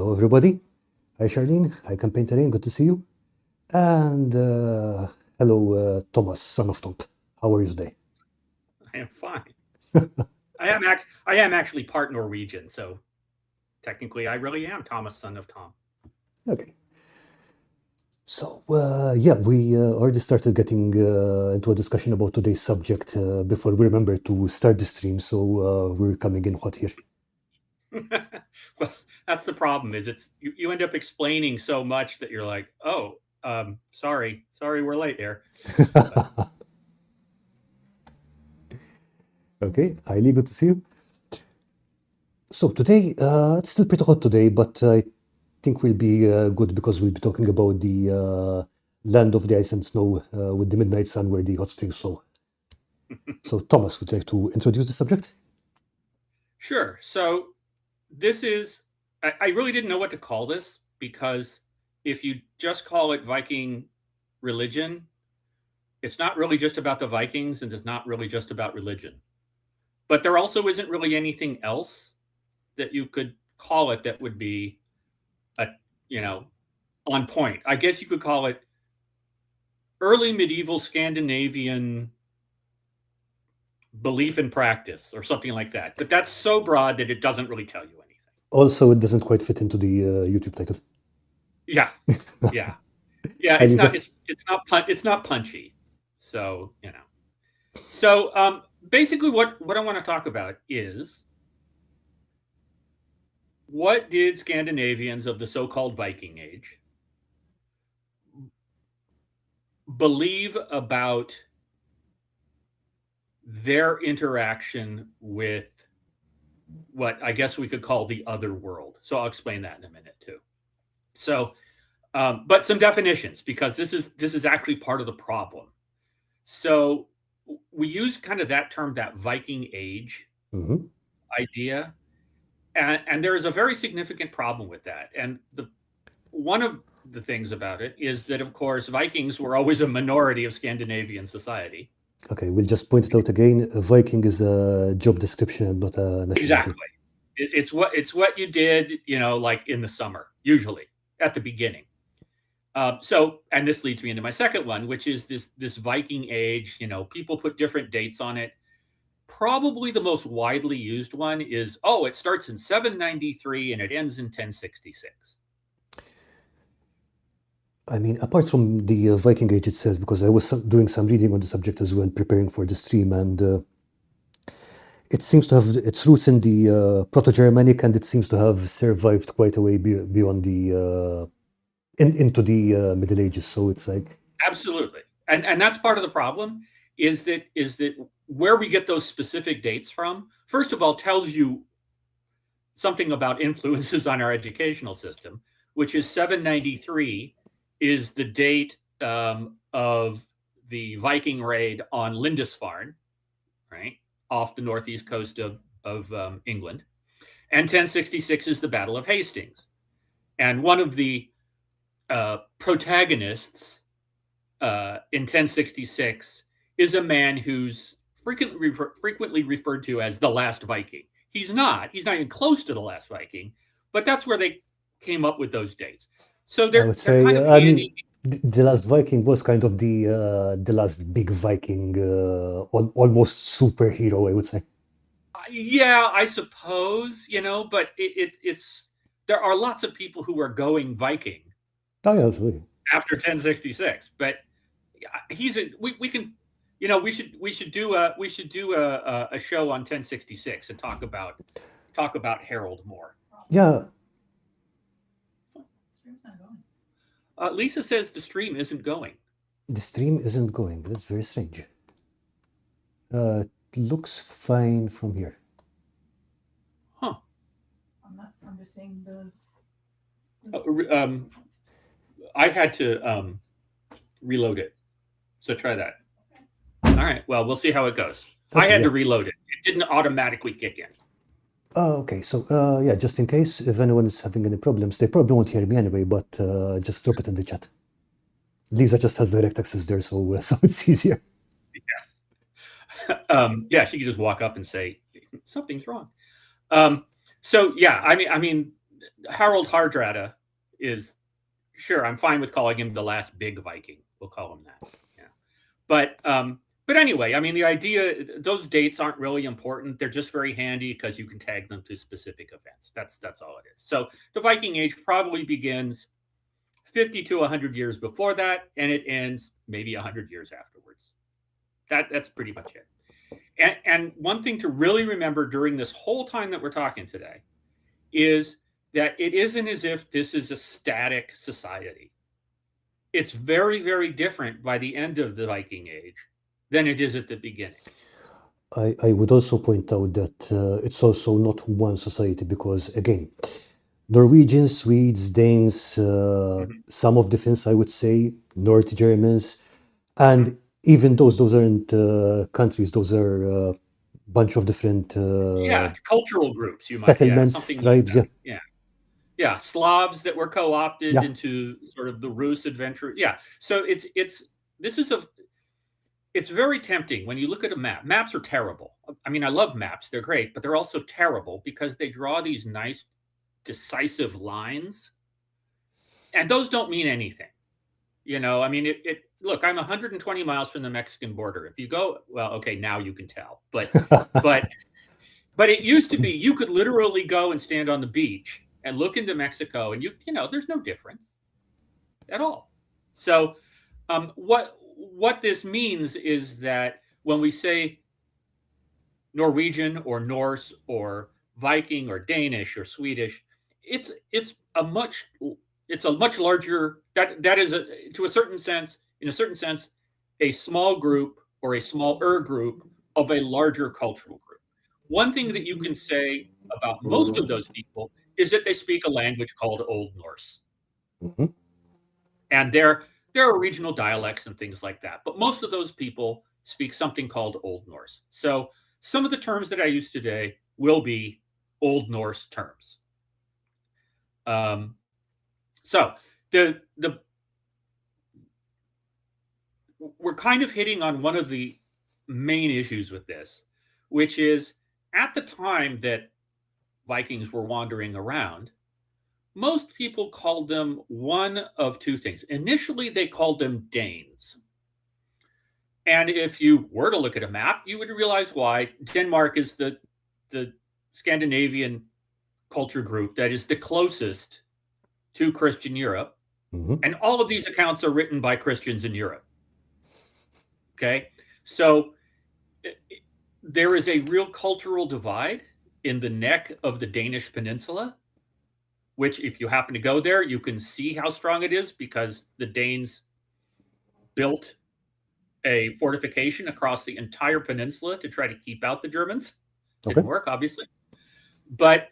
Hello, everybody. Hi, Charlene. Hi, Campaign Terrain. Good to see you. And hello, Thomas, son of Tom. How are you today? I am fine. I am actually part Norwegian, so technically I really am Thomas, son of Tom. Okay. So, yeah, we already started getting into a discussion about today's subject before we remember to start the stream, so we're coming in hot here. Well, that's the problem. Is you end up explaining so much that you're like, oh, sorry, we're late here. Okay, highly good to see you. So today, it's still pretty hot today, but I think we'll be good because we'll be talking about the land of the ice and snow with the midnight sun where the hot springs flow. So Thomas, would you like to introduce the subject? Sure. So this is, I really didn't know what to call this because if you just call it Viking religion, it's not really just about the Vikings and it's not really just about religion. But there also isn't really anything else that you could call it that would be on point. I guess you could call it early medieval Scandinavian belief and practice or something like that. But that's so broad that it doesn't really tell you anything. Also, it doesn't quite fit into the YouTube title. Yeah. It's not punchy. So So basically, what I want to talk about is what did Scandinavians of the so-called Viking Age believe about their interaction with what I guess we could call the other world. So I'll explain that in a minute too. So, but some definitions because this is actually part of the problem. So we use kind of that term, that Viking Age idea, and there is a very significant problem with that. And one of the things about it is that, of course, Vikings were always a minority of Scandinavian society. Okay, we'll just point it out again. A Viking is a job description and not a nationality. Exactly. It's what you did, like in the summer, usually at the beginning. And this leads me into my second one, which is this Viking Age. People put different dates on it. Probably the most widely used one is, it starts in 793 and it ends in 1066. I mean, apart from the Viking Age itself, because I was doing some reading on the subject as well, preparing for the stream, and it seems to have its roots in the Proto-Germanic, and it seems to have survived quite a way beyond the into the Middle Ages. So it's like absolutely, and that's part of the problem is that where we get those specific dates from, first of all, tells you something about influences on our educational system, which is 793 is the date of the Viking raid on Lindisfarne, right, off the northeast coast of England, and 1066 is the Battle of Hastings, and one of the protagonists in 1066 is a man who's frequently referred to as the last Viking. He's not even close to the last Viking, but that's where they came up with those dates. So I would say, kind of I mean, the last Viking was kind of the last big Viking, almost superhero, I would say. Yeah, I suppose, but it's there are lots of people who are going Viking. Oh, yeah, absolutely. After 1066, but we can, we should do a show on 1066 and talk about Harold more. Yeah. Lisa says the stream isn't going. The stream isn't going. That's very strange. It looks fine from here. Huh. I'm just saying I had to reload it. So try that. All right. Well, we'll see how it goes. Okay, I had to reload it. It didn't automatically kick in. Okay. So, yeah, just in case, if anyone is having any problems, they probably won't hear me anyway, but just drop it in the chat. Lisa just has direct access there, so it's easier. Yeah. She could just walk up and say, something's wrong. So, yeah, I mean, Harald Hardrada is, sure, I'm fine with calling him the last big Viking. We'll call him that. Yeah. But anyway, I mean, the idea, those dates aren't really important. They're just very handy because you can tag them to specific events. That's all it is. So the Viking Age probably begins 50 to 100 years before that, and it ends maybe 100 years afterwards. That's pretty much it. And one thing to really remember during this whole time that we're talking today is that it isn't as if this is a static society. It's very, very different by the end of the Viking Age than it is at the beginning. I would also point out that it's also not one society because, again, Norwegians, Swedes, Danes, some of the Finns, I would say, North Germans, and even those aren't countries, those are a bunch of different cultural groups, you might, settlements, tribes, yeah, Slavs that were co-opted Yeah. into sort of the Rus adventure. Yeah, so it's very tempting when you look at a map. Maps are terrible. I mean, I love maps; they're great, but they're also terrible because they draw these nice, decisive lines, and those don't mean anything. You know, I mean, look, I'm 120 miles from the Mexican border. If you go, well, okay, now you can tell, but it used to be you could literally go and stand on the beach and look into Mexico, and you know, there's no difference at all. So, what this means is that when we say Norwegian or Norse or Viking or Danish or Swedish, it's a much larger, that is to a certain sense, in a certain sense, a small group or a smaller group of a larger cultural group. One thing that you can say about most of those people is that they speak a language called Old Norse. Mhm. And there are regional dialects and things like that. But most of those people speak something called Old Norse. So some of the terms that I use today will be Old Norse terms. So we're kind of hitting on one of the main issues with this, which is at the time that Vikings were wandering around, most people called them one of two things. Initially, they called them Danes. And if you were to look at a map, you would realize why. Denmark is the Scandinavian culture group that is the closest to Christian Europe. Mhm. And all of these accounts are written by Christians in Europe. Okay? So there is a real cultural divide in the neck of the Danish peninsula, which if you happen to go there, you can see how strong it is because the Danes built a fortification across the entire peninsula to try to keep out the Germans. Didn't Okay. work, obviously. But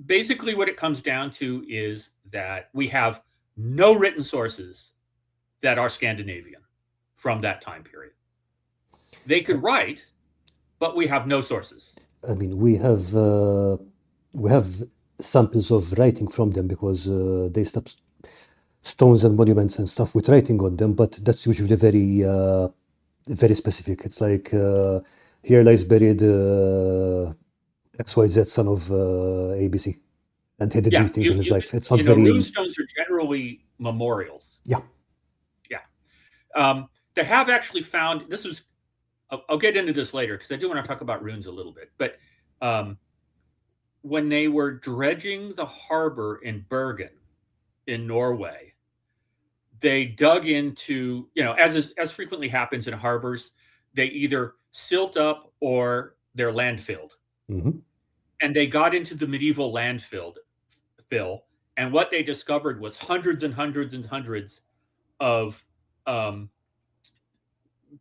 basically what it comes down to is that we have no written sources that are Scandinavian from that time period. They could write, but we have no sources. I mean, we have samples of writing from them because they stopped stones and monuments and stuff with writing on them, but that's usually very specific. It's like here lies buried XYZ son of ABC, and he did these things in his life. It's not very. Rune stones are generally memorials. Yeah. They have actually found, this is, I'll get into this later because I do want to talk about runes a little bit, but when they were dredging the harbor in Bergen in Norway, they dug into, as frequently happens in harbors, they either silt up or they're landfilled. Mhm. And they got into the medieval landfill, and what they discovered was hundreds and hundreds and hundreds of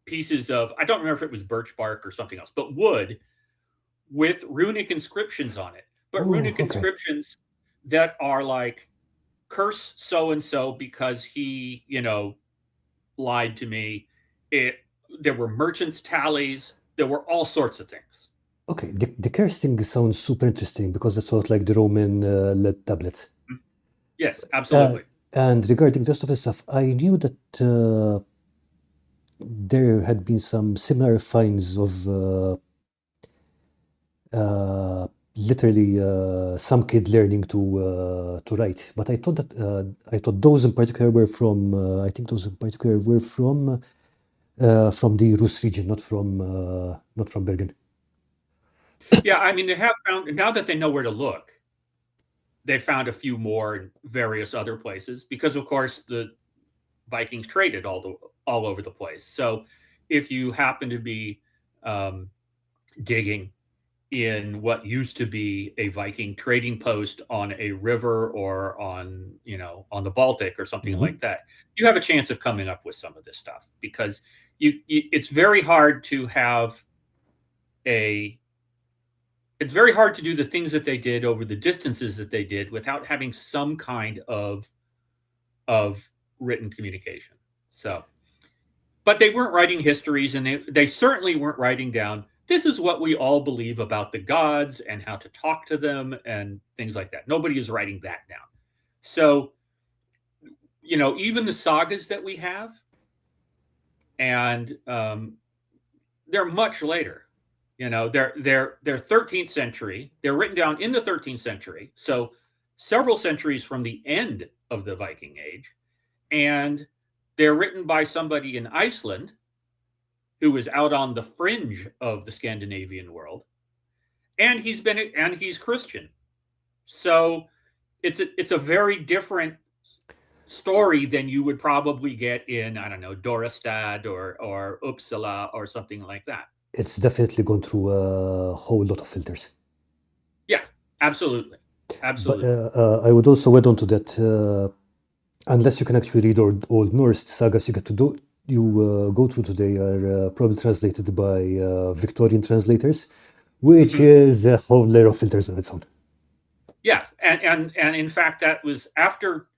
pieces of, I don't remember if it was birch bark or something else, but wood with runic inscriptions on it. But runic inscriptions that are like, curse so-and-so because he, lied to me. There were merchants' tallies. There were all sorts of things. Okay, the curse thing sounds super interesting because it's sort of like the Roman lead tablets. Yes, absolutely. And regarding the rest of the stuff, I knew that there had been some similar finds of literally some kid learning to write. But I thought those in particular were from I think those in particular were from the Rus region, not from Bergen. Yeah, I mean, they have found, now that they know where to look, they found a few more in various other places because, of course, the Vikings traded all over the place. So if you happen to be digging in what used to be a Viking trading post on a river or on the Baltic or something like that, you have a chance of coming up with some of this stuff because it's very hard to have it's very hard to do the things that they did over the distances that they did without having some kind of written communication. So, but they weren't writing histories, and they certainly weren't writing down, this is what we all believe about the gods and how to talk to them and things like that. Nobody is writing that down. So, even the sagas that we have, and they're much later. They're 13th century. They're written down in the 13th century, so several centuries from the end of the Viking Age, and they're written by somebody in Iceland who is out on the fringe of the Scandinavian world, and he's Christian. So it's a very different story than you would probably get in, I don't know, Dorestad or Uppsala or something like that. It's definitely gone through a whole lot of filters. Yeah, absolutely. But I would also add on to that, unless you can actually read Old Norse, the sagas you go through today are probably translated by Victorian translators, which is a whole layer of filters on its own. Yes, and in fact, that was after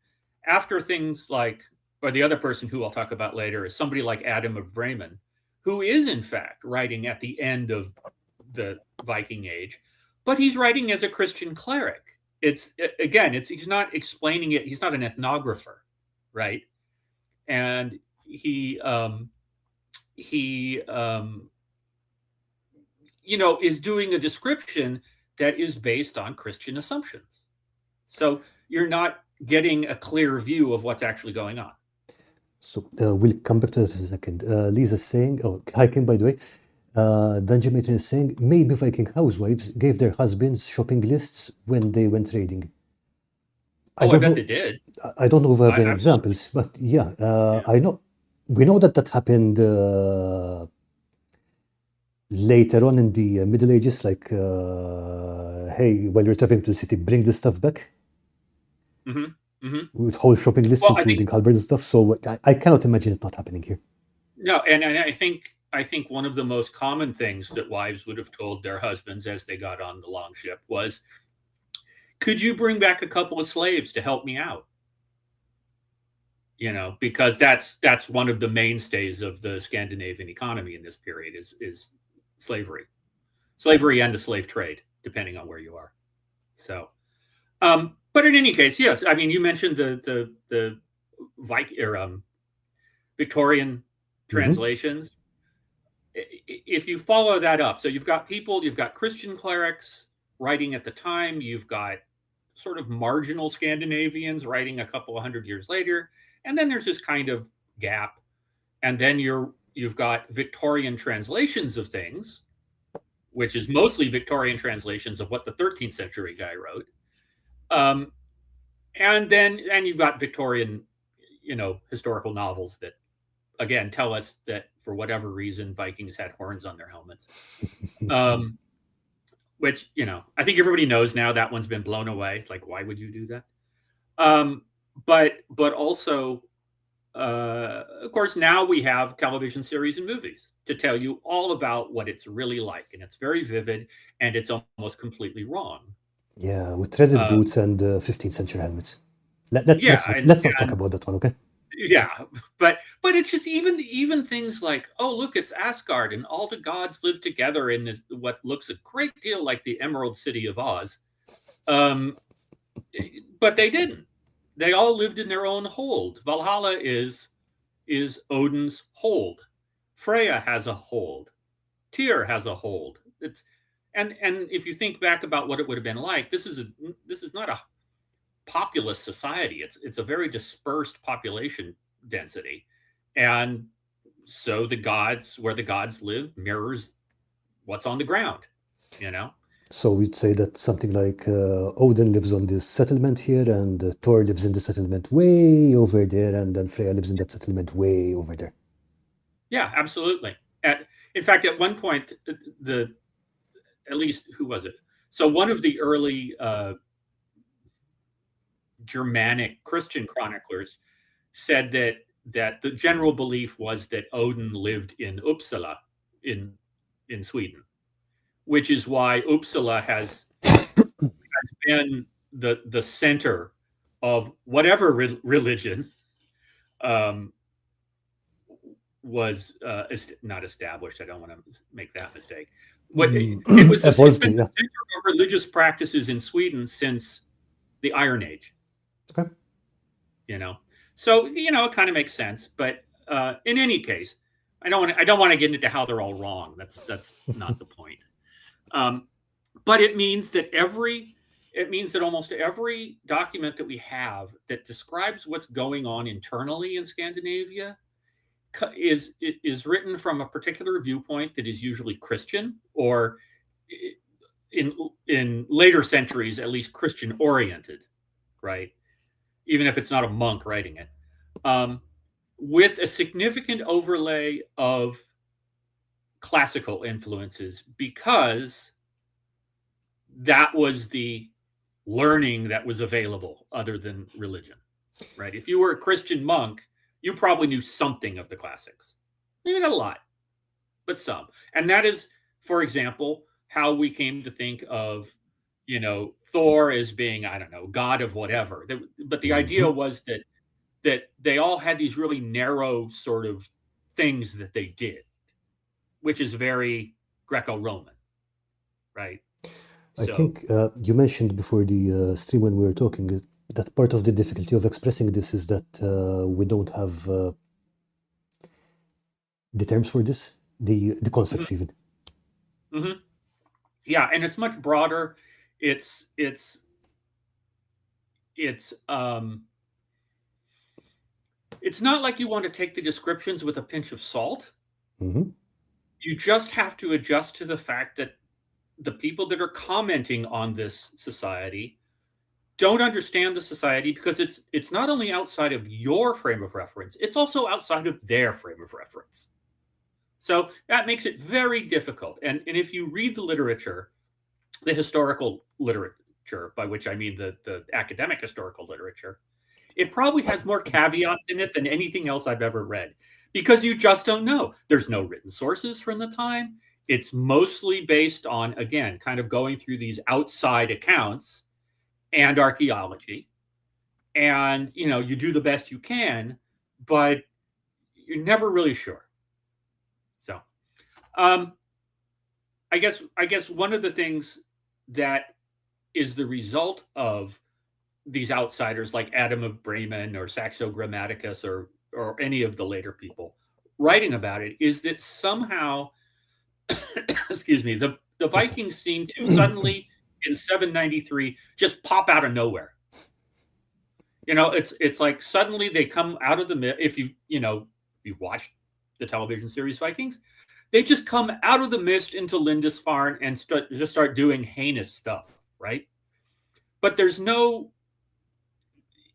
things like, or the other person who I'll talk about later is somebody like Adam of Bremen, who is in fact writing at the end of the Viking Age, but he's writing as a Christian cleric. He's not explaining it. He's not an ethnographer, right? And he is doing a description that is based on Christian assumptions. So you're not getting a clear view of what's actually going on. So we'll come back to that in a second. Lisa's saying, hi Kim, by the way. Dungeon Matron is saying, maybe Viking housewives gave their husbands shopping lists when they went trading. I bet they did. I don't know if I have any examples, but yeah, I know. We know that happened later on in the Middle Ages, like, hey, while you're traveling to the city, bring this stuff back. With whole shopping lists, including halberds and stuff. So I cannot imagine it not happening here. No, and I think one of the most common things that wives would have told their husbands as they got on the long ship was, could you bring back a couple of slaves to help me out? Because that's one of the mainstays of the Scandinavian economy in this period is slavery and the slave trade, depending on where you are. So, but in any case, yes. I mean, you mentioned the Victorian translations. If you follow that up, so you've got Christian clerics writing at the time, you've got sort of marginal Scandinavians writing a couple of hundred years later, and then there's this kind of gap, and then you've got Victorian translations of things, which is mostly Victorian translations of what the 13th century guy wrote, and you've got Victorian, historical novels that, again, tell us that for whatever reason Vikings had horns on their helmets, which I think everybody knows now. That one's been blown away. It's like, why would you do that? But also, of course, now we have television series and movies to tell you all about what it's really like, and it's very vivid, and it's almost completely wrong. Yeah, with threaded boots and 15th century helmets. Let's not talk about that one, okay? Yeah, but it's just even things like, oh, look, it's Asgard, and all the gods live together in this what looks a great deal like the Emerald City of Oz, but they didn't. They all lived in their own hold. Valhalla is Odin's hold. Freya has a hold. Tyr has a hold. And if you think back about what it would have been like, this is not a populous society. It's a very dispersed population density, and so the gods, where the gods live, mirrors what's on the ground. So we'd say that something like Odin lives on this settlement here, and Thor lives in the settlement way over there, and then Freya lives in that settlement way over there. Yeah, absolutely. In fact, at one point, at least, who was it? So one of the early Germanic Christian chroniclers said that the general belief was that Odin lived in Uppsala in Sweden, which is why Uppsala has been the center of whatever religion was not established. I don't want to make that mistake. It was it's been the center of religious practices in Sweden since the Iron Age. Okay. So it kind of makes sense. But in any case, I don't want to get into how they're all wrong. That's not the point. But it means that almost every document that we have that describes what's going on internally in Scandinavia is written from a particular viewpoint that is usually Christian, or in later centuries, at least Christian oriented, right? Even if it's not a monk writing it, with a significant overlay of classical influences, because that was the learning that was available other than religion, right? If you were a Christian monk, you probably knew something of the classics. Maybe not a lot, but some. And that is, for example, how we came to think of, Thor as being, I don't know, god of whatever. But the idea was that they all had these really narrow sort of things that they did, which is very Greco-Roman, right? I think you mentioned before the stream when we were talking that part of the difficulty of expressing this is that we don't have the terms for this, the concepts even. Mm-hmm. Yeah, and it's much broader. It's not like you want to take the descriptions with a pinch of salt. Mm-hmm. You just have to adjust to the fact that the people that are commenting on this society don't understand the society, because it's not only outside of your frame of reference, it's also outside of their frame of reference. So that makes it very difficult. And if you read the literature, the historical literature, by which I mean the academic historical literature, it probably has more caveats in it than anything else I've ever read, because you just don't know. There's no written sources from the time. It's mostly based on, again, kind of going through these outside accounts and archaeology. And, you do the best you can, but you're never really sure. So, I guess one of the things that is the result of these outsiders like Adam of Bremen or Saxo Grammaticus or any of the later people writing about it is that somehow, excuse me, the Vikings seem to suddenly in 793 just pop out of nowhere. It's like suddenly they come out of the, if you've watched the television series Vikings, they just come out of the mist into Lindisfarne and start doing heinous stuff, right? But there's no,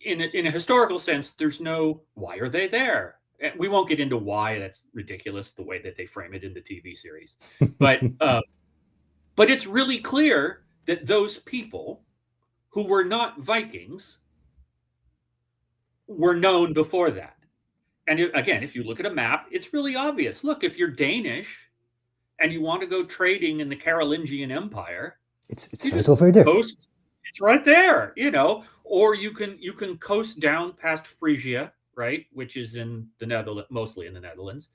in a historical sense, there's no, why are they there? And we won't get into why. That's ridiculous, the way that they frame it in the TV series. But it's really clear that those people who were not Vikings were known before that. And again, if you look at a map, it's really obvious. Look, if you're Danish and you want to go trading in the Carolingian Empire, it's right over there. It's right there, or you can coast down past Frisia, right, which is in the Netherlands, mostly in the Netherlands,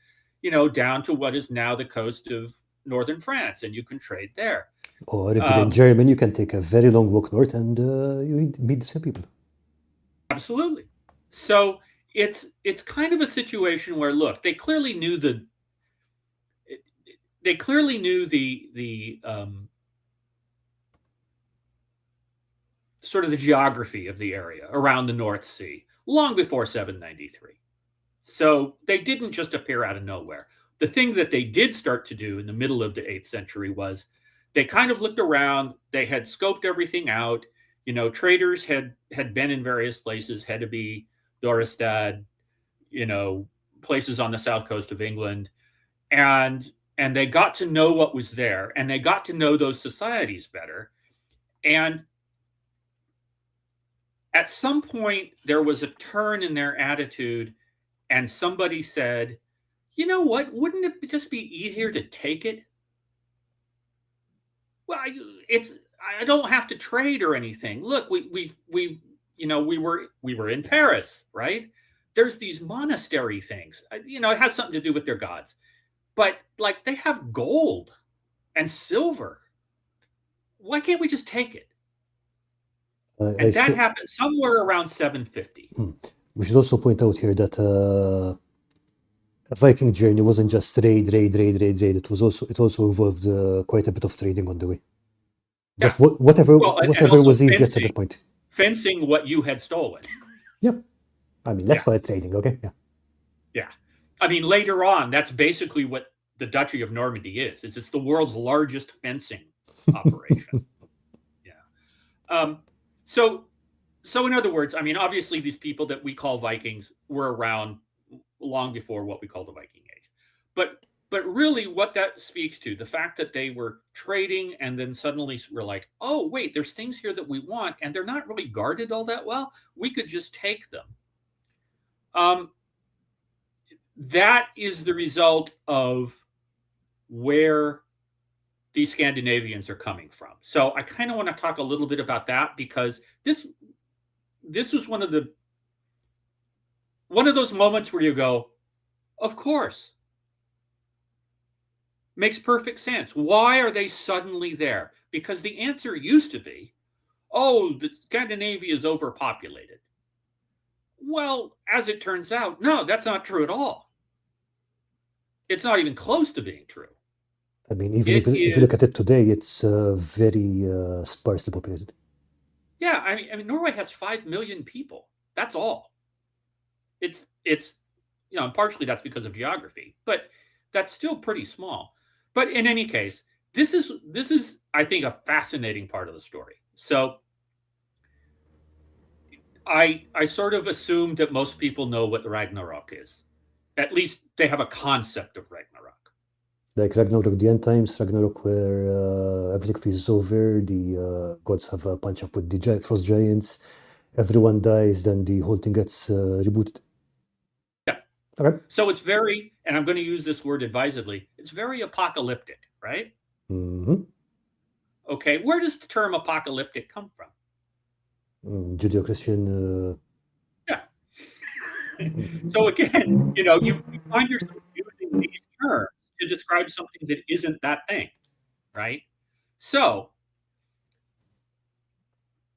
down to what is now the coast of northern France, and you can trade there. Or if you're in Germany, you can take a very long walk north and you meet the same people. Absolutely. So it's kind of a situation where, look, they clearly knew the sort of the geography of the area around the North Sea long before 793. So they didn't just appear out of nowhere. The thing that they did start to do in the middle of the 8th century was they kind of looked around. They had scoped everything out. Traders had been in various places, Hedeby, Dorestad, places on the south coast of England. And they got to know what was there, and they got to know those societies better. And at some point, there was a turn in their attitude, and somebody said, you know what? Wouldn't it just be easier to take it? Well, I don't have to trade or anything. Look, we were in Paris, right? There's these monastery things. It has something to do with their gods, but like they have gold and silver. Why can't we just take it? And that happened somewhere around 750. We should also point out here that a Viking journey wasn't just raid. It also involved quite a bit of trading on the way. Just whatever was easiest at that point. Fencing what you had stolen. Yep. I mean, let's call it trading, okay? Yeah. Yeah. I mean, later on, that's basically what the Duchy of Normandy is. It's the world's largest fencing operation. Yeah. So in other words, I mean, obviously these people that we call Vikings were around long before what we call the Viking Age. But really what that speaks to, the fact that they were trading and then suddenly were like, oh, wait, there's things here that we want and they're not really guarded all that well. We could just take them. That is the result of where these Scandinavians are coming from. So I kind of want to talk a little bit about that, because this was one of those moments where you go, of course. Makes perfect sense. Why are they suddenly there? Because the answer used to be, oh, the Scandinavia is overpopulated. Well, as it turns out, no, that's not true at all. It's not even close to being true. I mean, even if you look at it today, it's very sparsely populated. Yeah, I mean, Norway has 5 million people. That's all. It's partially that's because of geography, but that's still pretty small. But in any case, this is I think a fascinating part of the story. So I sort of assume that most people know what Ragnarok is. At least they have a concept of Ragnarok. Like Ragnarok, the end times, Ragnarok, where everything freezes over, the gods have a punch up with the frost giants, everyone dies, then the whole thing gets rebooted. Yeah. Okay. So it's very, and I'm going to use this word advisedly, it's very apocalyptic, right? Mm-hmm. Okay, where does the term apocalyptic come from? Judeo-Christian. Yeah. So again, you find yourself using these terms to describe something that isn't that thing, right? So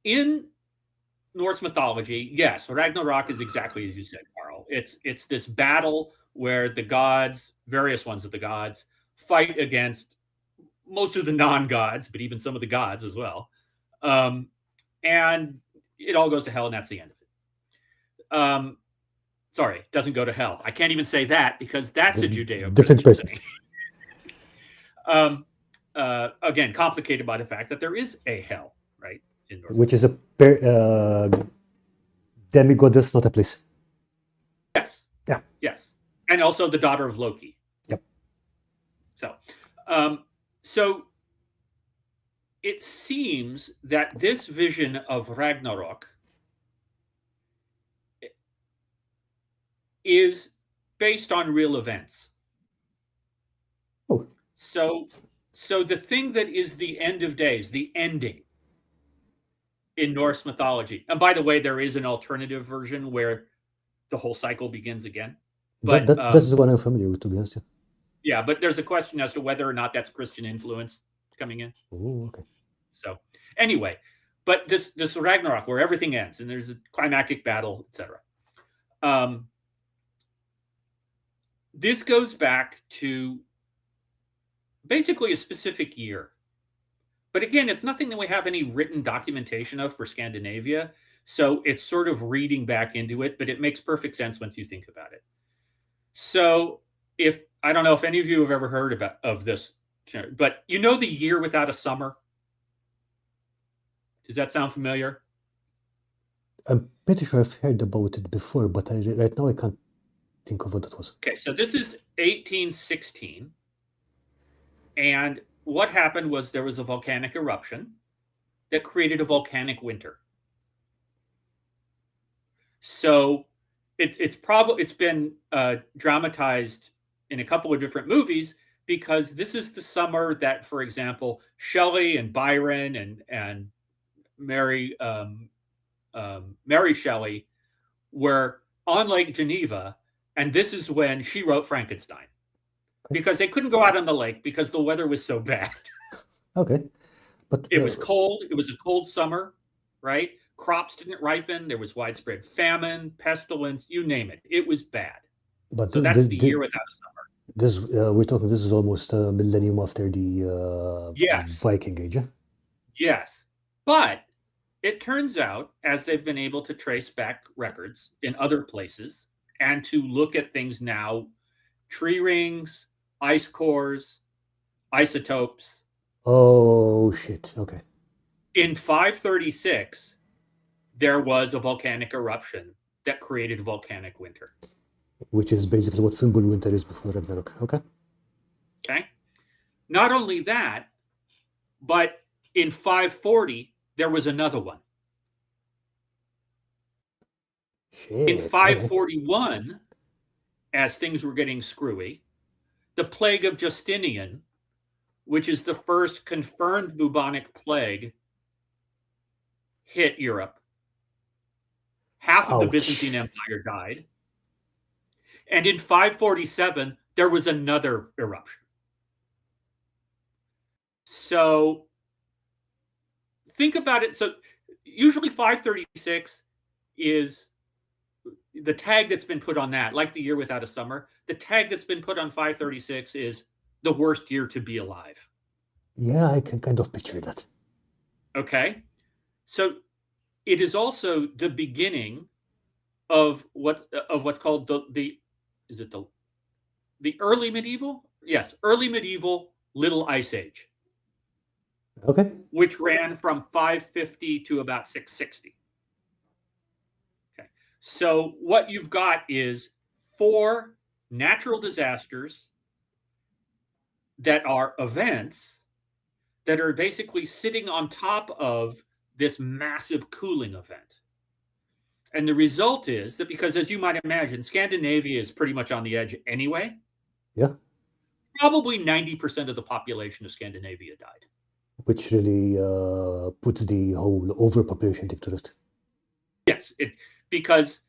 in Norse mythology, yes, Ragnarok is exactly as you said, Karl. It's this battle where the gods, various ones of the gods, fight against most of the non-gods, but even some of the gods as well. And it all goes to hell, and that's the end of it. Sorry, it doesn't go to hell. I can't even say that because that's a Judeo-Christian thing. Again, complicated by the fact that there is a hell, right? In North Which is a demigoddess, not a place. Yes. Yeah. Yes. And also the daughter of Loki. Yep. So it seems that this vision of Ragnarok is based on real events. Oh. So the thing that is the end of days, the ending in Norse mythology. And by the way, there is an alternative version where the whole cycle begins again. But that's the one I'm familiar with, to be honest. Yeah, but there's a question as to whether or not that's Christian influence coming in. Oh, okay. So anyway, but this Ragnarok where everything ends and there's a climactic battle, etc. This goes back to basically a specific year. But again, it's nothing that we have any written documentation of for Scandinavia. So it's sort of reading back into it, but it makes perfect sense once you think about it. So if I don't know if any of you have ever heard of this, but you know the year without a summer? Does that sound familiar? I'm pretty sure I've heard about it before, but right now I can't think of what it was. Okay, so this is 1816. And what happened was there was a volcanic eruption that created a volcanic winter. So it's been dramatized in a couple of different movies because this is the summer that, for example, Shelley and Byron and Mary Shelley were on Lake Geneva, and this is when she wrote Frankenstein because they couldn't go out on the lake because the weather was so bad. Okay, but it was cold. It was a cold summer, right? Crops didn't ripen. There was widespread famine, pestilence, you name it. It was bad. But so that's the year without a summer. This we're talking. This is almost a millennium after the Yes. Viking Age. Yes, but it turns out, as they've been able to trace back records in other places and to look at things now, tree rings, ice cores, isotopes. Oh shit! Okay. In 536. There was a volcanic eruption that created a volcanic winter. Which is basically what Fimbulwinter is before Ragnarok. Okay. Okay. Not only that, but in 540, there was another one. Shit. In 541, as things were getting screwy, the plague of Justinian, which is the first confirmed bubonic plague, hit Europe. Half of the Byzantine Empire died. And in 547, there was another eruption. So think about it. So usually 536 is the tag that's been put on that, like the year without a summer. The tag that's been put on 536 is the worst year to be alive. Yeah, I can kind of picture that. Okay. So it is also the beginning of what's called the early medieval? Yes, early medieval Little Ice Age. Okay. Which ran from 550 to about 660. Okay. So what you've got is 4 natural disasters that are events that are basically sitting on top of this massive cooling event. And the result is that because, as you might imagine, Scandinavia is pretty much on the edge anyway. Yeah. Probably 90% of the population of Scandinavia died. Which really puts the whole overpopulation thing to rest. Yes, because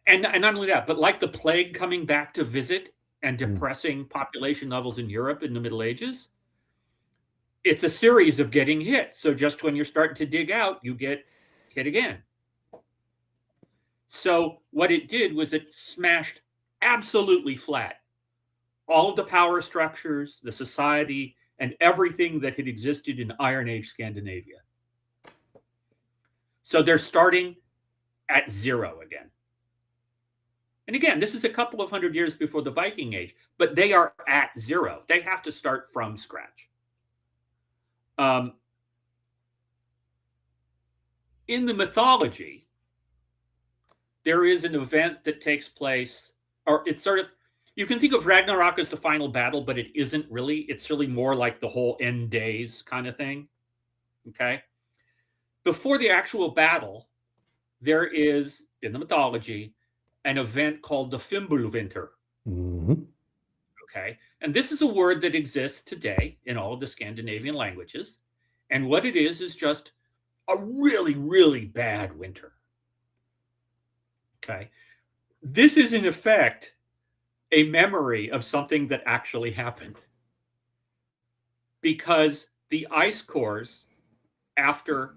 not only that, but like the plague coming back to visit and depressing population levels in Europe in the Middle Ages, it's a series of getting hit. So just when you're starting to dig out, you get hit again. So what it did was it smashed absolutely flat all of the power structures, the society, and everything that had existed in Iron Age Scandinavia. So they're starting at zero again. And again, this is a couple of hundred years before the Viking Age, but they are at zero. They have to start from scratch. In the mythology, there is an event that takes place, or it's sort of, you can think of Ragnarok as the final battle, but it isn't really. It's really more like the whole end days kind of thing. Okay? Before the actual battle, there is, in the mythology, an event called the Fimbulwinter. Okay? And this is a word that exists today in all of the Scandinavian languages. And what it is just a really, really bad winter. Okay? This is, in effect, a memory of something that actually happened. Because the ice cores, after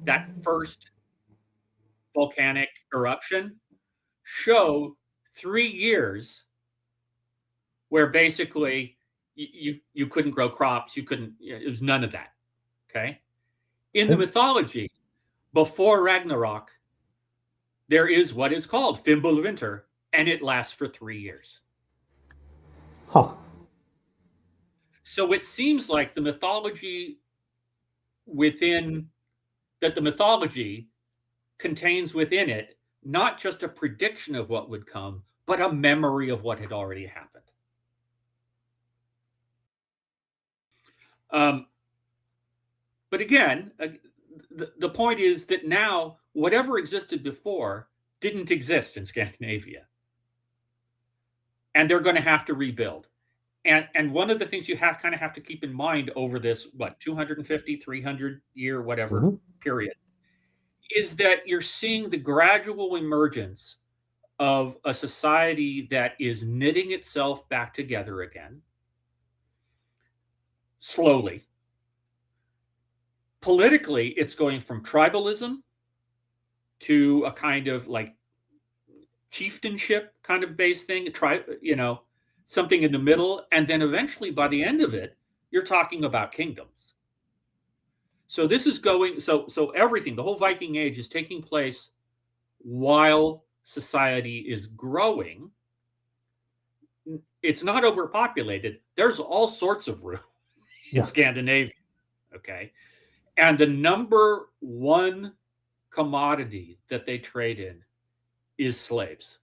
that first volcanic eruption, show 3 years where basically you couldn't grow crops, it was none of that. Okay. In the mythology, before Ragnarok, there is what is called Fimbulvinter, and it lasts for 3 years. Huh. So it seems like the mythology contains within it not just a prediction of what would come, but a memory of what had already happened. But again, the point is that now whatever existed before didn't exist in Scandinavia. And they're going to have to rebuild. And one of the things you kind of have to keep in mind over this, 250, 300 year, whatever period, is that you're seeing the gradual emergence of a society that is knitting itself back together again, slowly. Politically, it's going from tribalism to a kind of like chieftainship kind of based thing, something in the middle. And then eventually by the end of it, you're talking about kingdoms. So this is going, so everything, the whole Viking Age is taking place while society is growing. It's not overpopulated. There's all sorts of room in Scandinavia. Okay. And the number one commodity that they trade in is slaves.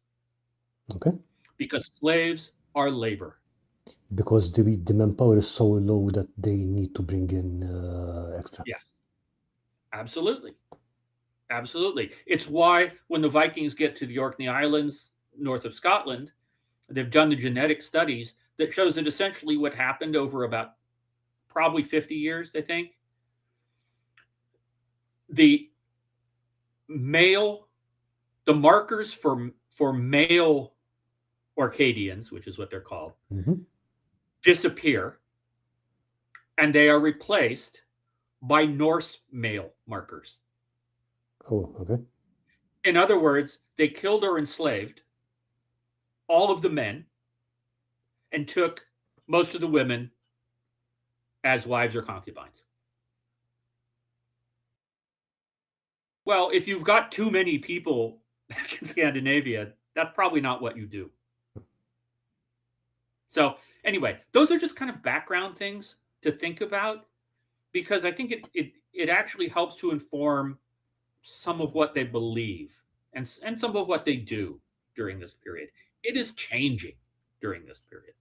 Okay. Because slaves are labor. Because the manpower is so low that they need to bring in extra. Yes. Absolutely. Absolutely. It's why when the Vikings get to the Orkney Islands north of Scotland, they've done the genetic studies that shows that essentially what happened over about probably 50 years, they think. The markers for male Orcadians, which is what they're called, disappear, and they are replaced by Norse male markers. Oh, okay. In other words, they killed or enslaved all of the men and took most of the women as wives or concubines. Well, if you've got too many people back in Scandinavia, that's probably not what you do. So anyway, those are just kind of background things to think about, because I think it actually helps to inform some of what they believe and some of what they do during this period. It is changing during this period.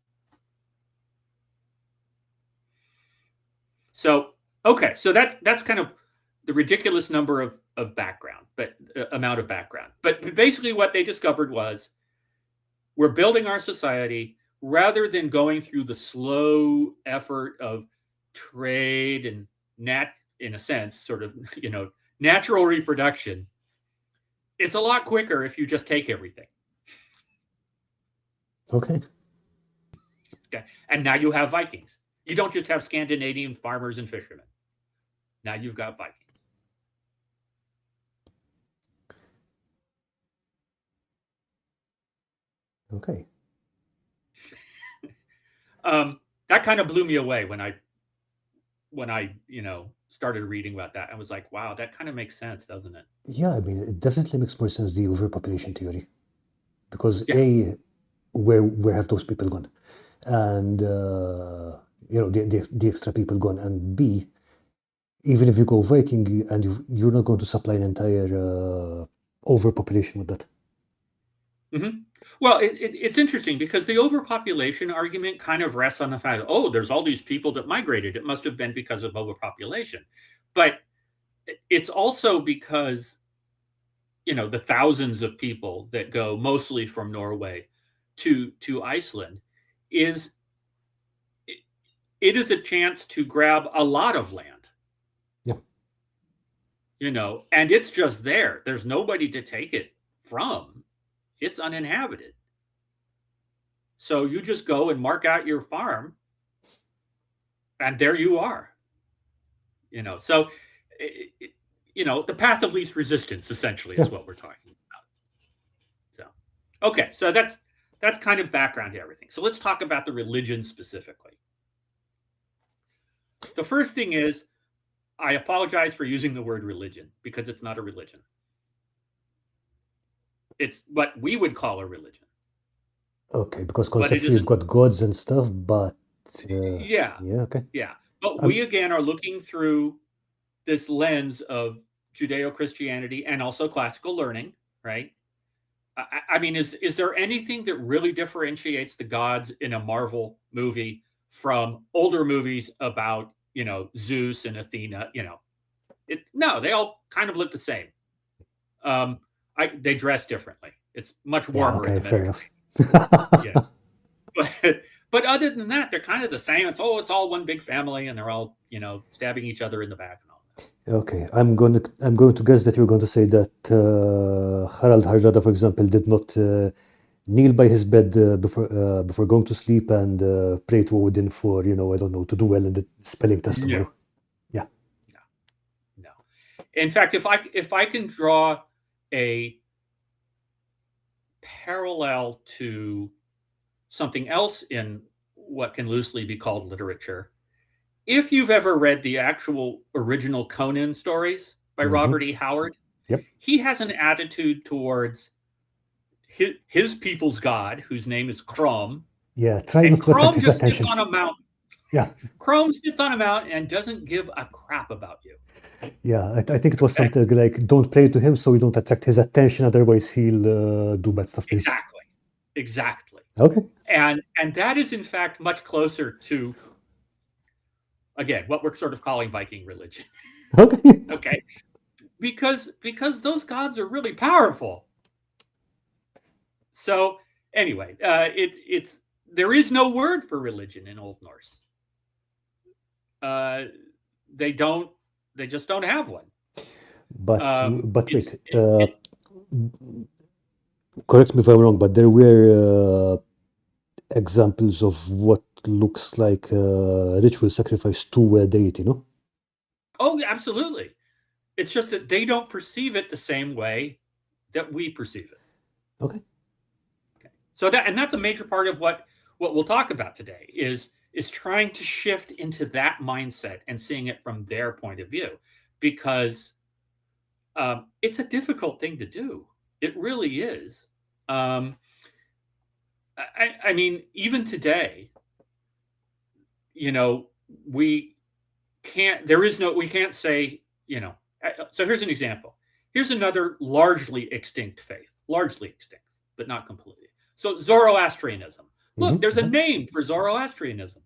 So, okay, so that's kind of the ridiculous number of background, but amount of background. But basically what they discovered was we're building our society rather than going through the slow effort of trade and in a sense, sort of, natural reproduction. It's a lot quicker if you just take everything. Okay. Okay. And now you have Vikings. You don't just have Scandinavian farmers and fishermen. Now you've got Vikings. Okay. That kind of blew me away when I started reading about that. I was like, wow, that kind of makes sense, doesn't it? Yeah, I mean, it definitely makes more sense, the overpopulation theory. Because where have those people gone? And, the extra people gone. And B, even if you go Viking and you're not going to supply an entire overpopulation with that. Well, it's interesting because the overpopulation argument kind of rests on the fact, there's all these people that migrated. It must have been because of overpopulation. But it's also because, the thousands of people that go mostly from Norway to Iceland it is a chance to grab a lot of land. Yeah. And it's just there. There's nobody to take it from. It's uninhabited. So you just go and mark out your farm and there you are. So, the path of least resistance essentially is what we're talking about. So, okay. So that's kind of background to everything. So let's talk about the religion specifically. The first thing is I apologize for using the word religion because it's not a religion. It's what we would call a religion. Okay, because But it conceptually you've isn't. got gods and stuff, but Yeah, yeah, okay. yeah. But Um, we again are looking through this lens of Judeo-Christianity and also classical learning, right? I mean, is there anything that really differentiates the gods in a Marvel movie from older movies about, you know, Zeus and Athena? You know, no, they all kind of look the same. They dress differently. It's much yeah, warmer in okay, the fair enough. Mediterranean. Yeah, but other than that, they're kind of the same. It's all one big family, and they're all, you know, stabbing each other in the back and all that. Okay, I'm going to guess that you're going to say that Harald Hardrada, for example, did not kneel by his bed before going to sleep and pray to Odin for, you know, I don't know, to do well in the spelling test No, tomorrow. Yeah. no. In fact, if I can draw a parallel to something else in what can loosely be called literature, if you've ever read the actual original Conan stories by Robert E. Howard, Yep. he has an attitude towards his people's god, whose name is Crom. Yeah, try And not to attract Crom his just attention. sits on a mountain. Yeah. Crom sits on a mountain and doesn't give a crap about you. Yeah, I think it was Okay. something like, don't pray to him so you don't attract his attention, otherwise he'll do bad stuff to you. Exactly. Okay. And that is in fact much closer to, again, what we're sort of calling Viking religion. Okay. Okay. Because those gods are really powerful. So anyway, it's there is no word for religion in Old Norse. They just don't have one. But It's- wait, correct me if I'm wrong, but there were examples of what looks like ritual sacrifice to a deity, no? Oh, absolutely. It's just that they don't perceive it the same way that we perceive it. Okay. So that's a major part of what we'll talk about today is trying to shift into that mindset and seeing it from their point of view, because it's a difficult thing to do. It really is. I mean, even today, you know, we can't say, you know, so here's an example. Here's another largely extinct faith, but not completely. So Zoroastrianism. Look, there's a name for Zoroastrianism.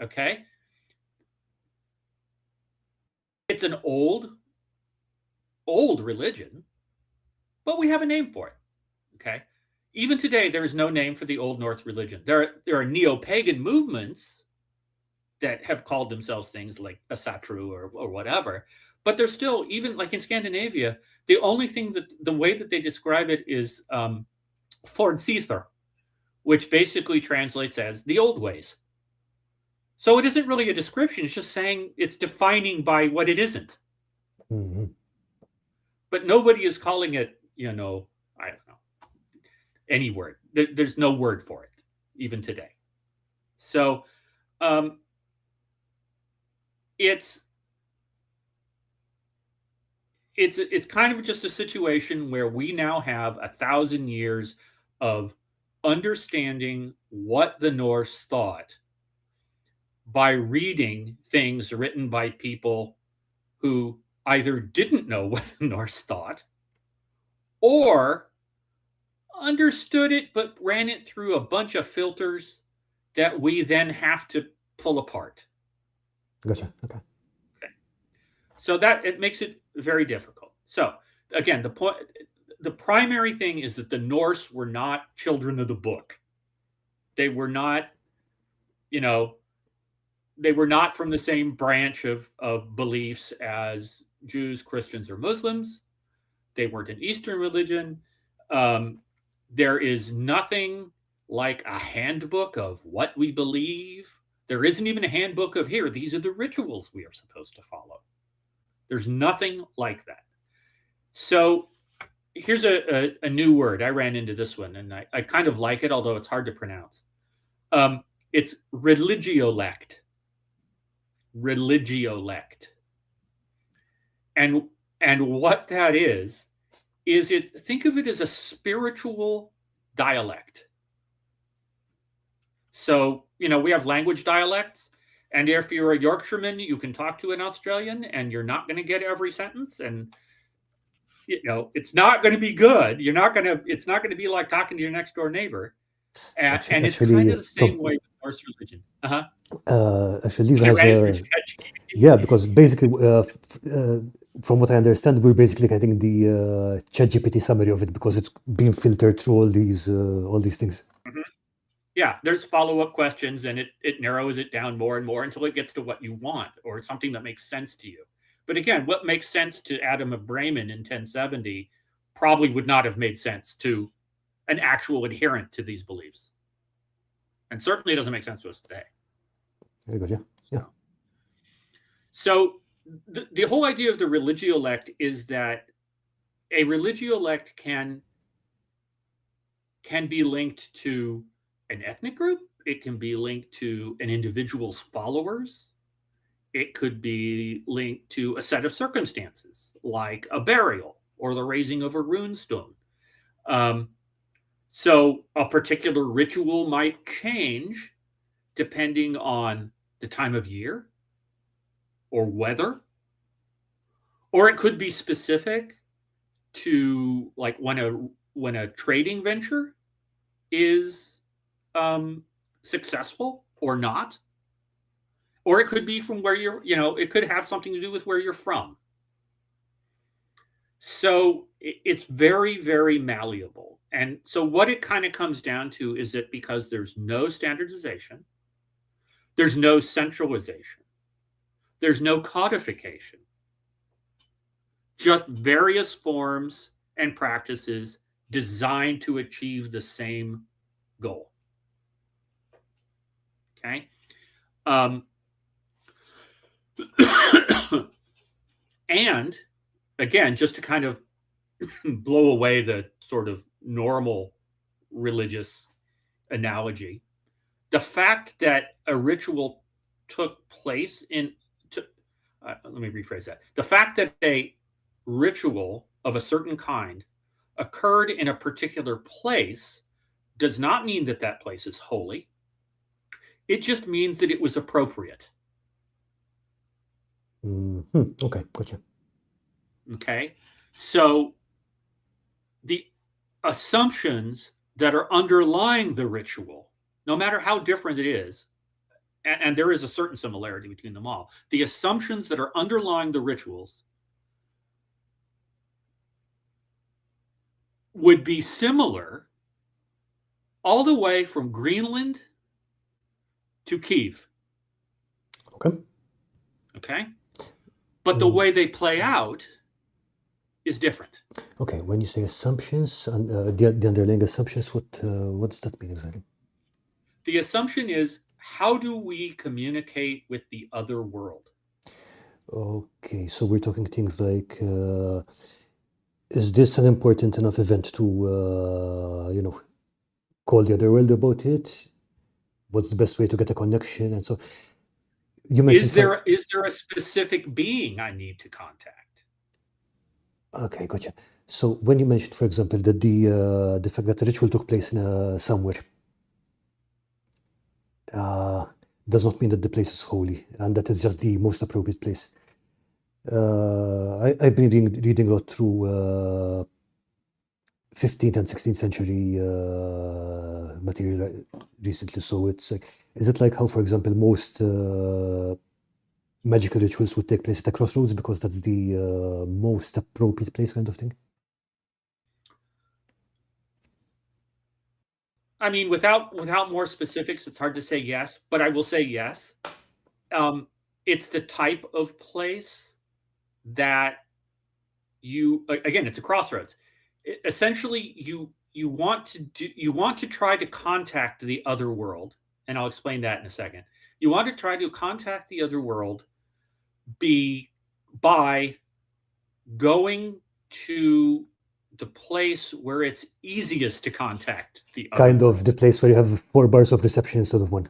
Okay. It's an old religion, but we have a name for it. Okay. Even today, there is no name for the Old Norse religion. There are neo-pagan movements that have called themselves things like Asatru or whatever, but they're still, even like in Scandinavia, the only thing that the way that they describe it is Seiðr, which basically translates as the old ways. So it isn't really a description. It's just saying it's defining by what it isn't. Mm-hmm. But nobody is calling it, you know, I don't know, any word. There's no word for it, even today. So it's kind of just a situation where we now have 1,000 years of understanding what the Norse thought by reading things written by people who either didn't know what the Norse thought or understood it but ran it through a bunch of filters that we then have to pull apart. Gotcha. Okay. So that it makes it very difficult. So again, the primary thing is that the Norse were not children of the book. They were not, you know, they were not from the same branch of beliefs as Jews, Christians, or Muslims. They weren't an Eastern religion. There is nothing like a handbook of what we believe. There isn't even a handbook of here, these are the rituals we are supposed to follow. There's nothing like that. So here's a new word. I ran into this one, and I kind of like it, although it's hard to pronounce. It's religiolect. religiolect. And what that is think of it as a spiritual dialect. So, we have language dialects, and if you're a Yorkshireman, you can talk to an Australian and you're not going to get every sentence, and it's not going to be good. It's not going to be like talking to your next door neighbor. And it's kind of the same way with Norse religion. Actually, Lisa has because basically, from what I understand, we're basically getting the ChatGPT summary of it because it's being filtered through all these things. Mm-hmm. Yeah, there's follow-up questions, and it narrows it down more and more until it gets to what you want or something that makes sense to you. But again, what makes sense to Adam of Bremen in 1070 probably would not have made sense to an actual adherent to these beliefs. And certainly doesn't make sense to us today. Very good, yeah. So the whole idea of the religiolect is that a religiolect can be linked to an ethnic group. It can be linked to an individual's followers. It could be linked to a set of circumstances, like a burial or the raising of a runestone. So a particular ritual might change depending on the time of year or weather, or it could be specific to like when a trading venture is successful or not, or it could be from where it could have something to do with where you're from. So it's very, very malleable. And so what it kind of comes down to is that because there's no standardization, there's no centralization, there's no codification, just various forms and practices designed to achieve the same goal. Okay. And again, just to kind of blow away the sort of normal religious analogy, the fact that a ritual took place let me rephrase that. The fact that a ritual of a certain kind occurred in a particular place does not mean that that place is holy. It just means that it was appropriate. Okay, gotcha. Okay, so the assumptions that are underlying the ritual, no matter how different it is, and there is a certain similarity between them all, the assumptions that are underlying the rituals would be similar all the way from Greenland to Kiev. Okay? But the way they play out is different. Okay, when you say assumptions and the underlying assumptions, what does that mean exactly? The assumption is, how do we communicate with the other world? Okay, so we're talking things like, is this an important enough event to, call the other world about it? What's the best way to get a connection? And so you mentioned... Is there a specific being I need to contact? Okay, gotcha. So when you mentioned, for example, that the fact that the ritual took place in somewhere does not mean that the place is holy and that is just the most appropriate place. I've been reading a lot through 15th and 16th century material recently. So it's like, is it like how, for example, most magical rituals would take place at a crossroads because that's the most appropriate place, kind of thing? I mean, without more specifics, it's hard to say yes, but I will say yes. It's the type of place that it's a crossroads. Essentially, you want to try to contact the other world, and I'll explain that in a second. You want to try to contact the other world by going to the place where it's easiest to contact the other kind world. of the place where you have 4 bars of reception instead of 1.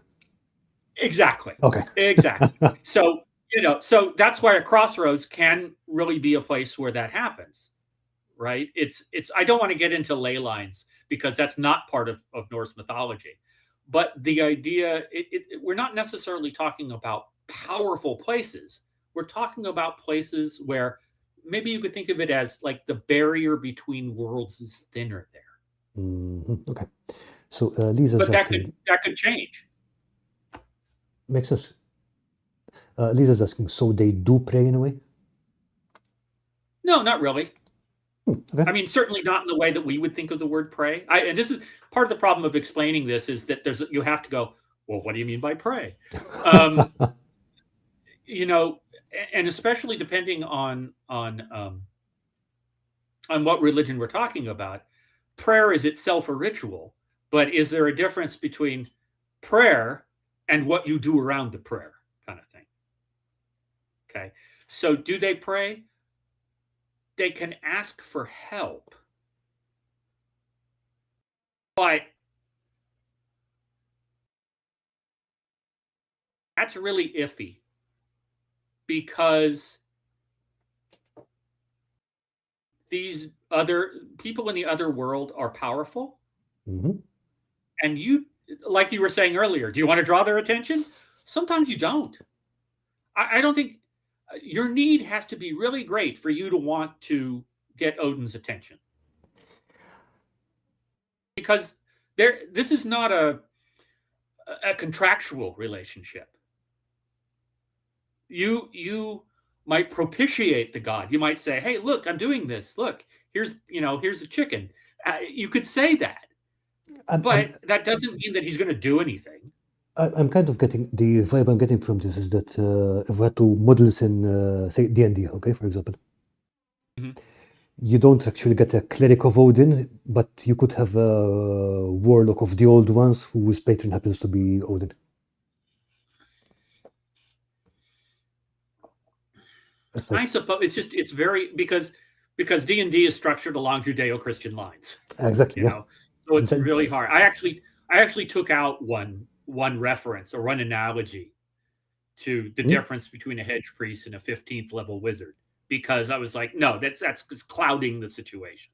Exactly. Okay. Exactly. So So that's why a crossroads can really be a place where that happens, right? It's I don't want to get into ley lines because that's not part of Norse mythology, but the idea we're not necessarily talking about powerful places. We're talking about places where maybe you could think of it as like the barrier between worlds is thinner there. Okay. So Lisa's But asking. that could change. Makes sense. Lisa's asking, so they do pray in a way? No, not really. Okay. I mean, certainly not in the way that we would think of the word pray. And this is part of the problem of explaining this is that you have to go, well, what do you mean by pray? And especially depending on what religion we're talking about, prayer is itself a ritual. But is there a difference between prayer and what you do around the prayer kind of thing? Okay. So do they pray? They can ask for help. But that's really iffy because these other people in the other world are powerful. Mm-hmm. And you, like you were saying earlier, do you want to draw their attention? Sometimes you don't. I don't think your need has to be really great for you to want to get Odin's attention. Because this is not a contractual relationship. You might propitiate the god. You might say, "Hey, look, I'm doing this. Look, here's a chicken." You could say that, but that doesn't mean that he's going to do anything. I'm kind of getting the vibe I'm getting from this is that if we had to model this in, say, D&D, okay, for example, you don't actually get a cleric of Odin, but you could have a warlock of the old ones whose patron happens to be Odin. I suppose it's very because D&D is structured along Judeo-Christian lines. Exactly. So it's really hard. I actually took out one reference or one analogy to the difference between a hedge priest and a 15th level wizard because I was like, no, that's clouding the situation.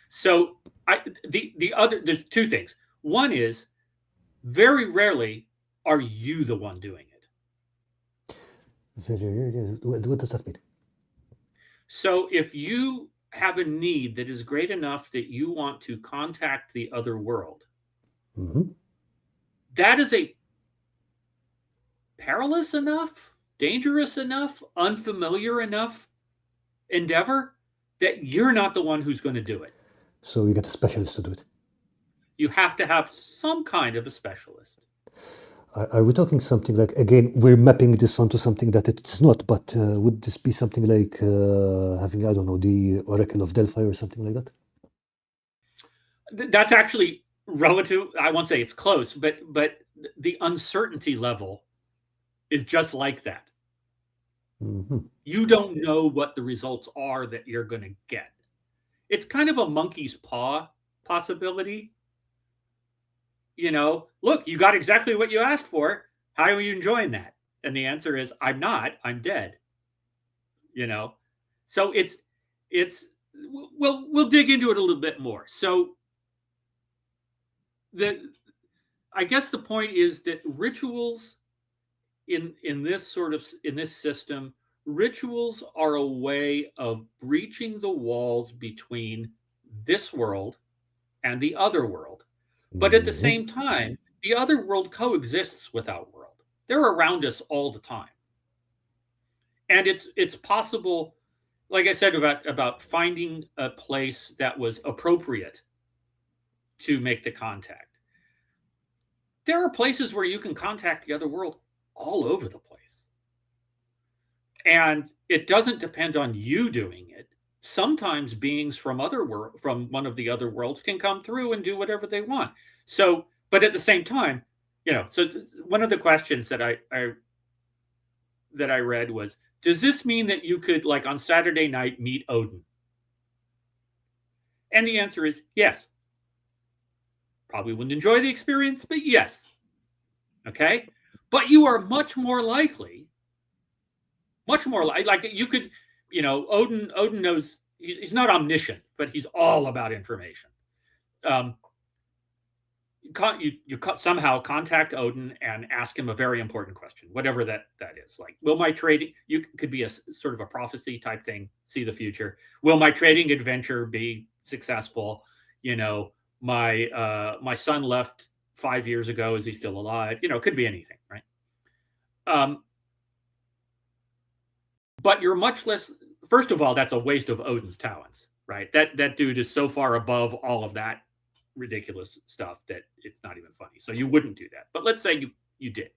So there's two things. One is very rarely are you the one doing it. Very rarely. What does that mean? So if you have a need that is great enough that you want to contact the other world, that is a perilous enough, dangerous enough, unfamiliar enough endeavor that you're not the one who's going to do it. So you get a specialist to do it. You have to have some kind of a specialist. Are we talking something like, again, we're mapping this onto something that it's not, but would this be something like having, I don't know, the Oracle of Delphi or something like that? That's actually relative. I won't say it's close, but the uncertainty level is just like that. You don't know what the results are that you're going to get. It's kind of a monkey's paw possibility. Look, you got exactly what you asked for. How are you enjoying that? And the answer is, I'm not. I'm dead. So it's we'll dig into it a little bit more. So I guess the point is that rituals in this system, rituals are a way of breaching the walls between this world and the other world. But at the same time, the other world coexists with our world. They're around us all the time. And it's possible, like I said, about finding a place that was appropriate to make the contact. There are places where you can contact the other world all over the place. And it doesn't depend on you doing it. Sometimes beings from one of the other worlds can come through and do whatever they want. So, but at the same time, so one of the questions that I read was, does this mean that you could, like on Saturday night, meet Odin? And the answer is yes. Probably wouldn't enjoy the experience, but yes. Okay. But you are much more likely, like you could, Odin knows, he's not omniscient, but he's all about information. You somehow contact Odin and ask him a very important question, whatever that is. Like, will my trading, you could be a sort of a prophecy type thing, see the future. Will my trading adventure be successful? My son left 5 years ago. Is he still alive? It could be anything, right? But you're much less. First of all, that's a waste of Odin's talents, right? That dude is so far above all of that ridiculous stuff that it's not even funny. So you wouldn't do that. But let's say you did.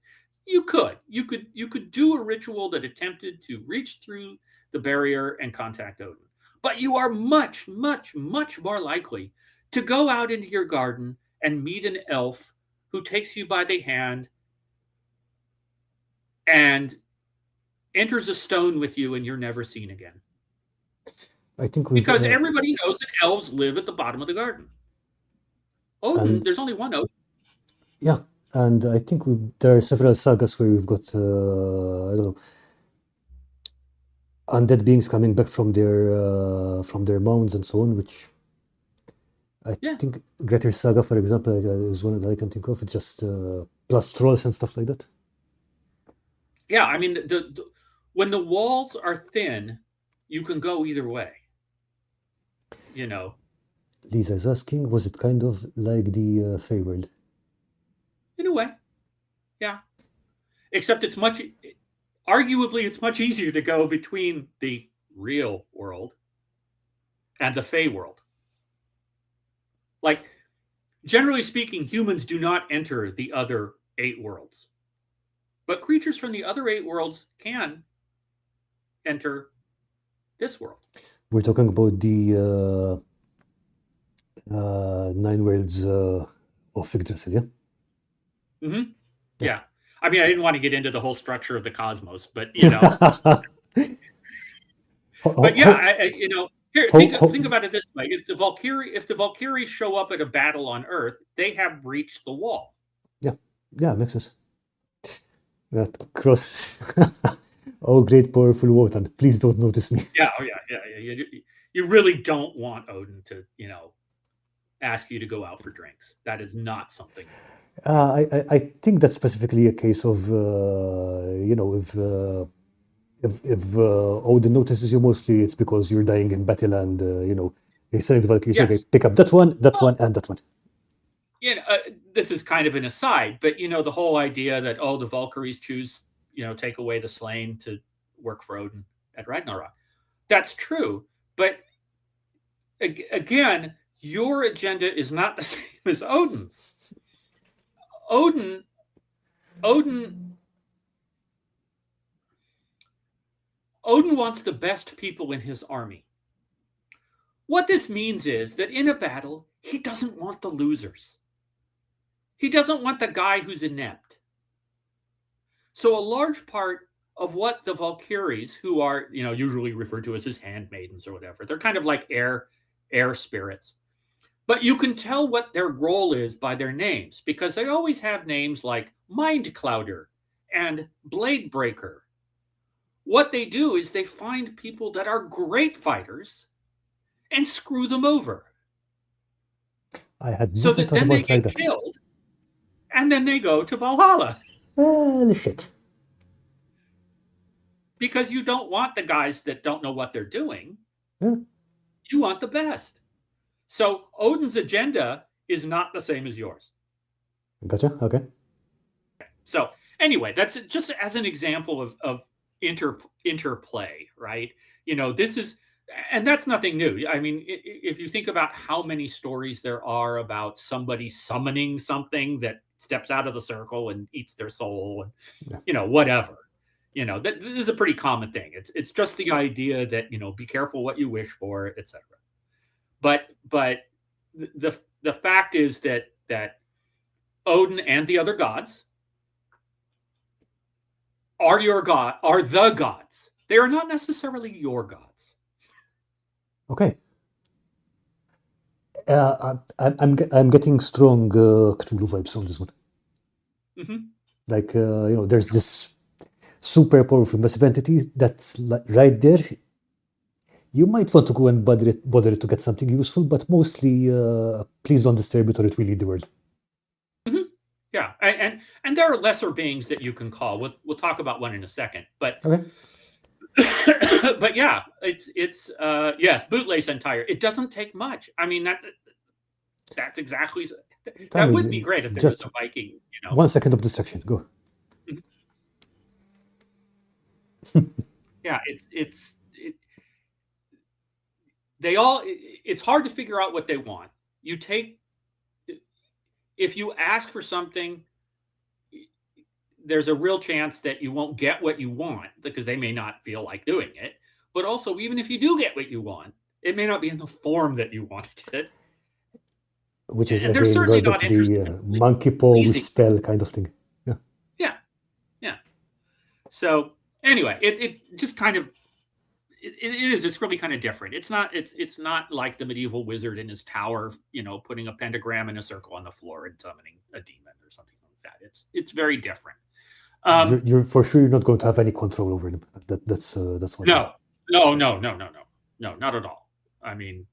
You could do a ritual that attempted to reach through the barrier and contact Odin. But you are much, much, much more likely to go out into your garden and meet an elf who takes you by the hand and enters a stone with you, and you're never seen again. I think because everybody knows that elves live at the bottom of the garden. Odin, there's only one Odin. Yeah, and I think there are several sagas where we've got, I don't know, undead beings coming back from their mounds and so on, which I think Grettir Saga, for example, is one that I can think of. It's just plus trolls and stuff like that. Yeah, I mean, when the walls are thin, you can go either way. Lisa is asking, was it kind of like the Feywild? In a way, yeah. Except arguably, it's much easier to go between the real world and the Fey world. Like, generally speaking, humans do not enter the other 8 worlds. But creatures from the other 8 worlds can enter this world. We're talking about the 9 worlds of Yggdrasil, yeah? Mm-hmm. Yeah. I mean, I didn't want to get into the whole structure of the cosmos, but but yeah, here, think about it this way: if the Valkyrie show up at a battle on Earth, they have breached the wall. Yeah, makes sense. That cross. Oh, great, powerful Wotan! Please don't notice me. Yeah, You really don't want Odin to, ask you to go out for drinks. That is not something. I think that's specifically a case of, if Odin notices you, mostly it's because you're dying in battle and, he's saying to Valkyries, okay, pick up that one, and that one. This is kind of an aside, but, the whole idea that, the Valkyries choose, take away the slain to work for Odin at Ragnarok. That's true. But again, your agenda is not the same as Odin's. Odin wants the best people in his army. What this means is that in a battle, he doesn't want the losers. He doesn't want the guy who's inept. So a large part of what the Valkyries, who are, usually referred to as his handmaidens or whatever, they're kind of like air spirits. But you can tell what their role is by their names, because they always have names like Mind Clouder and Blade Breaker. What they do is they find people that are great fighters and screw them over. I had so that then they get killed, and then they go to Valhalla. Well, shit. Because you don't want the guys that don't know what they're doing. Yeah. You want the best. So Odin's agenda is not the same as yours. Gotcha. Okay. So anyway, that's just as an example of interplay, right? This is, and that's nothing new. I mean, if you think about how many stories there are about somebody summoning something that steps out of the circle and eats their soul, and whatever. That is a pretty common thing. It's just the idea that be careful what you wish for, etc. But the fact is that Odin and the other gods are the gods. They are not necessarily your gods. Okay. I'm getting strong Cthulhu vibes on this one. Mm-hmm. Like, there's this super powerful massive entity that's right there. You might want to go and bother it to get something useful, but mostly, please don't disturb it or it will lead the world. Yeah, and there are lesser beings that you can call. We'll talk about one in a second, but Okay. but yeah, it's yes, bootlace entire. It doesn't take much. I mean that's exactly that would be great if there was a Viking. 1 second of distraction. Go. Yeah, it's hard to figure out what they want. If you ask for something, there's a real chance that you won't get what you want because they may not feel like doing it. But also, even if you do get what you want, it may not be in the form that you wanted it. Which is, and they're again, certainly going not back to interested the in monkey paw pleasing. spell kind of thing. Yeah. Yeah. So anyway, it just kind of it's really kind of different. It's not like the medieval wizard in his tower, putting a pentagram in a circle on the floor and summoning a demon or something like that. It's very different. You're for sure you're not going to have any control over them. That's one thing. No, not at all. I mean,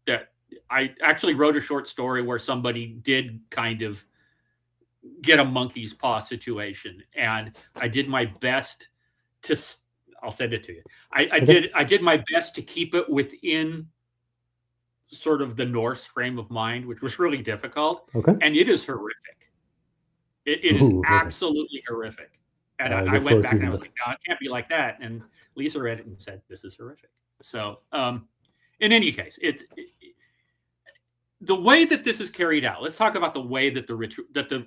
I actually wrote a short story where somebody did kind of get a monkey's paw situation, and I did my best to. I'll send it to you. I did my best to keep it within sort of the Norse frame of mind, which was really difficult. Okay. And it is horrific. It is absolutely horrific. And I went back and I was like, no, it can't be like that. And Lisa read it and said, this is horrific. So in any case, the way that this is carried out. Let's talk about the way that the ritual, that the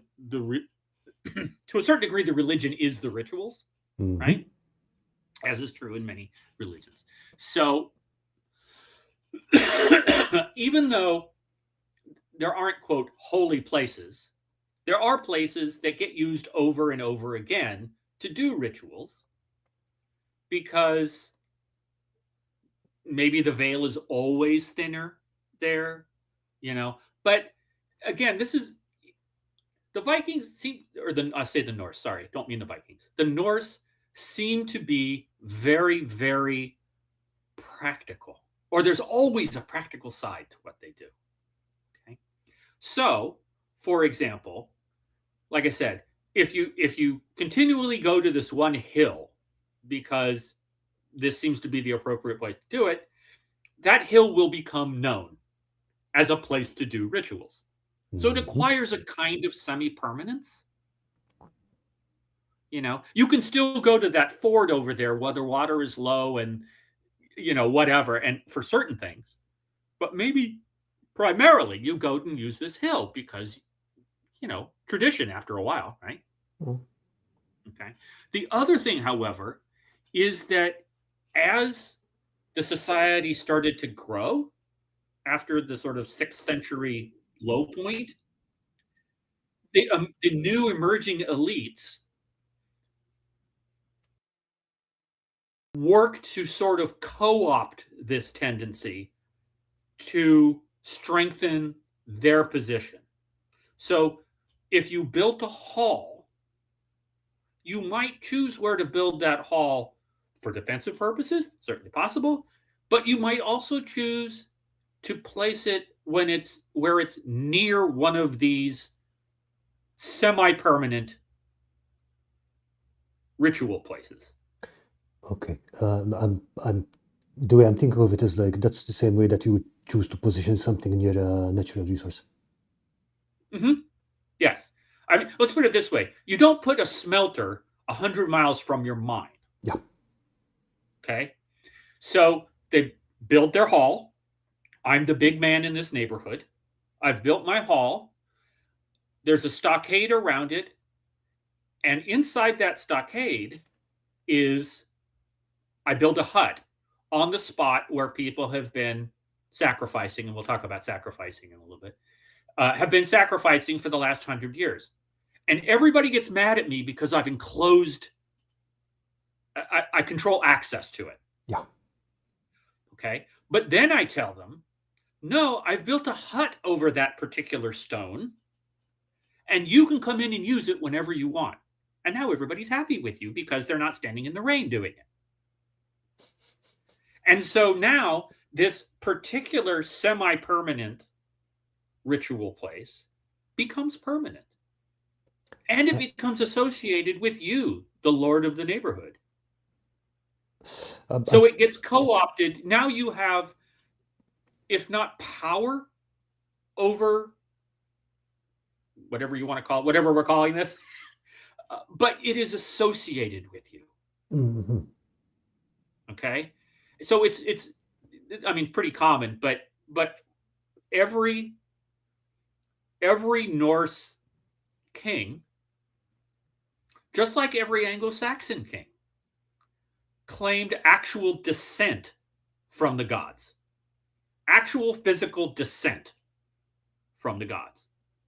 to a certain degree, the religion is the rituals, right? As is true in many religions. So even though there aren't, quote, holy places, there are places that get used over and over again to do rituals because maybe the veil is always thinner there, But again, this is the Vikings seem, or I say the Norse, sorry, don't mean the Vikings. The Norse seem to be very, very practical, or there's always a practical side to what they do. Okay. So, for example, like I said, if you continually go to this one hill because this seems to be the appropriate place to do it, that hill will become known as a place to do rituals. So it acquires a kind of semi-permanence. You can still go to that ford over there where the water is low and, whatever, and for certain things. But maybe primarily you go and use this hill because, tradition after a while, right? Okay. The other thing, however, is that as the society started to grow after the sort of 6th century low point, the new emerging elites work to sort of co-opt this tendency to strengthen their position. So if you built a hall, you might choose where to build that hall for defensive purposes, certainly possible, but you might also choose to place it where it's near one of these semi-permanent ritual places. Okay. The way I'm thinking of it is like that's the same way that you would choose to position something in your natural resource. Yes. I mean, let's put it this way. You don't put a smelter 100 miles from your mine. Yeah. Okay. So they build their hall. I'm the big man in this neighborhood. I've built my hall. There's a stockade around it. And inside that stockade I build a hut on the spot where people have been sacrificing, and we'll talk about sacrificing in a little bit, have been sacrificing for the last 100 years. And everybody gets mad at me because I've enclosed, I control access to it. Yeah. Okay. But then I tell them, no, I've built a hut over that particular stone, and you can come in and use it whenever you want. And now everybody's happy with you because they're not standing in the rain doing it. And so now this particular semi-permanent ritual place becomes permanent. And it becomes associated with you, the lord of the neighborhood. So it gets co-opted. Now you have, if not power over whatever you want to call it, whatever we're calling this, but it is associated with you. Mm-hmm. Okay, so it's I mean, pretty common, but every Norse king, just like every Anglo-Saxon king, claimed actual descent from the gods, actual physical descent from the gods.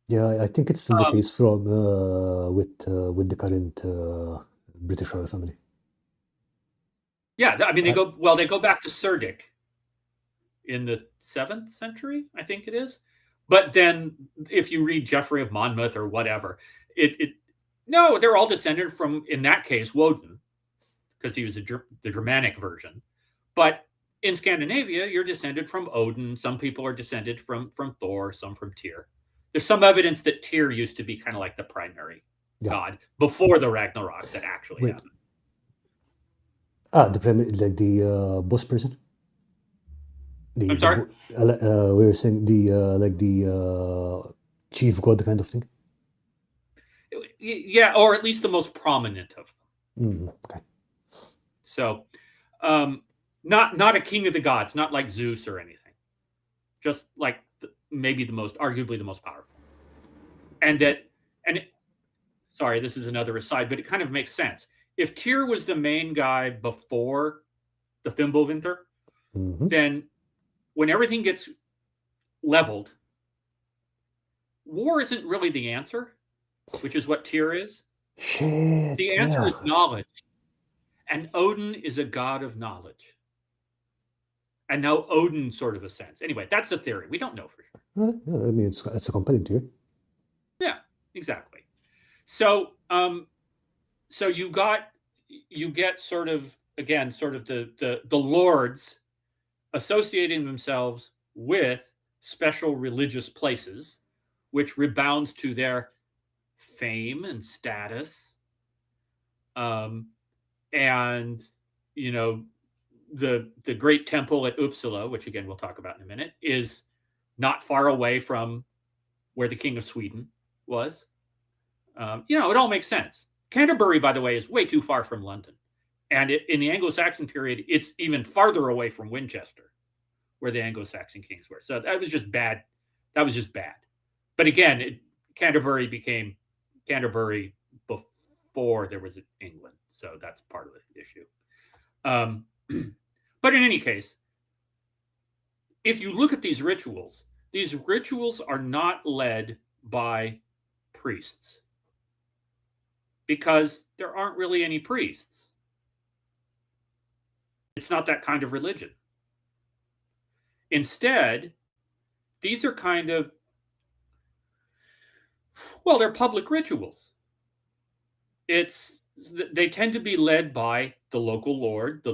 Yeah, I think it's still the case from with the current British royal family. Yeah, I mean, they go back to Seiðr in the 7th century, I think it is. But then if you read Geoffrey of Monmouth or whatever, no, they're all descended from, in that case, Woden, because he was the Germanic version. But in Scandinavia, you're descended from Odin. Some people are descended from Thor, some from Tyr. There's some evidence that Tyr used to be kind of like the primary god before the Ragnarok that actually happened. The primary, like the boss person. I'm sorry? We were saying the chief god kind of thing. Yeah, or at least the most prominent of them. Okay. So, not a king of the gods, not like Zeus or anything, just like maybe arguably the most powerful. Sorry, this is another aside, but it kind of makes sense. If Tyr was the main guy before the Fimbulvinter, then when everything gets leveled, war isn't really the answer, which is what Tyr is. Shit. The answer is knowledge. And Odin is a god of knowledge. And now Odin sort of ascends. Anyway, that's the theory. We don't know for sure. Yeah, I mean, it's a compelling theory. Yeah, exactly. So, so you get sort of, again, sort of the lords associating themselves with special religious places, which rebounds to their fame and status. And, you know, the great temple at Uppsala, which again we'll talk about in a minute, is not far away from where the King of Sweden was. You know, it all makes sense. Canterbury, by the way, is way too far from London. And in the Anglo-Saxon period, it's even farther away from Winchester, where the Anglo-Saxon kings were. So that was just bad. That was just bad. But again, Canterbury became Canterbury before there was England. So that's part of the issue. But in any case, if you look at these rituals are not led by priests because there aren't really any priests. It's not that kind of religion. Instead, these are kind of, well, they're public rituals. They tend to be led by the local lord,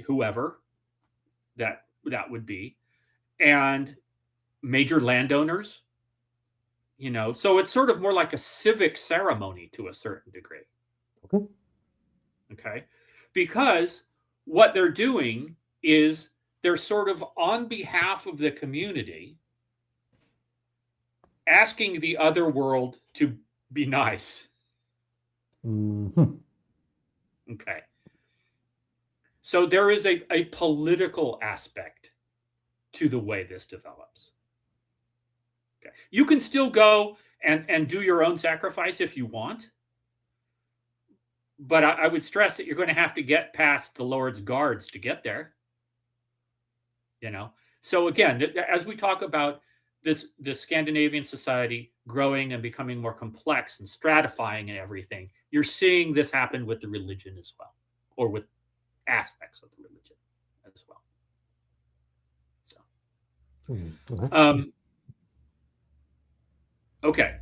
whoever that would be, and major landowners, you know. So it's sort of more like a civic ceremony to a certain degree. Okay. Because what they're doing is they're sort of on behalf of the community asking the other world to be nice. Okay. So there is a political aspect to the way this develops. Okay. You can still go and do your own sacrifice if you want. But I would stress that you're going to have to get past the Lord's guards to get there. You know? So again, as we talk about this Scandinavian society growing and becoming more complex and stratifying and everything, you're seeing this happen with the religion as well, or with aspects of the religion as well. So, okay.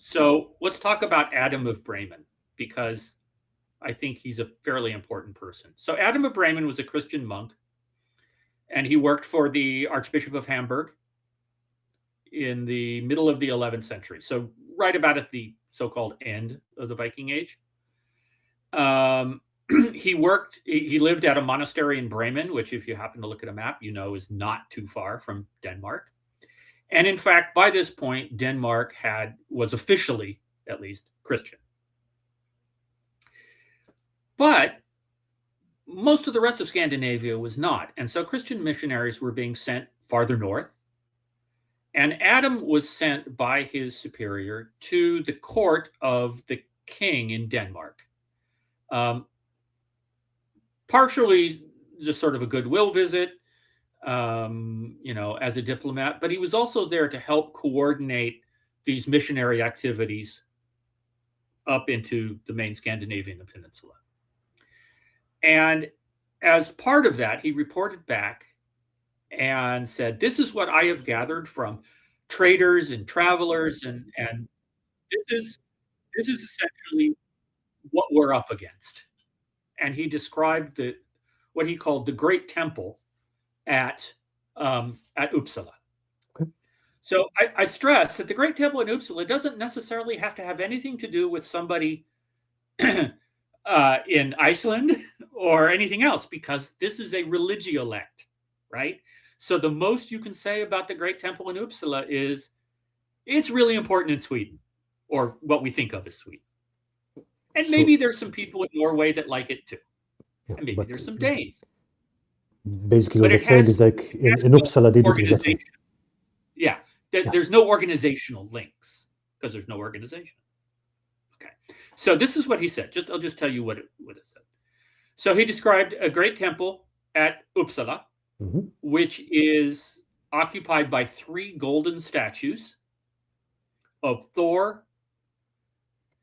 So let's talk about Adam of Bremen, because I think he's a fairly important person. So Adam of Bremen was a Christian monk, and he worked for the Archbishop of Hamburg in the middle of the 11th century. So right about at the so-called end of the Viking Age. He lived at a monastery in Bremen, which, if you happen to look at a map, you know is not too far from Denmark. And in fact, by this point, Denmark was officially, at least, Christian. But most of the rest of Scandinavia was not. And so Christian missionaries were being sent farther north. And Adam was sent by his superior to the court of the king in Denmark. Partially just sort of a goodwill visit, as a diplomat, but he was also there to help coordinate these missionary activities up into the main Scandinavian peninsula. And as part of that, he reported back and said, "This is what I have gathered from traders and travelers, and this is essentially what we're up against." And he described what he called the Great Temple at Uppsala. Okay. So I stress that the Great Temple in Uppsala doesn't necessarily have to have anything to do with somebody in Iceland or anything else, because this is a religiolect, right? So the most you can say about the Great Temple in Uppsala is it's really important in Sweden, or what we think of as Sweden. And maybe there's some people in Norway that like it too. Yeah, And maybe there's some Danes. Basically, But what it's saying is like in Uppsala, they did exactly. Yeah, there's no organizational links because there's no organization. Okay, so this is what he said. I'll just tell you what it said. So he described a great temple at Uppsala, which is occupied by 3 golden statues of Thor,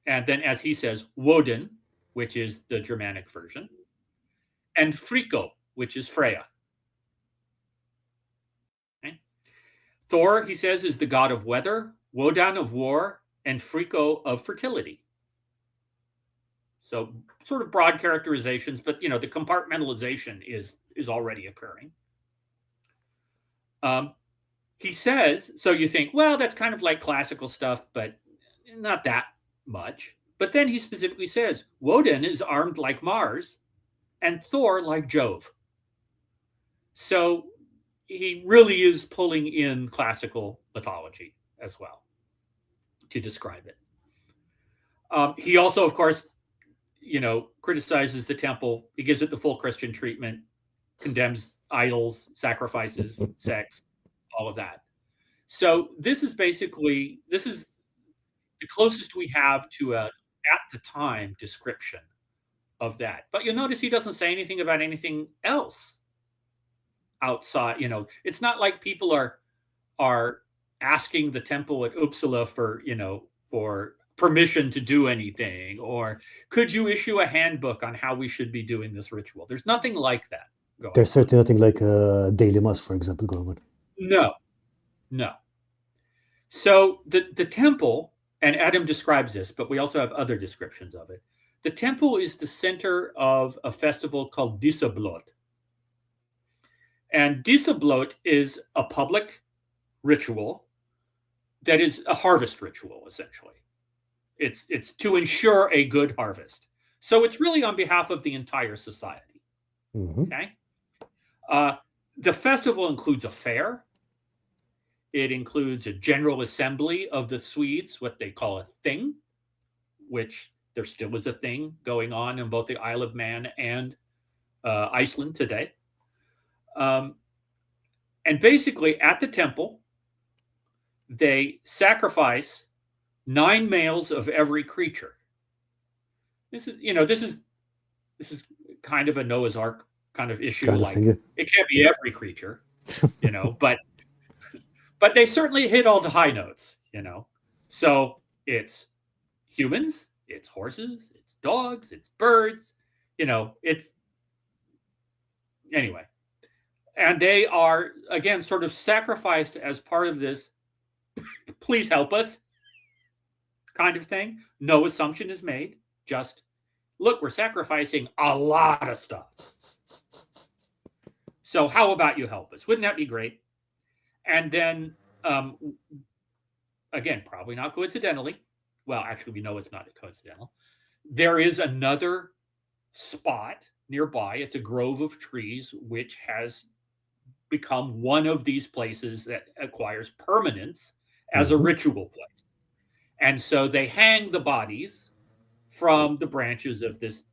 and then, as he says, Woden, which is the Germanic version, and Frigga, which is Freya. Okay. Thor, he says, is the god of weather, Wodan of war, and Frigga of fertility. So sort of broad characterizations, but the compartmentalization is already occurring. He says, so you think, well, that's kind of like classical stuff, but not that much. But then he specifically says, Woden is armed like Mars and Thor like Jove. So he really is pulling in classical mythology as well to describe it. He also, of course, criticizes the temple. He gives it the full Christian treatment, condemns idols, sacrifices, sex, all of that. So this is the closest we have to at the time, description of that. But you'll notice he doesn't say anything about anything else outside. It's not like people are asking the temple at Uppsala for permission to do anything, or could you issue a handbook on how we should be doing this ritual. There's nothing like that going on. There's certainly nothing like a daily mass, for example, going on. No. So the temple, and Adam describes this, but we also have other descriptions of it. The temple is the center of a festival called Dísablót. And Dísablót is a public ritual that is a harvest ritual, essentially. It's to ensure a good harvest. So it's really on behalf of the entire society. Okay. The festival includes a fair. It includes a general assembly of the Swedes, what they call a thing, which there still is a thing going on in both the Isle of Man and Iceland today. And basically, at the temple, they sacrifice 9 males of every creature. This is kind of a Noah's Ark kind of issue. It can't be every creature, but they certainly hit all the high notes, So it's humans, it's horses, it's dogs, it's birds, it's anyway. And they are, again, sort of sacrificed as part of this, please help us, kind of thing. No assumption is made. Just, look, we're sacrificing a lot of stuff. So how about you help us? Wouldn't that be great? And then, again, probably not coincidentally. Well, actually, we know it's not coincidental. There is another spot nearby. It's a grove of trees, which has become one of these places that acquires permanence as a ritual place. And so they hang the bodies from the branches of these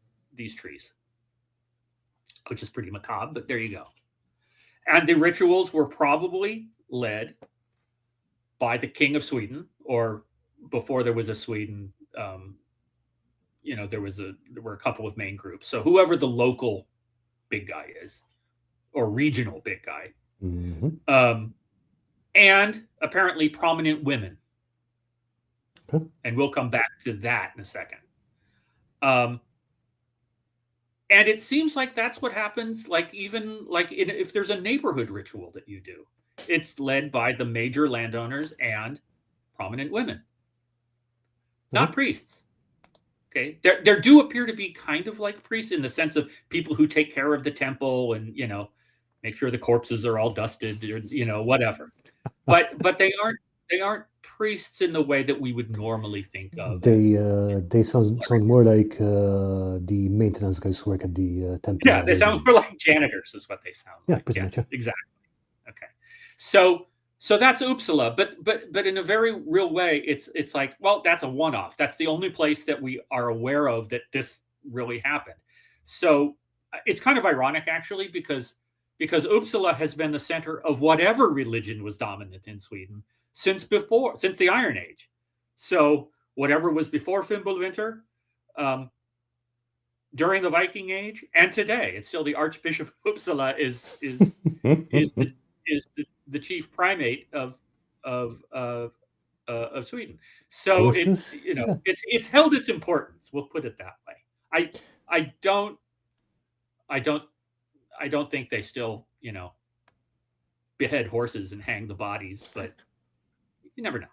trees, which is pretty macabre, but there you go. And the rituals were probably led by the king of Sweden, or before there was a Sweden, there were a couple of main groups. So whoever the local big guy is, or regional big guy, and apparently prominent women. Okay. And we'll come back to that in a second. And it seems like that's what happens. Like if there's a neighborhood ritual that you do, it's led by the major landowners and prominent women, not priests. Okay, there do appear to be kind of like priests in the sense of people who take care of the temple and make sure the corpses are all dusted or whatever. But they aren't priests in the way that we would normally think of. They sound more like the maintenance guys who work at the temple. Yeah, they sound more like janitors, is what they sound like. Pretty much. Yeah. Exactly. Okay, so that's Uppsala, but in a very real way, it's like, well, that's a one-off. That's the only place that we are aware of that this really happened. So it's kind of ironic, actually, because Uppsala has been the center of whatever religion was dominant in Sweden since the Iron Age. So whatever was before Fimbulvinter, during the Viking Age, and today, it's still the Archbishop of Uppsala is the chief primate of Sweden. So it's held its importance. We'll put it that way. I don't think they still behead horses and hang the bodies, but you never know.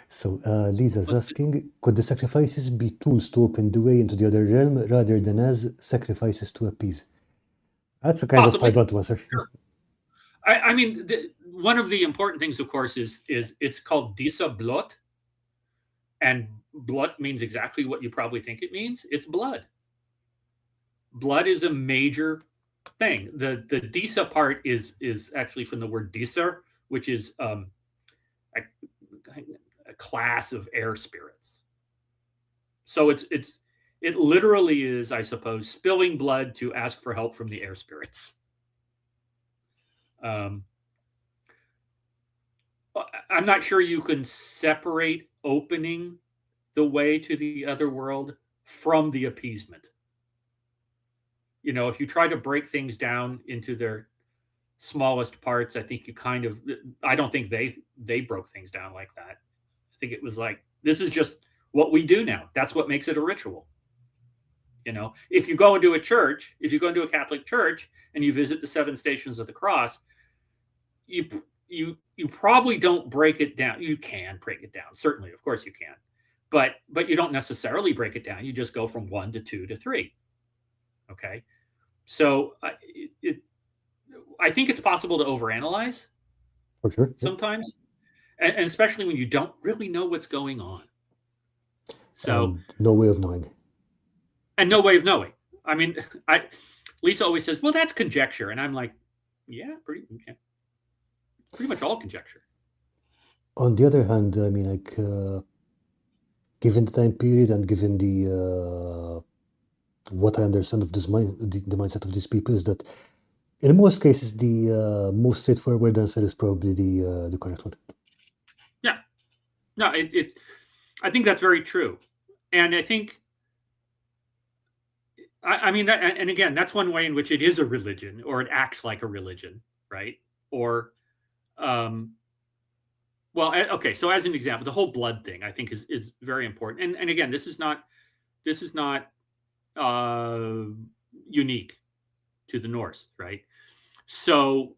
So Lisa's asking, could the sacrifices be tools to open the way into the other realm rather than as sacrifices to appease? That's a kind of hard one to answer. Sure. I mean, one of the important things, of course, is it's called Dísablót, and blot means exactly what you probably think it means. It's blood. Blood is a major thing. The Dísa part is actually from the word Dísr, which is a class of air spirits. So it literally is, I suppose, spilling blood to ask for help from the air spirits. I'm not sure you can separate opening the way to the other world from the appeasement. If you try to break things down into their smallest parts, I think I don't think they broke things down like that. I think it was like, this is just what we do now. That's what makes it a ritual. If you go into a church, if you go into a Catholic church and you visit the 7 Stations of the Cross, you probably don't break it down. You can break it down. Certainly, of course you can. But you don't necessarily break it down. You just go from 1 to 2 to 3. Okay? So I think it's possible to overanalyze. For sure. Sometimes. And especially when you don't really know what's going on. So no way of knowing. And no way of knowing. I mean, Lisa always says, well, that's conjecture. And I'm like, yeah, pretty much all conjecture. On the other hand, I mean, like, given the time period and given the what I understand of this the mindset of these people is that in most cases, the most straightforward answer is probably the correct one. Yeah. No, I think that's very true. And I think, I mean, that, and again, that's one way in which it is a religion, or it acts like a religion, right? Or, well, okay. So as an example, the whole blood thing, I think is very important. And again, this is not unique to the Norse, right? So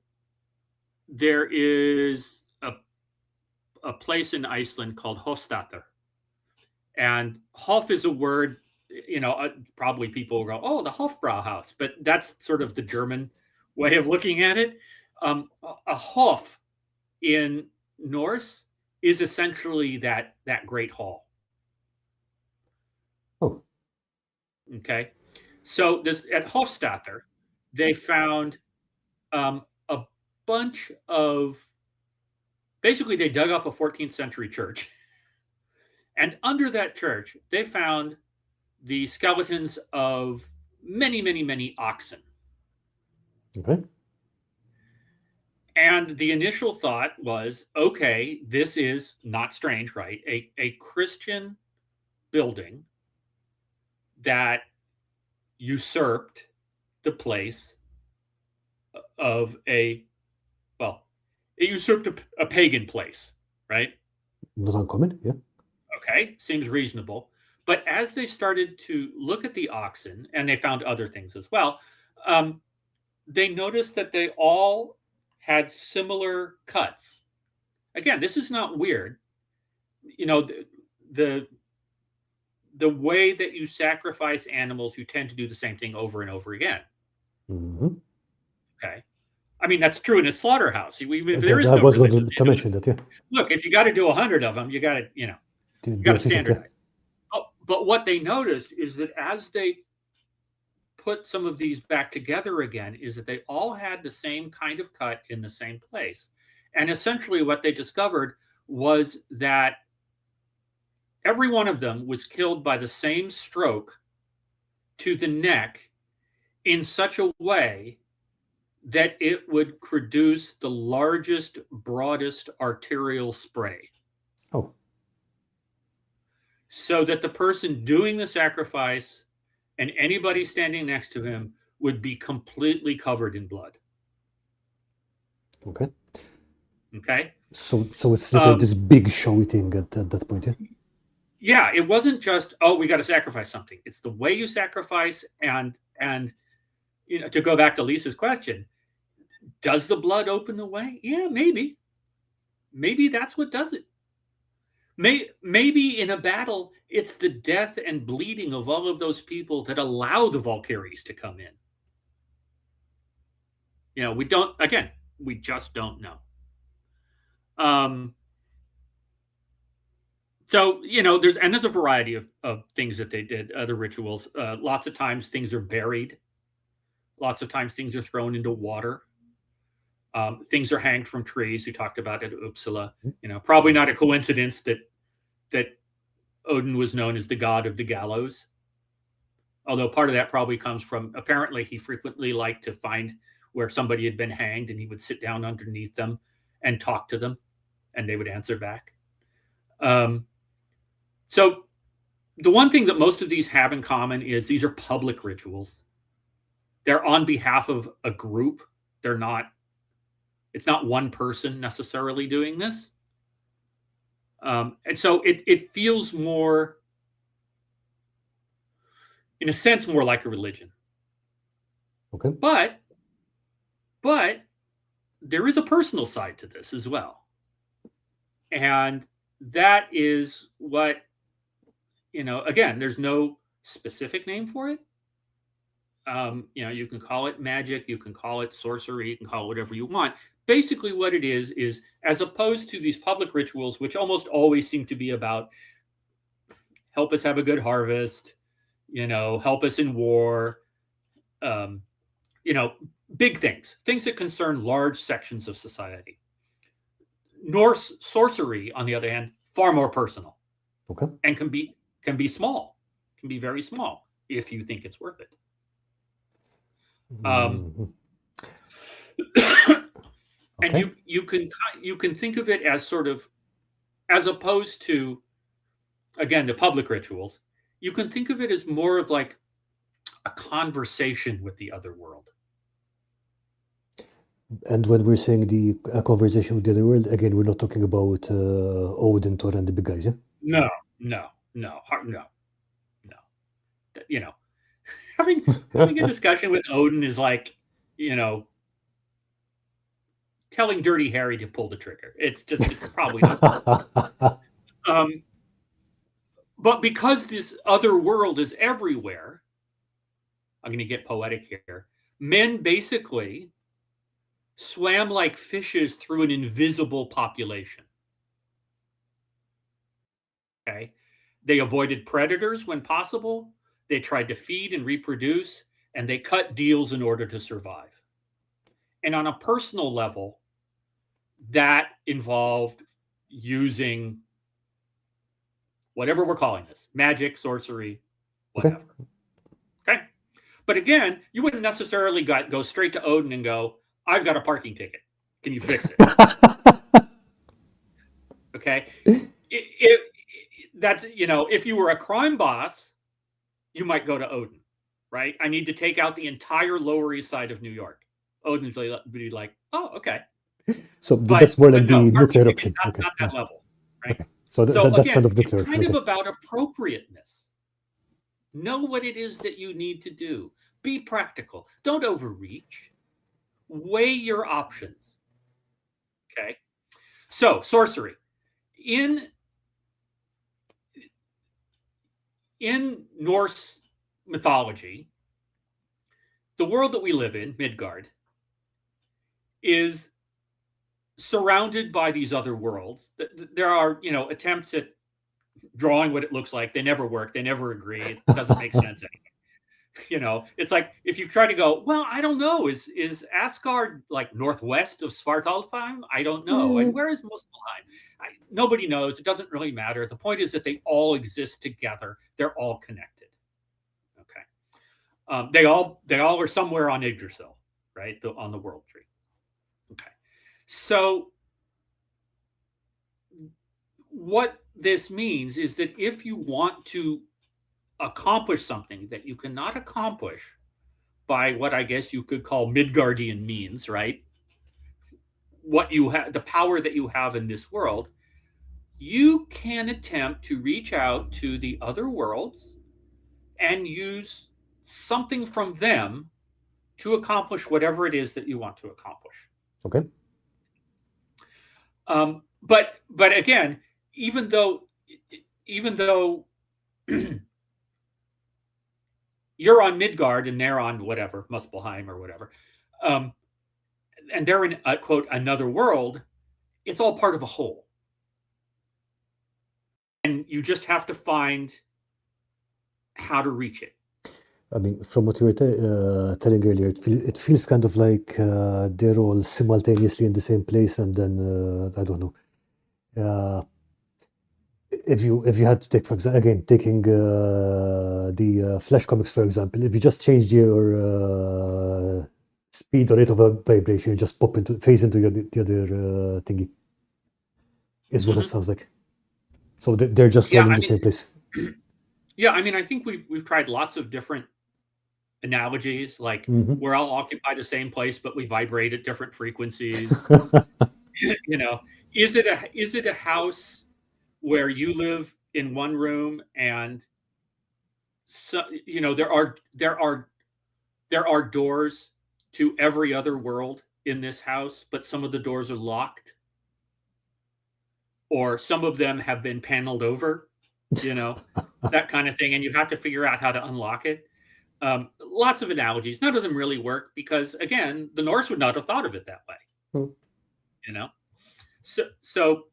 there is a place in Iceland called Hofstadr, And Hof is a word, probably people will go, oh, the Hofbrauhaus, but that's sort of the German way of looking at it. A Hof in Norse is essentially that great hall. Oh. Okay. So this at Hofstadter, they found a bunch of, basically they dug up a 14th century church. And under that church, they found the skeletons of many, many, many oxen. Okay. And the initial thought was, okay, this is not strange, right? A Christian building that usurped the place of it usurped a pagan place, right? Not uncommon, yeah. Okay, seems reasonable. But as they started to look at the oxen, and they found other things as well, they noticed that they all had similar cuts. Again, this is not weird. The way that you sacrifice animals, you tend to do the same thing over and over again. Mm-hmm. Okay. I mean, that's true in a slaughterhouse. I was going to mention that, yeah. Look, if you got to do 100 of them, you got to standardize. But what they noticed is that as they put some of these back together again, is that they all had the same kind of cut in the same place. And essentially what they discovered was that every one of them was killed by the same stroke to the neck in such a way that it would produce the largest, broadest arterial spray. Oh. So that the person doing the sacrifice and anybody standing next to him would be completely covered in blood. Okay. Okay. So it's literally this big showy thing at that point, yeah? Yeah, it wasn't just, oh, we got to sacrifice something. It's the way you sacrifice, and to go back to Lisa's question, does the blood open the way? Yeah, maybe. Maybe that's what does it. Maybe in a battle, it's the death and bleeding of all of those people that allow the Valkyries to come in. We just don't know. So, there's a variety of things that they did, other rituals. Lots of times things are buried. Lots of times things are thrown into water. Things are hanged from trees. We talked about it at Uppsala. Probably not a coincidence that Odin was known as the god of the gallows. Although part of that probably comes from, apparently he frequently liked to find where somebody had been hanged, and he would sit down underneath them and talk to them, and they would answer back. So the one thing that most of these have in common is these are public rituals. They're on behalf of a group. It's not one person necessarily doing this. And so it feels more, in a sense, more like a religion. Okay. But there is a personal side to this as well. And that is what, again, there's no specific name for it. You can call it magic, you can call it sorcery, you can call it whatever you want. Basically what it is as opposed to these public rituals, which almost always seem to be about help us have a good harvest, help us in war, big things that concern large sections of society. Norse sorcery, on the other hand, far more personal. Okay. And can be small, can be very small if you think it's worth it. And okay. you can think of it as sort of, as opposed to, again, the public rituals, you can think of it as more of like a conversation with the other world. And when we're saying a conversation with the other world, again, we're not talking about Odin, Thor, and the big guys, yeah? No. Having a discussion with Odin is like, telling Dirty Harry to pull the trigger. It's probably not. But because this other world is everywhere, I'm going to get poetic here. Men basically swam like fishes through an invisible population. Okay. They avoided predators when possible. They tried to feed and reproduce, and they cut deals in order to survive. And on a personal level, that involved using whatever we're calling this, magic, sorcery, whatever. Okay. But again, you wouldn't necessarily go straight to Odin and go, I've got a parking ticket. Can you fix it? Okay. That's, if you were a crime boss, you might go to Odin, right? I need to take out the entire Lower East Side of New York. Odin's be like, oh, okay. So that's more like the nuclear option. Not that level, right? Okay. So that's again, kind of nuclear. It's kind of about appropriateness. Know what it is that you need to do. Be practical. Don't overreach. Weigh your options. Okay. So sorcery. In Norse mythology, the world that we live in, Midgard, is surrounded by these other worlds. There are, attempts at drawing what it looks like. They never work. They never agree. It doesn't make sense anyway. It's like if you try to go, well, I don't know, is Asgard like northwest of Svartalfheim? I don't know. And where is Muspelheim? Nobody knows. It doesn't really matter. The point is that they all exist together. They're all connected. Okay. They all are somewhere on Yggdrasil, right? On the world tree. Okay. So what this means is that if you want to accomplish something that you cannot accomplish by what I guess you could call Midgardian means, right? What you have, the power that you have in this world, you can attempt to reach out to the other worlds and use something from them to accomplish whatever it is that you want to accomplish. Okay. But again, even though you're on Midgard and they're on whatever, Muspelheim or whatever, and they're in quote another world, it's all part of a whole. And you just have to find how to reach it. I mean, from what you were telling earlier, it feels kind of like they're all simultaneously in the same place, and then I don't know. If you had to take, for example, again taking the Flash comics, for example, if you just changed your speed or rate of a vibration, you just phase into the other thingy. Is what it sounds like. So they're just all in the same place. Yeah, I mean, I think we've tried lots of different analogies, like we're all occupy the same place, but we vibrate at different frequencies. Is it a house where you live in one room and so there are doors to every other world in this house, but some of the doors are locked, or some of them have been paneled over, that kind of thing, and you have to figure out how to unlock it. Lots of analogies. None of them really work because, again, the Norse would not have thought of it that way. So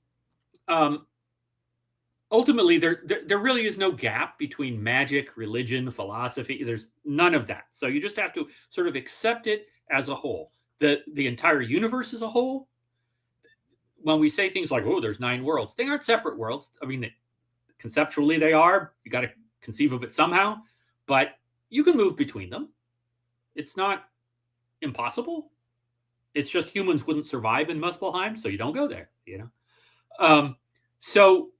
ultimately, there really is no gap between magic, religion, philosophy. There's none of that. So you just have to sort of accept it as a whole. The entire universe as a whole. When we say things like, oh, there's 9 worlds, they aren't separate worlds. I mean, conceptually they are. You got to conceive of it somehow, but you can move between them. It's not impossible. It's just humans wouldn't survive in Muspelheim, so you don't go there, So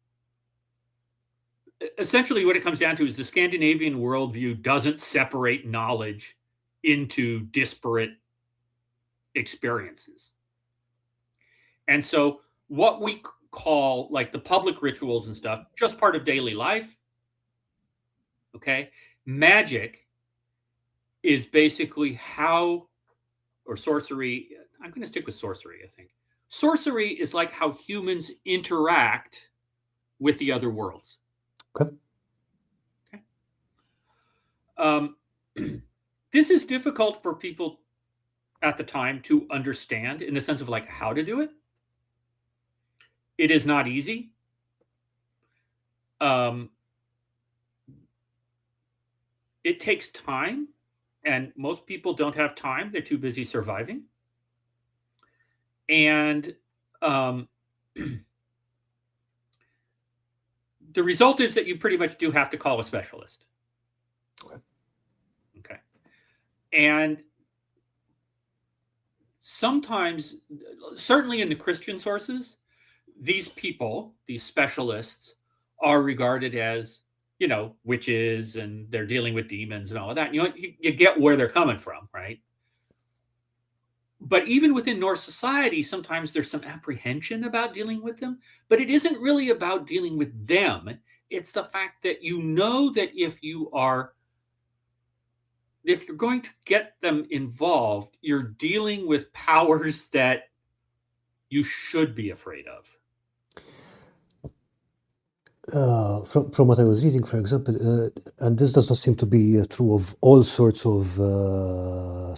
essentially what it comes down to is the Scandinavian worldview doesn't separate knowledge into disparate experiences. And so what we call like the public rituals and stuff, just part of daily life. Okay. Magic is basically or sorcery. I'm going to stick with sorcery, I think. Sorcery is like how humans interact with the other worlds. Okay. This is difficult for people at the time to understand in the sense of like how to do it. It is not easy. It takes time, and most people don't have time. They're too busy surviving. And the result is that you pretty much do have to call a specialist. Okay. And sometimes, certainly in the Christian sources, these people, these specialists, are regarded as, witches, and they're dealing with demons and all of that. You get where they're coming from, right? But even within Norse society, sometimes there's some apprehension about dealing with them, but it isn't really about dealing with them. It's the fact that that if you're going to get them involved, you're dealing with powers that you should be afraid of. From what I was reading, for example, and this does not seem to be true of all sorts of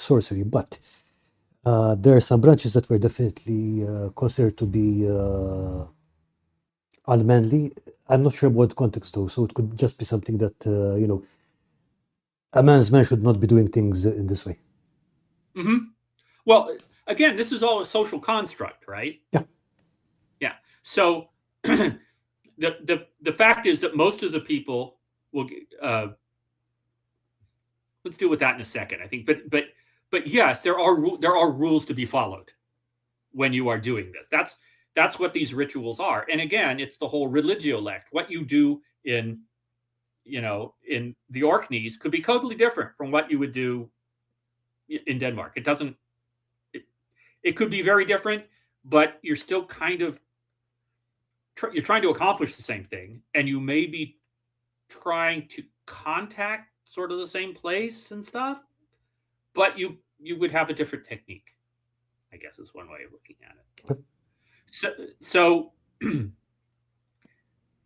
sorcery, but there are some branches that were definitely considered to be unmanly. I'm not sure about context though, so it could just be something that, a man's man should not be doing things in this way. Mm-hmm. Well, again, this is all a social construct, right? Yeah. Yeah. So the fact is that most of the people will let's deal with that in a second, I think. But yes, there are rules to be followed when you are doing this. That's what these rituals are. And again, it's the whole religiolect. What you do in the Orkneys could be totally different from what you would do in Denmark. It could be very different, but you're still kind of you're trying to accomplish the same thing, and you may be trying to contact sort of the same place and stuff, but you would have a different technique, I guess is one way of looking at it. So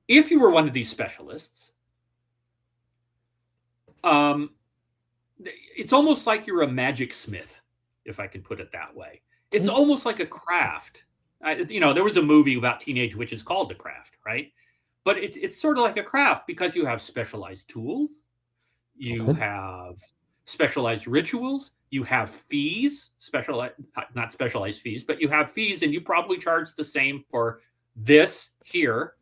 if you were one of these specialists, it's almost like you're a magic smith, if I can put it that way. It's almost like a craft. There was a movie about teenage witches called The Craft, right? But it's sort of like a craft because you have specialized tools, you have specialized rituals, you have fees, not specialized fees, but you have fees, and you probably charge the same for this here.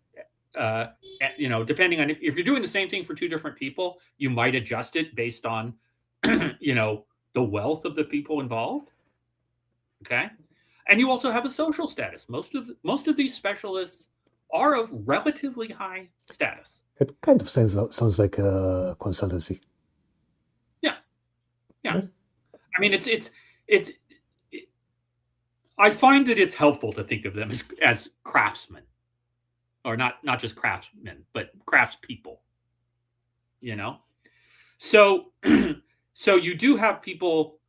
Depending on if you're doing the same thing for two different people, you might adjust it based on, the wealth of the people involved. Okay. And you also have a social status. Most of these specialists are of relatively high status. It kind of sounds like a consultancy. Yeah. Right. I mean, I find that it's helpful to think of them as craftsmen, or not just craftsmen, but craftspeople. So you do have people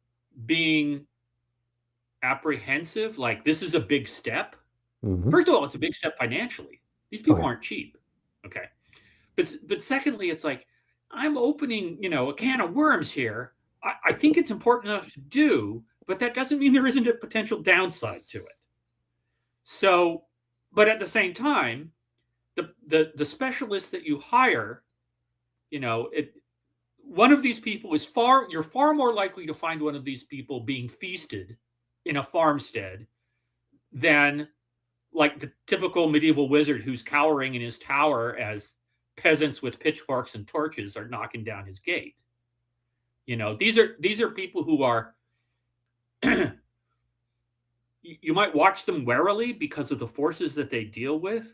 being apprehensive, like this is a big step. Mm-hmm. First of all, it's a big step financially. These people Okay. aren't cheap. Okay. But secondly, it's like, I'm opening, a can of worms here. I think it's important enough to do, but that doesn't mean there isn't a potential downside to it. So, but at the same time, the specialist that you hire, one of these people you're far more likely to find one of these people being feasted in a farmstead than like the typical medieval wizard who's cowering in his tower as peasants with pitchforks and torches are knocking down his gate. These are people who are you might watch them warily because of the forces that they deal with,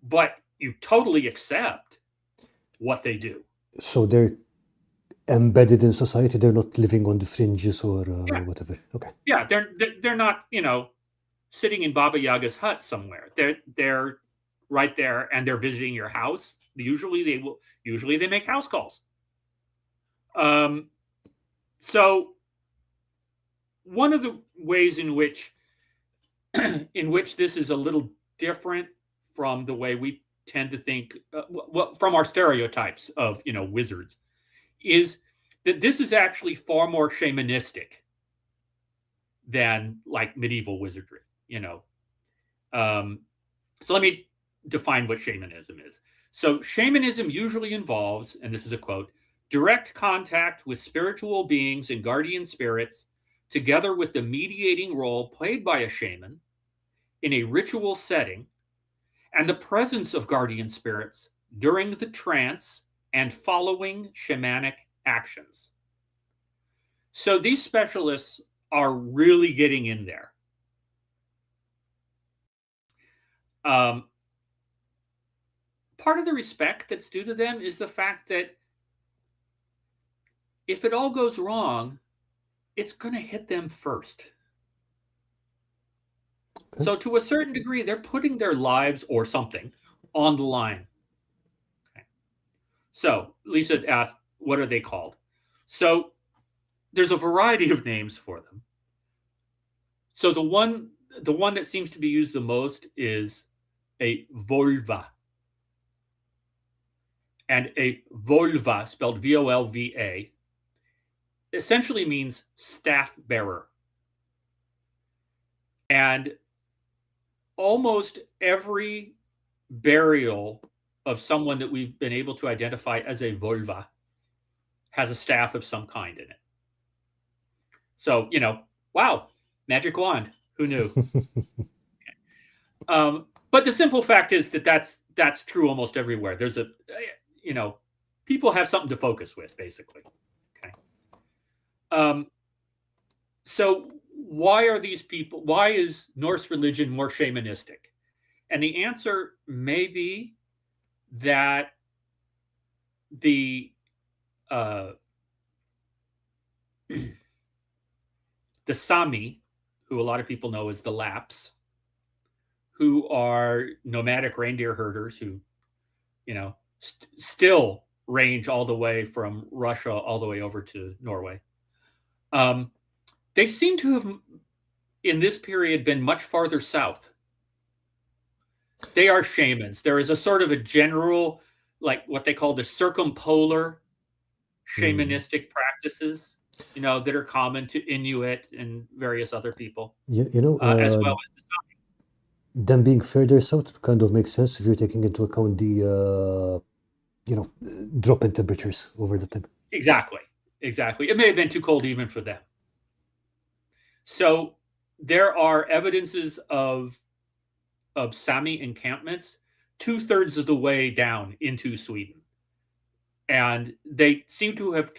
but you totally accept what they do. So they're embedded in society. They're not living on the fringes or whatever. Okay. Yeah, they're not, sitting in Baba Yaga's hut somewhere. They're right there, and they're visiting your house. Usually they make house calls. So one of the ways in which this is a little different from the way we tend to think, from our stereotypes of, wizards, is that this is actually far more shamanistic than like medieval wizardry, you know. So let me define what shamanism is. So shamanism usually involves, and this is a quote, direct contact with spiritual beings and guardian spirits, together with the mediating role played by a shaman in a ritual setting, and the presence of guardian spirits during the trance and following shamanic actions. So these specialists are really getting in there. Part of the respect that's due to them is the fact that if it all goes wrong, it's going to hit them first. Okay. So to a certain degree, they're putting their lives or something on the line. Okay. So Lisa asked, what are they called? So there's a variety of names for them. So the one that seems to be used the most is a volva. And a volva, spelled V-O-L-V-A, essentially means staff bearer. And almost every burial of someone that we've been able to identify as a volva has a staff of some kind in it. So, you know, wow, magic wand. Who knew? But the simple fact is that that's true almost everywhere. There's a, you know, people have something to focus with, basically. Okay. So why is Norse religion more shamanistic? And the answer may be that the Sami, who a lot of people know as the Lapps, who are nomadic reindeer herders who, you know, still range all the way from Russia all the way over to Norway. They seem to have, in this period, been much farther south. They are shamans. There is a sort of a general, like what they call the circumpolar shamanistic practices, you know, that are common to Inuit and various other people, You know, as well as the Sami. them being further south kind of makes sense if you're taking into account the, you know, drop in temperatures over the time. Exactly. It may have been too cold even for them. So there are evidences of Sami encampments 2/3 of the way down into Sweden. And they seem to have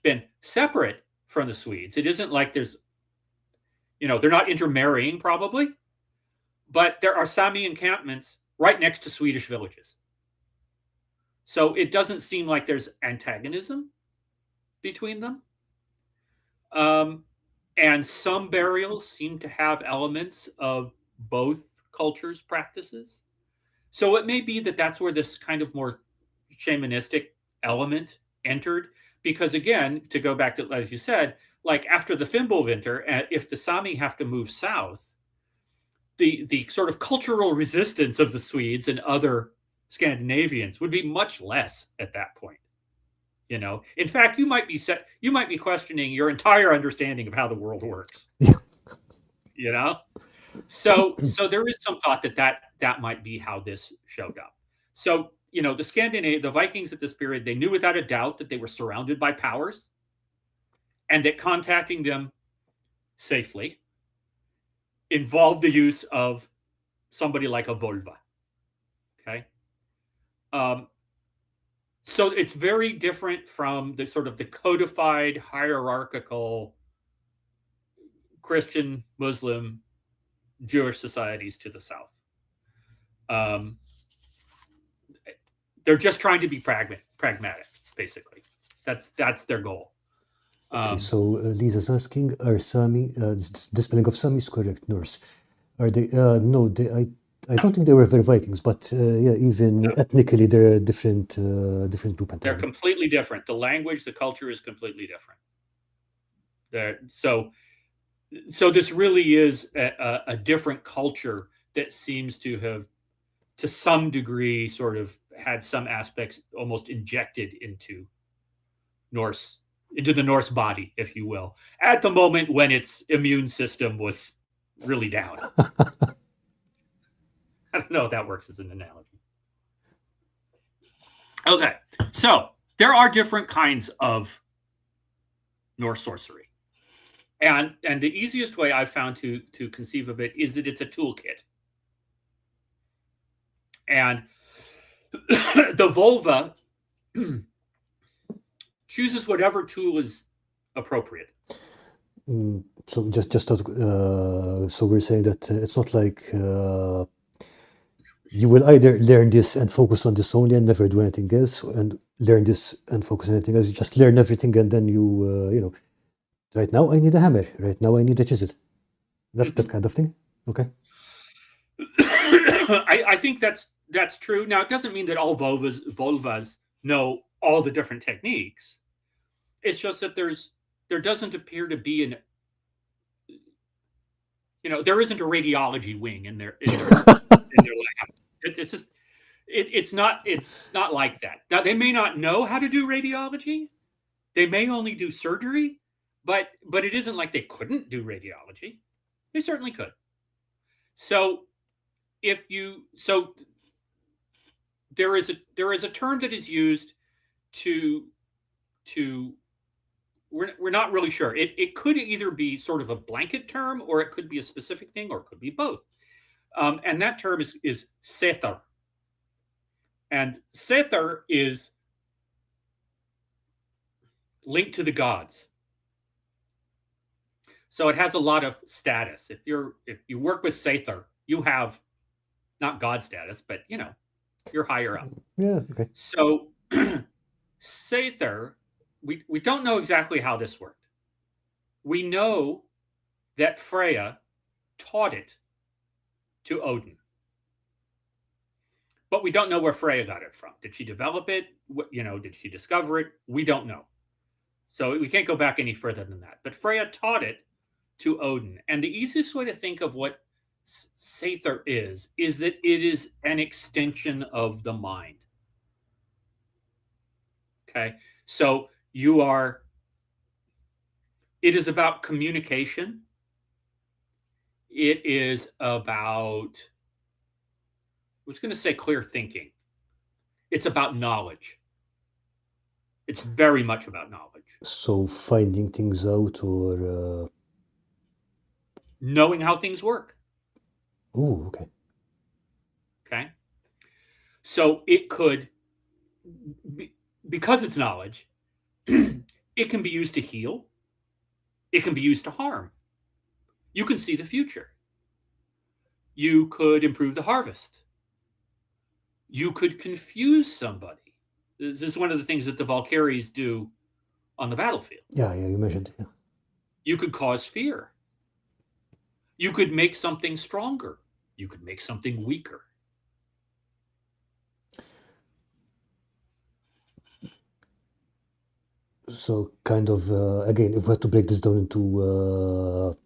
been separate from the Swedes. It isn't like there's, you know, they're not intermarrying probably, but there are Sami encampments right next to Swedish villages. So it doesn't seem like there's antagonism between them. And some burials seem to have elements of both cultures' practices. So it may be that that's where this kind of more shamanistic element entered. Because again, to go back to, as you said, like after the Fimbulvinter, if the Sami have to move south, the sort of cultural resistance of the Swedes and other Scandinavians would be much less at that point. You know, in fact, you might be questioning your entire understanding of how the world works. Yeah. You know, so there is some thought that might be how this showed up. So, you know, the Vikings at this period, they knew without a doubt that they were surrounded by powers, and that contacting them safely involved the use of somebody like a volva. Okay. So it's very different from the sort of the codified hierarchical Christian, Muslim, Jewish societies to the south. They're just trying to be pragmatic, basically. That's their goal. Okay, so Lisa's asking, are Sami, the spelling of Sami is correct, Norse. Are they, no, I don't think they were very Vikings, but yeah, even ethnically, they're a different group entirely. They're completely different. The language, the culture is completely different. So this really is a different culture that seems to have, to some degree, sort of had some aspects almost injected into Norse body, if you will, at the moment when its immune system was really down. I don't know if that works as an analogy. Okay, so there are different kinds of Norse sorcery. And the easiest way I've found to conceive of it is that it's a toolkit. And the vulva chooses whatever tool is appropriate. So so we're saying that it's not like you will either learn this and focus on this only and never do anything else, and learn this and focus on anything else. You just learn everything, and then you right now I need a hammer. Right now I need a chisel. That kind of thing. Okay. I think that's true. Now, it doesn't mean that all vulvas know all the different techniques. It's just that there doesn't appear to be there isn't a radiology wing in their lab. It's just it's not like that. Now, they may not know how to do radiology. They may only do surgery, but it isn't like they couldn't do radiology. They certainly could. So there is a term that is used to we're not really sure. It could either be sort of a blanket term, or it could be a specific thing, or it could be both. And that term is Seiðr. And Seiðr is linked to the gods. So it has a lot of status. If you work with Seiðr, you have not God status, but you're higher up. Yeah. Okay. So Seiðr, we don't know exactly how this worked. We know that Freya taught it to Odin, but we don't know where Freya got it from. Did she develop it? Did she discover it? We don't know. So we can't go back any further than that. But Freya taught it to Odin. And the easiest way to think of what Seiðr is that it is an extension of the mind. Okay. So it is about communication. It is about, I was going to say clear thinking. It's about knowledge. It's very much about knowledge. So finding things out, or knowing how things work. Oh, okay. Okay. So it could, because it's knowledge, it can be used to heal. It can be used to harm. You can see the future. You could improve the harvest. You could confuse somebody. This is one of the things that the Valkyries do on the battlefield. Yeah, you mentioned. Yeah. You could cause fear. You could make something stronger. You could make something weaker. So kind of, again, if we had to break this down into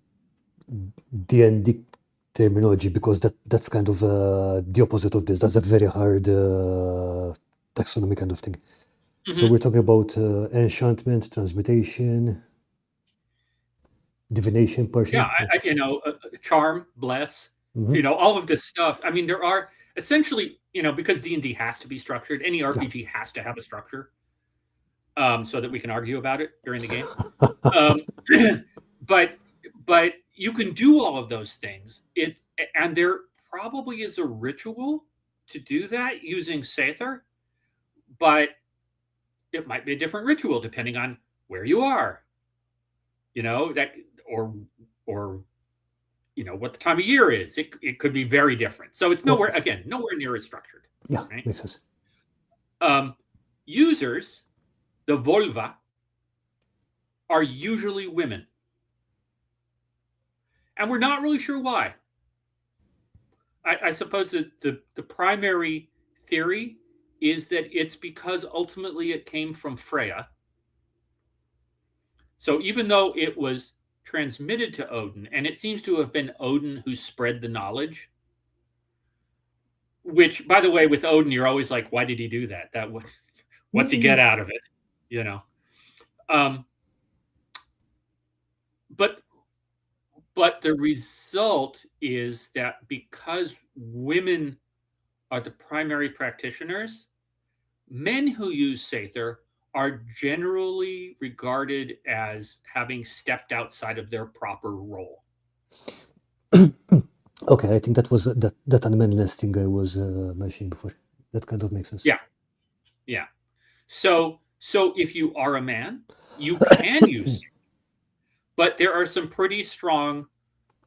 D&D terminology, because that's kind of the opposite of this. That's a very hard taxonomy kind of thing. So we're talking about enchantment, transmutation, divination, partial. Yeah, charm, bless, all of this stuff. I mean, there are essentially, because D&D has to be structured, any RPG has to have a structure, so that we can argue about it during the game. But you can do all of those things. And there probably is a ritual to do that using Seiðr, but it might be a different ritual depending on where you are, that or what the time of year is. It could be very different. So it's nowhere near as structured. Yeah, right? makes sense. Users, the vulva, are usually women. And we're not really sure why. I suppose that the primary theory is that it's because ultimately it came from Freya. So even though it was transmitted to Odin, and it seems to have been Odin who spread the knowledge, which, by the way, with Odin, you're always like, why did he do that? What's he get out of it? But the result is that because women are the primary practitioners, men who use Seiðr are generally regarded as having stepped outside of their proper role. Okay, I think that was that unmanliness thing I was mentioning before. That kind of makes sense. Yeah. So if you are a man, you can use, but there are some pretty strong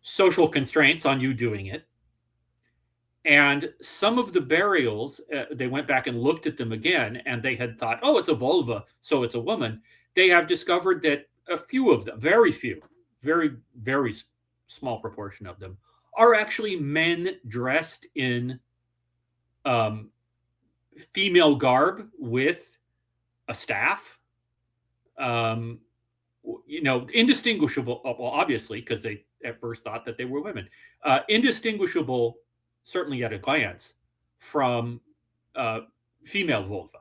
social constraints on you doing it. And some of the burials, they went back and looked at them again, and they had thought, oh, it's a vulva, so it's a woman. They have discovered that a few of them, very few, very, very small proportion of them, are actually men dressed in female garb with a staff. Indistinguishable, well, obviously, because they at first thought that they were women. Indistinguishable, certainly at a glance, from female vulva.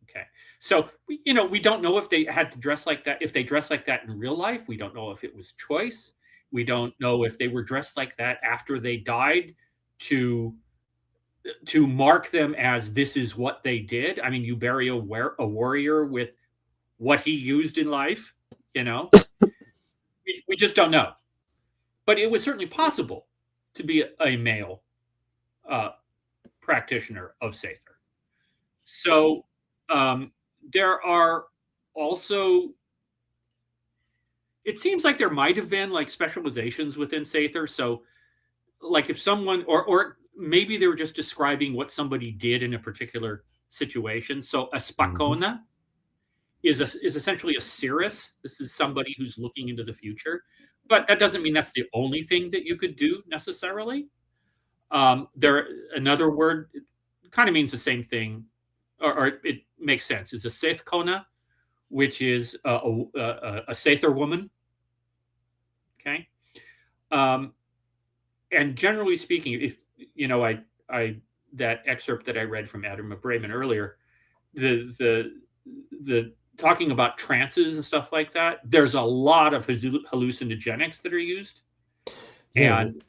Okay, so we don't know if they had to dress like that. If they dressed like that in real life, we don't know if it was choice. We don't know if they were dressed like that after they died to mark them as this is what they did. I mean, you bury a warrior with what he used in life, we just don't know. But it was certainly possible to be a male practitioner of Seiðr. So there are also, it seems like there might have been like specializations within Seiðr. So like if someone, or maybe they were just describing what somebody did in a particular situation. So a spakona is essentially a seeress. This is somebody who's looking into the future. But that doesn't mean that's the only thing that you could do necessarily. Another word kind of means the same thing, or it makes sense, is a seithkona, which is a Seiðr woman. Okay. And generally speaking, if I that excerpt that I read from Adam of Bremen earlier, the talking about trances and stuff like that, there's a lot of hallucinogenics that are used. Yeah, and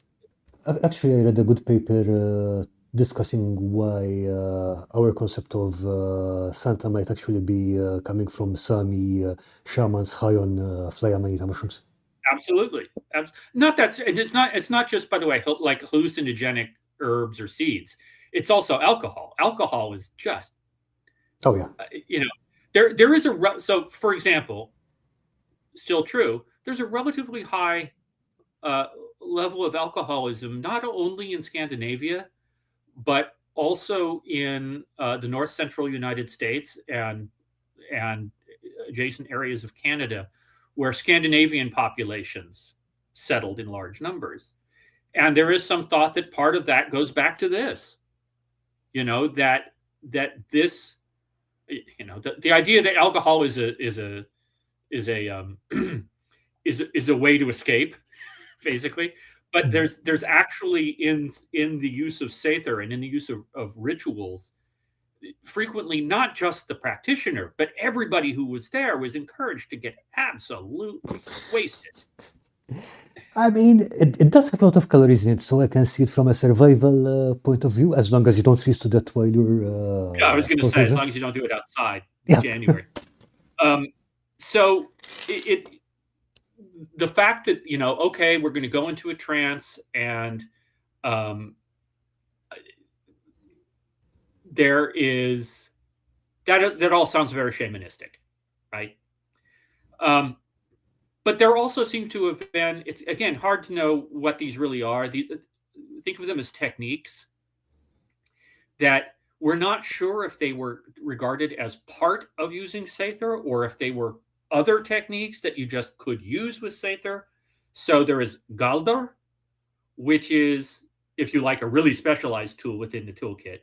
actually, I read a good paper discussing why our concept of Santa might actually be coming from Sami shamans high on fly amanita mushrooms. Absolutely. It's not just, by the way, like hallucinogenic herbs or seeds. It's also alcohol. Alcohol is just, oh yeah, there is so for example, still true, there's a relatively high level of alcoholism, not only in Scandinavia, but also in the north central United States and adjacent areas of Canada, where Scandinavian populations settled in large numbers. And there is some thought that part of that goes back to this, that this, the idea that alcohol is a way to escape, basically. But there's actually in the use of Seiðr and in the use of rituals, frequently not just the practitioner, but everybody who was there was encouraged to get absolutely wasted. I mean, it does have a lot of calories in it, so I can see it from a survival point of view, as long as you don't freeze to death while you're... Yeah, I was going to say, as long as you don't do it outside in January. So the fact that, okay, we're going to go into a trance and there is, that all sounds very shamanistic, right? But there also seem to have been, it's again hard to know what these really are. Think of them as techniques that we're not sure if they were regarded as part of using Seiðr or if they were other techniques that you just could use with Seiðr. So there is Galder, which is, if you like, a really specialized tool within the toolkit.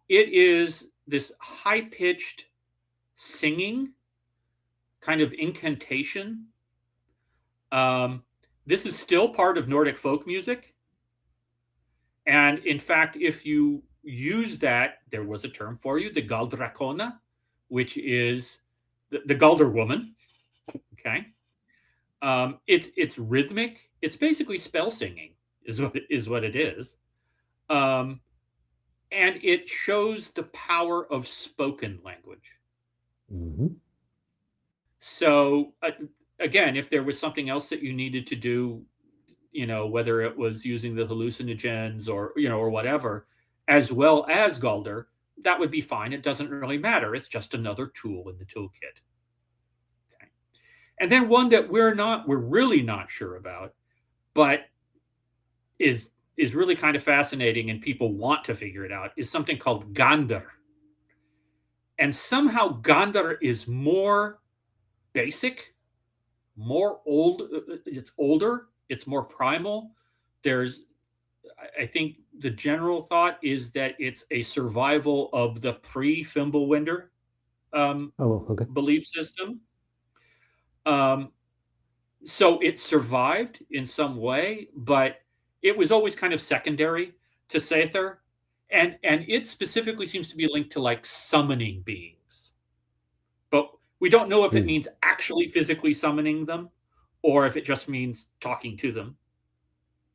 It is this high-pitched singing, kind of incantation. This is still part of Nordic folk music. And in fact, if you use that, there was a term for you, the Galdrakona, which is the Galder woman. Okay. It's rhythmic. It's basically spell singing is what it is. And it shows the power of spoken language. Mm-hmm. So again, if there was something else that you needed to do, whether it was using the hallucinogens or whatever, as well as Galder, that would be fine. It doesn't really matter. It's just another tool in the toolkit. Okay. And then one that we're really not sure about, but is really kind of fascinating and people want to figure it out, is something called Gander. And somehow Gander is more basic, more old. It's older. It's more primal. I think the general thought is that it's a survival of the pre-Fimbulwinter Okay. belief system. So it survived in some way, but it was always kind of secondary to Seiðr. And it specifically seems to be linked to like summoning beings. But we don't know if it means actually physically summoning them or if it just means talking to them.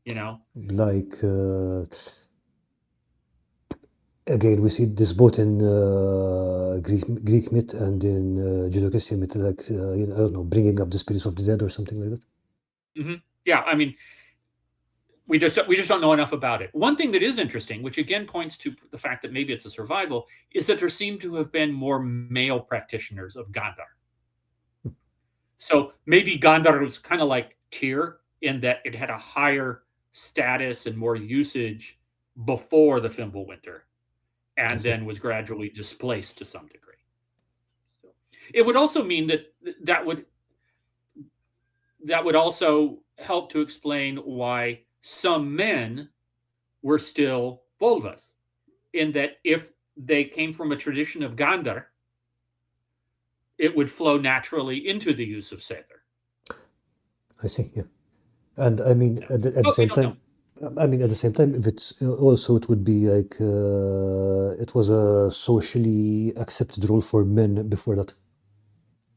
Like, again, we see this both in Greek myth and in Judeo-Christian myth, like, I don't know, bringing up the spirits of the dead or something like that. Mm-hmm. Yeah, I mean, we just don't know enough about it. One thing that is interesting, which again points to the fact that maybe it's a survival, is that there seem to have been more male practitioners of Gander. So maybe Gander was kind of like Tyr in that it had a higher status and more usage before the Fimbulwinter, and then was gradually displaced to some degree. So it would also mean that would also help to explain why some men were still vulvas, in that if they came from a tradition of Gander, it would flow naturally into the use of Seiðr. I see, yeah. And I mean, at the same time, if it's also, it would be like it was a socially accepted role for men before that.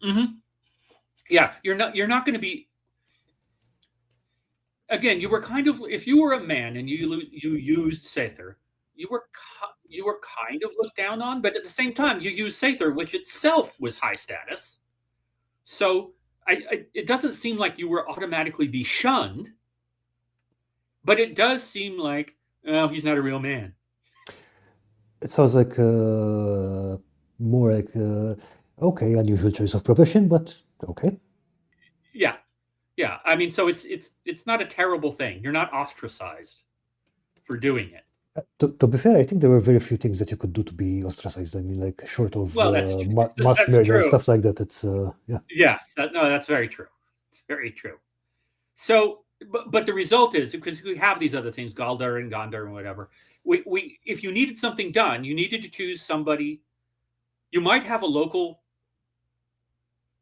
Mm-hmm. Yeah, you're not going to be. Again, you were kind of, if you were a man and you used Seiðr, you were kind of looked down on, but at the same time, you used Seiðr, which itself was high status. So it doesn't seem like you were automatically be shunned, but it does seem like, oh, he's not a real man. It sounds like more like okay, unusual choice of profession, but okay. Yeah. Yeah, I mean, so it's not a terrible thing. You're not ostracized for doing it. To be fair, I think there were very few things that you could do to be ostracized. I mean, like short of that's mass murder true. and stuff like that. It's yeah. Yes, that's very true. It's very true. So, but the result is, because we have these other things, Galder and Gander and whatever. We if you needed something done, you needed to choose somebody. You might have a local,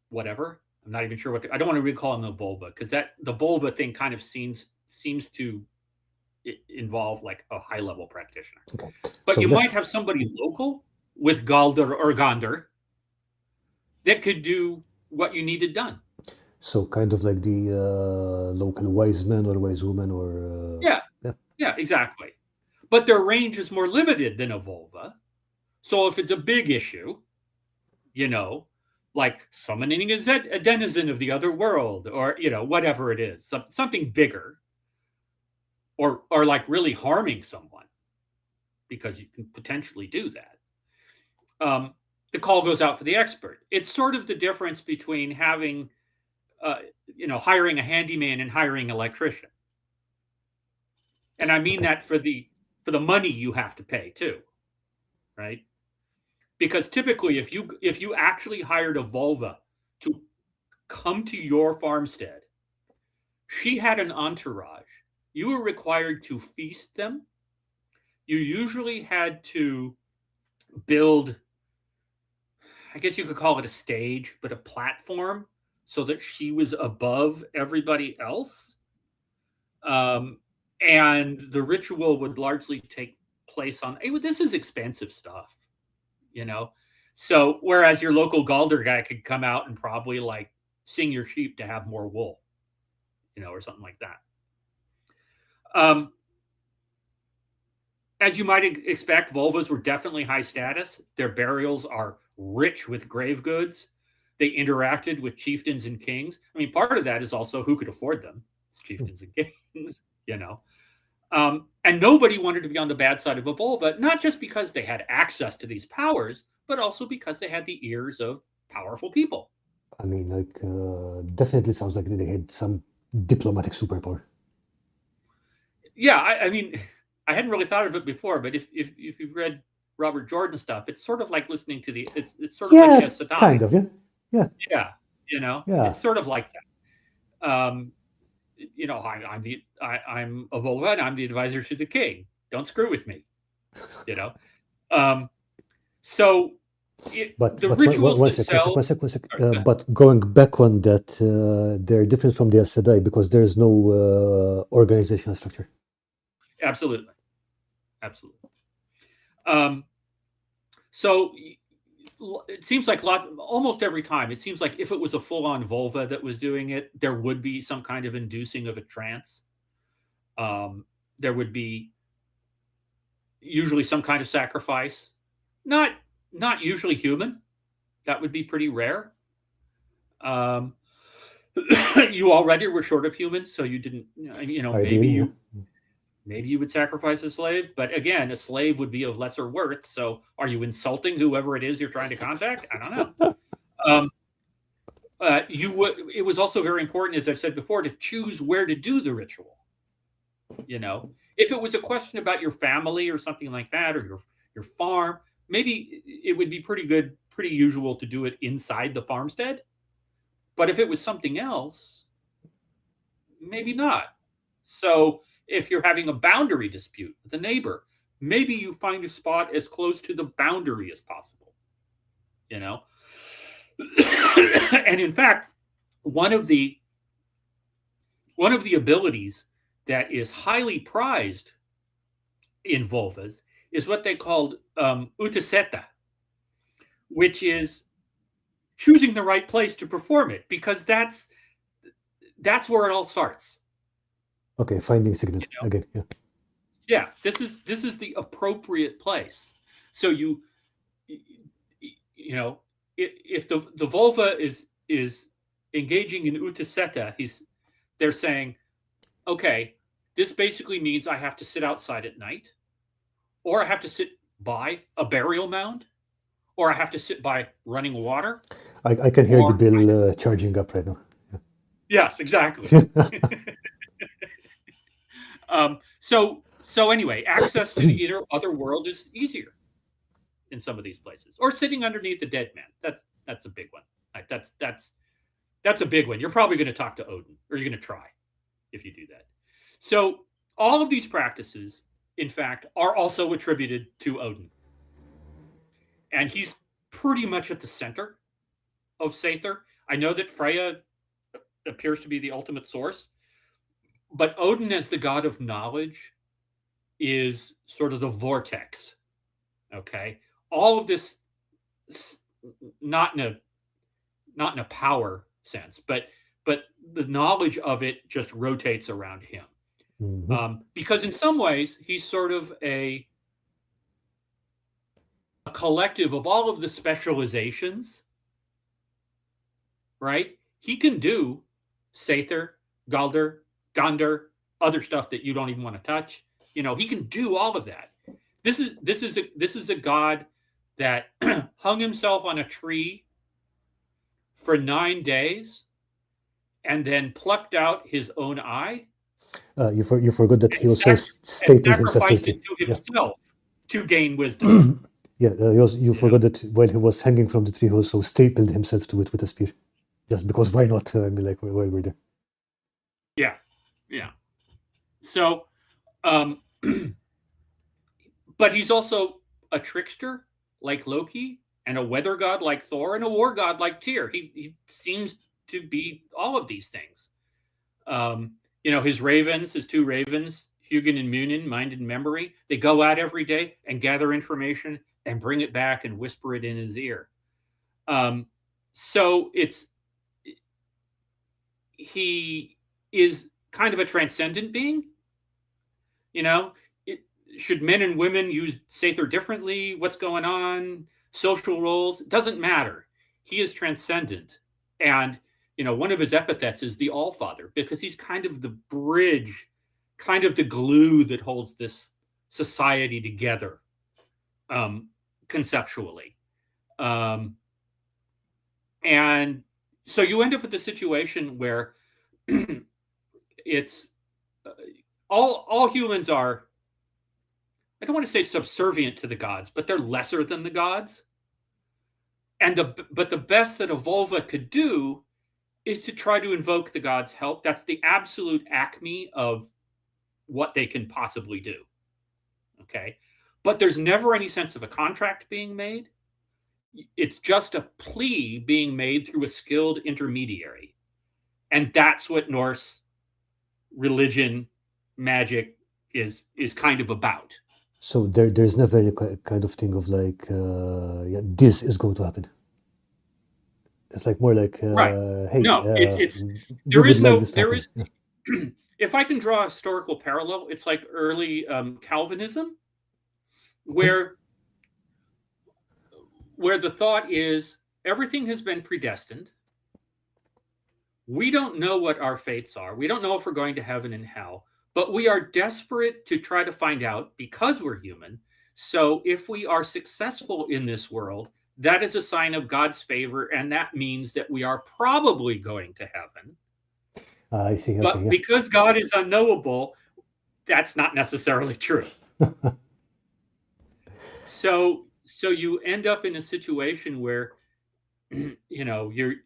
whatever. I'm not even sure I don't want to really call him the vulva, because the vulva thing kind of seems to involve like a high level practitioner. Okay. But so you might have somebody local with Galder or Gander that could do what you needed done. So kind of like the local wise man or wise woman or yeah, exactly. But their range is more limited than a vulva. So if it's a big issue, like summoning a denizen of the other world, or whatever it is, something bigger, or like really harming someone, because you can potentially do that. The call goes out for the expert. It's sort of the difference between having, hiring a handyman and hiring an electrician. And I mean that for the money you have to pay too, right? Because typically, if you actually hired a vulva to come to your farmstead, she had an entourage. You were required to feast them. You usually had to build, I guess you could call it a stage, but a platform, so that she was above everybody else. And the ritual would largely take place on, this is expensive stuff. So whereas your local Galder guy could come out and probably like sing your sheep to have more wool, or something like that. As you might expect, vulvas were definitely high status. Their burials are rich with grave goods. They interacted with chieftains and kings. I mean, part of that is also who could afford them. It's chieftains and kings, and nobody wanted to be on the bad side of a vulva, not just because they had access to these powers, but also because they had the ears of powerful people. I mean, definitely sounds like they had some diplomatic superpower. Yeah, I mean, I hadn't really thought of it before, but if you've read Robert Jordan stuff, it's sort of like listening to it's sort of like Yes Sedai. Kind of, yeah. It's sort of like that. I'm a vulva and I'm the advisor to the king. Don't screw with me. So the rituals themselves. One sec. But going back on that, they're different from the Aes Sedai because there's no organizational structure. Absolutely. So it seems like almost every time, it seems like if it was a full-on vulva that was doing it, there would be some kind of inducing of a trance. There would be usually some kind of sacrifice. Not usually human. That would be pretty rare. You already were short of humans, so you didn't, maybe you would sacrifice a slave, but again, a slave would be of lesser worth. So are you insulting whoever it is you're trying to contact? I don't know. It was also very important, as I've said before, to choose where to do the ritual. If it was a question about your family or something like that, or your farm, maybe it would be pretty usual to do it inside the farmstead. But if it was something else, maybe not. So if you're having a boundary dispute with a neighbor, maybe you find a spot as close to the boundary as possible. And in fact, one of the abilities that is highly prized in vulvas is what they called utiseta, which is choosing the right place to perform it, because that's where it all starts. Okay, finding signal again. Yeah, this is the appropriate place. So if the vulva is engaging in utiseta, they're saying, okay, this basically means I have to sit outside at night, or I have to sit by a burial mound, or I have to sit by running water. I can hear the bill charging up right now. Yeah. Yes, exactly. So anyway, access to the other world is easier in some of these places, or sitting underneath a dead man. That's a big one. Right? That's a big one. You're probably going to talk to Odin, or you're going to try if you do that. So all of these practices, in fact, are also attributed to Odin, and he's pretty much at the center of Seiðr. I know that Freya appears to be the ultimate source, but Odin, as the god of knowledge, is sort of the vortex. Okay, all of this, not in a power sense, but the knowledge of it just rotates around him. Mm-hmm. Because in some ways he's sort of a collective of all of the specializations. Right? He can do Seiðr, Galder, Gondar, other stuff that you don't even want to touch. He can do all of that. This is a god that hung himself on a tree for 9 days and then plucked out his own eye. You forgot that he also stapled himself to himself to gain wisdom. Yeah, you forgot that while he was hanging from the tree, he also stapled himself to it with a spear. Just because, why not? I mean, like, while we're there. Yeah. So, but he's also a trickster like Loki, and a weather god like Thor, and a war god like Tyr. He seems to be all of these things. His two ravens, Hugin and Munin, mind and memory, they go out every day and gather information and bring it back and whisper it in his ear. So he is kind of a transcendent being. Should men and women use Seiðr differently? What's going on? Social roles? It doesn't matter. He is transcendent. And, one of his epithets is the Allfather, because he's kind of the bridge, kind of the glue that holds this society together, conceptually. And so you end up with a situation where it's all humans are, I don't want to say subservient to the gods, but they're lesser than the gods. But the best that a vulva could do is to try to invoke the gods' help. That's the absolute acme of what they can possibly do. Okay. But there's never any sense of a contract being made. It's just a plea being made through a skilled intermediary. And that's what Norse religion, magic is kind of about. So there's never any kind of thing of like, this is going to happen. It's like more like, right. Hey, no, there is. If I can draw a historical parallel, it's like early Calvinism, where the thought is everything has been predestined. We don't know what our fates are. We don't know if we're going to heaven and hell, but we are desperate to try to find out because we're human. So if we are successful in this world, that is a sign of God's favor, and that means that we are probably going to heaven. I see. Okay, but because God is unknowable, that's not necessarily true. So you end up in a situation where you're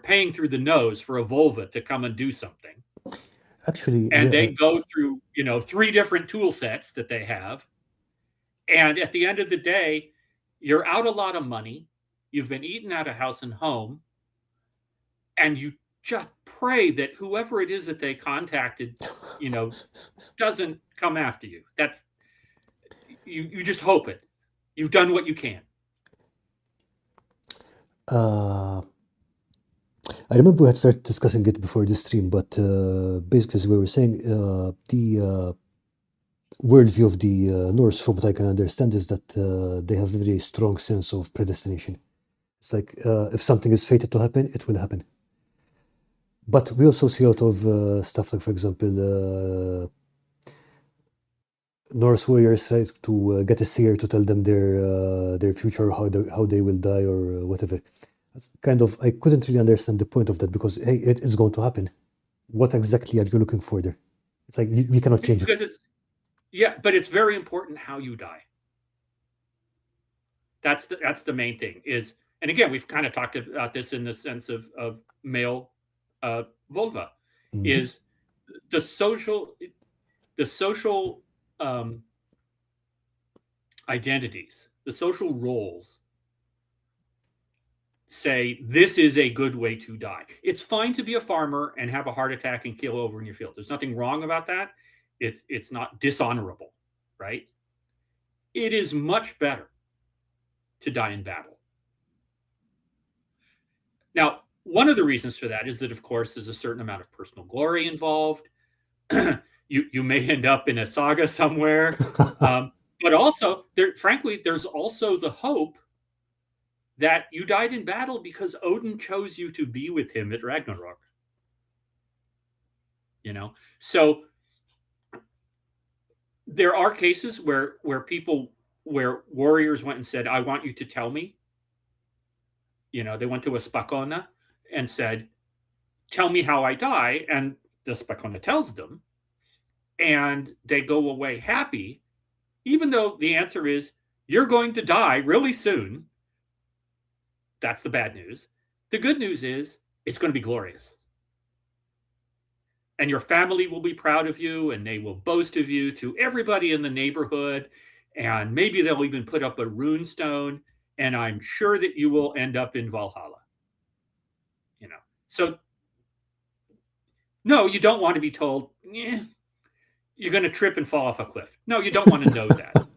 paying through the nose for a vulva to come and do something. Actually, and they go through 3 different tool sets that they have, and at the end of the day, you're out a lot of money. You've been eaten out of house and home, and you just pray that whoever it is that they contacted, doesn't come after you. That's you just hope it. You've done what you can. I remember we had started discussing it before the stream, but basically, as we were saying, the worldview of the Norse, from what I can understand, is that they have a very strong sense of predestination. It's like if something is fated to happen, it will happen. But we also see a lot of stuff like, for example, Norse warriors try to get a seer to tell them their future, how they will die or whatever. Kind of, I couldn't really understand the point of that, because hey, it is going to happen. What exactly are you looking for there? It's like we cannot change it. But it's very important how you die. That's the main thing is, and again, we've kind of talked about this in the sense of male vulva, is the social identities, the social roles say this is a good way to die. It's fine to be a farmer and have a heart attack and keel over in your field. There's nothing wrong about that. It's not dishonorable, right? It is much better to die in battle. Now, one of the reasons for that is that, of course, there's a certain amount of personal glory involved. You may end up in a saga somewhere, but also, frankly, there's also the hope that you died in battle because Odin chose you to be with him at Ragnarok. So there are cases where warriors went and said, "I want you to tell me." They went to a spakona and said, "Tell me how I die," and the spakona tells them, and they go away happy, even though the answer is, "You're going to die really soon." That's the bad news. The good news is it's going to be glorious. And your family will be proud of you, and they will boast of you to everybody in the neighborhood. And maybe they'll even put up a rune stone. And I'm sure that you will end up in Valhalla. So no, you don't want to be told, you're going to trip and fall off a cliff. No, you don't want to know that.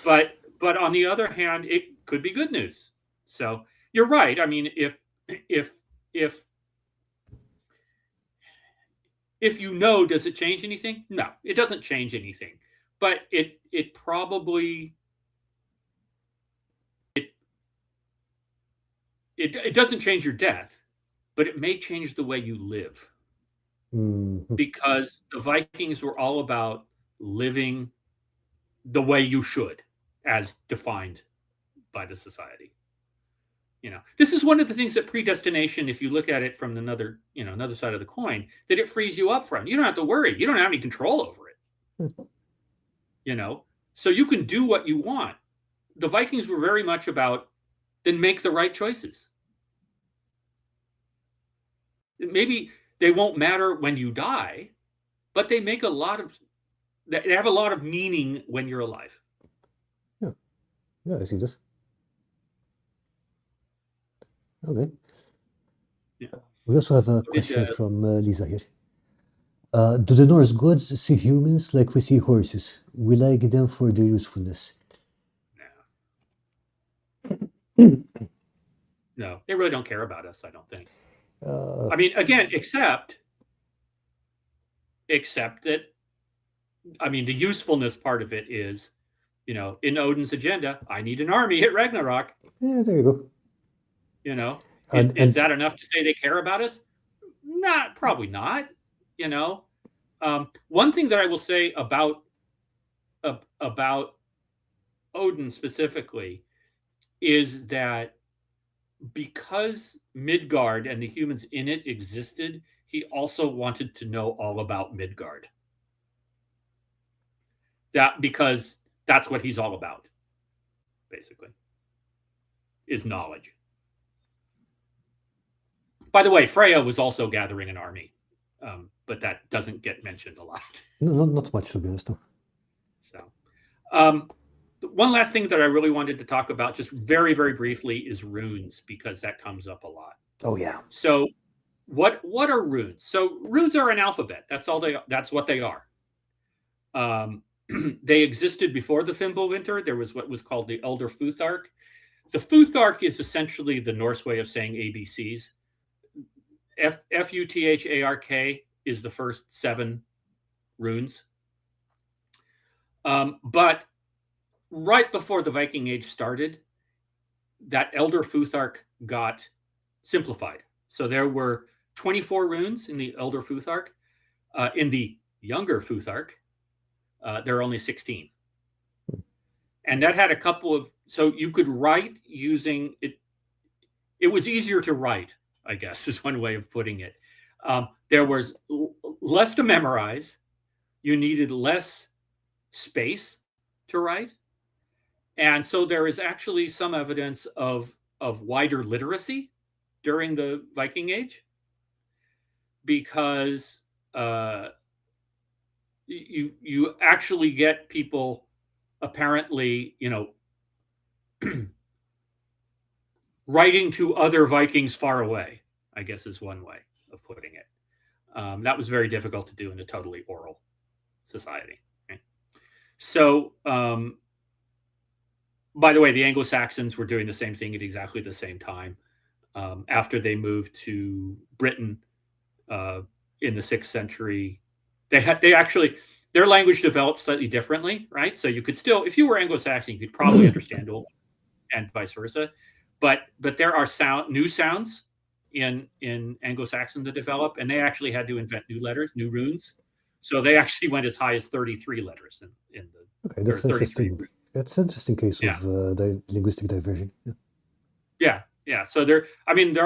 But on the other hand, it could be good news. So you're right. I mean, if does it change anything? No, it doesn't change anything. But it probably it doesn't change your death, but it may change the way you live. Because the Vikings were all about living the way you should, as defined by the society. This is one of the things that predestination, if you look at it from another side of the coin, that it frees you up from. You don't have to worry. You don't have any control over it. So you can do what you want. The Vikings were very much about then make the right choices. Maybe they won't matter when you die, but they have a lot of meaning when you're alive. Yeah, I see this. Okay. Yeah. We also have a question from Lisa here. Do the Norse gods see humans like we see horses? We like them for their usefulness. No, they really don't care about us, I don't think. I mean, again, except that, I mean, the usefulness part of it is, in Odin's agenda, I need an army at Ragnarok. Yeah, there you go. Is that enough to say they care about us? Probably not. One thing that I will say about Odin specifically is that because Midgard and the humans in it existed, he also wanted to know all about Midgard. Because that's what he's all about, basically, is knowledge. By the way, Freya was also gathering an army, but that doesn't get mentioned a lot. No, not much, to be honest. No. So, one last thing that I really wanted to talk about, just very, very briefly, is runes, because that comes up a lot. Oh yeah. So, what are runes? So, runes are an alphabet. That's what they are. They existed before the Fimbulvinter. There was what was called the Elder Futhark. The Futhark is essentially the Norse way of saying ABCs. Futhark is the first 7 runes. But right before the Viking Age started, that Elder Futhark got simplified. So there were 24 runes in the Elder Futhark. In the Younger Futhark, there are only 16. And that had a couple of, so you could write using it. It was easier to write, I guess, is one way of putting it. There was less to memorize. You needed less space to write. And so there is actually some evidence of wider literacy during the Viking Age, because you actually get people apparently, writing to other Vikings far away, I guess is one way of putting it. That was very difficult to do in a totally oral society. Right? So, by the way, the Anglo-Saxons were doing the same thing at exactly the same time. After they moved to Britain in the 6th century, their language developed slightly differently, right? So you could still, if you were Anglo-Saxon, you could probably understand Old and vice versa. But there are new sounds in Anglo-Saxon that develop, and they actually had to invent new letters, new runes. So they actually went as high as 33 letters in the. Okay, that's interesting. That's an interesting case of linguistic diversion. Yeah. So they're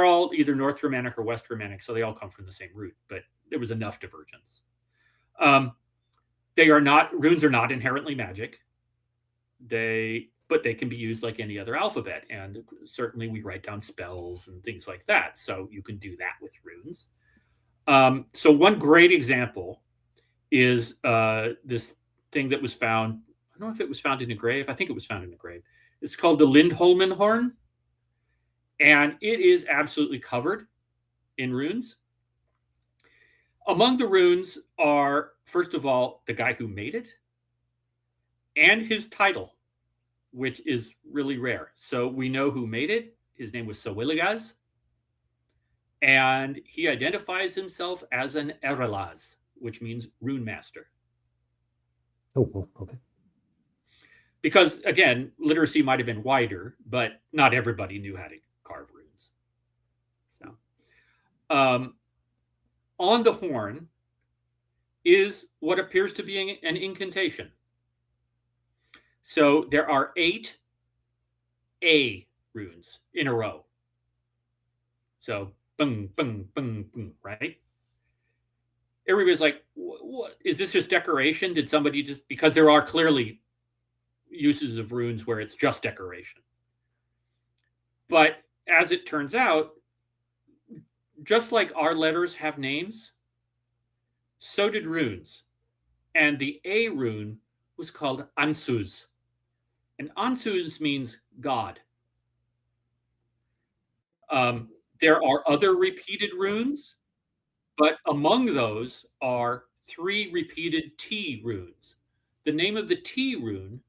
all either North Germanic or West Germanic, so they all come from the same root, but there was enough divergence. Runes are not inherently magic. But they can be used like any other alphabet. And certainly we write down spells and things like that. So you can do that with runes. So one great example is this thing that was found. I don't know if it was found in a grave. I think it was found in a grave. It's called the Lindholmen horn. And it is absolutely covered in runes. Among the runes are, first of all, the guy who made it, and his title, which is really rare. So we know who made it. His name was Seiðr, and he identifies himself as an Erelaz, which means rune master. Oh, okay. Because again, literacy might have been wider, but not everybody knew how to carve runes. So, on the horn is what appears to be an incantation. So there are 8 A runes in a row. So boom, boom, boom, boom, right? Everybody's like, what is this just decoration? Did somebody just, because there are clearly uses of runes where it's just decoration. But as it turns out, just like our letters have names, so did runes. And the A rune was called Ansuz. And Ansuz means God. There are other repeated runes, but among those are 3 repeated T runes. The name of the T rune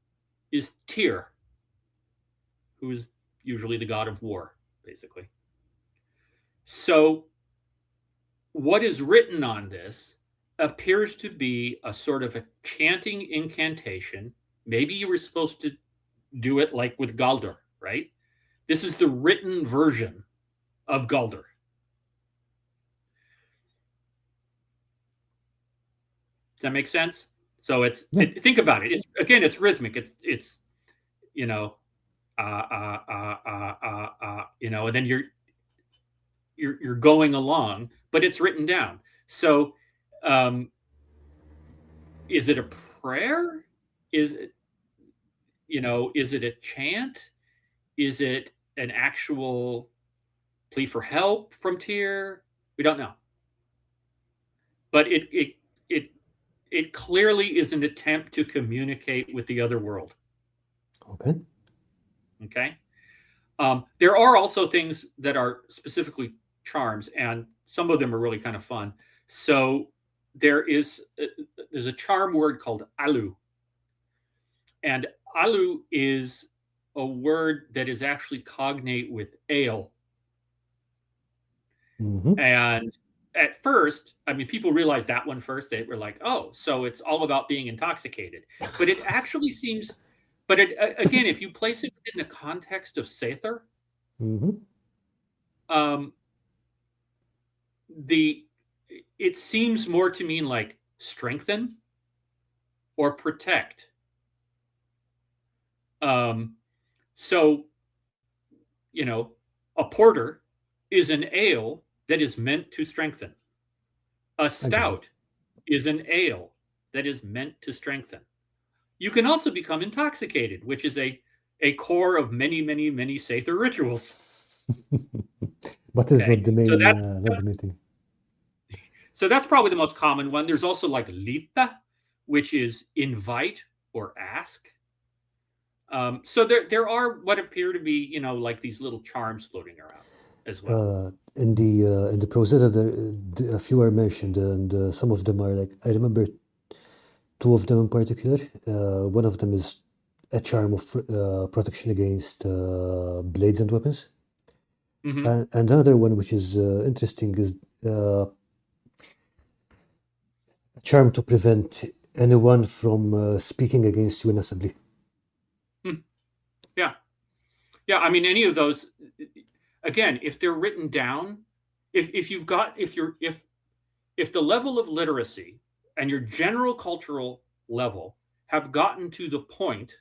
is Tyr, who is usually the god of war, basically. So what is written on this appears to be a sort of a chanting incantation. Maybe you were supposed to do it like with Galder, right? This is the written version of Galder. Does that make sense? So it's think about it. It's rhythmic. It's you know, you know, and then you're going along, but it's written down. So is it a prayer? Is it, you know, is it a chant? Is it an actual plea for help from Tyr? We don't know. But it clearly is an attempt to communicate with the other world. Okay. Okay. There are also things that are specifically charms, and some of them are really kind of fun. So there's a charm word called alu. And alu is a word that is actually cognate with ale. Mm-hmm. And at first, I mean, people realized that one first. They were like, oh, so it's all about being intoxicated. But it actually seems, but again, if you place it in the context of Seiðr, it seems more to mean like strengthen or protect. So, you know, a porter is an ale that is meant to strengthen. A stout is an ale that is meant to strengthen. You can also become intoxicated, which is a core of many, many, many Seiðr rituals. But is not the main, not the main thing. So that's probably the most common one. There's also like lita, which is invite or ask. So there are what appear to be, you know, like these little charms floating around as well. In the Prosetta, a few are mentioned, and some of them are like, I remember 2 of them in particular. One of them is a charm of protection against blades and weapons. And another one, which is interesting, is a charm to prevent anyone from speaking against you in assembly. Yeah, I mean, any of those, again, if they're written down, if the level of literacy and your general cultural level have gotten to the point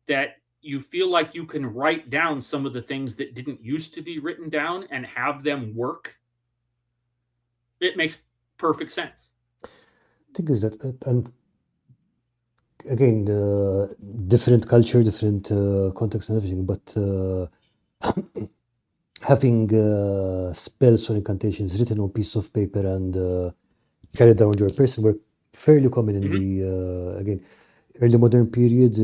that you feel like you can write down some of the things that didn't used to be written down and have them work, it makes perfect sense. The thing is that, again, different culture, different context and everything, but having spells or incantations written on piece of paper and carried around your person were fairly common in the, again, early modern period.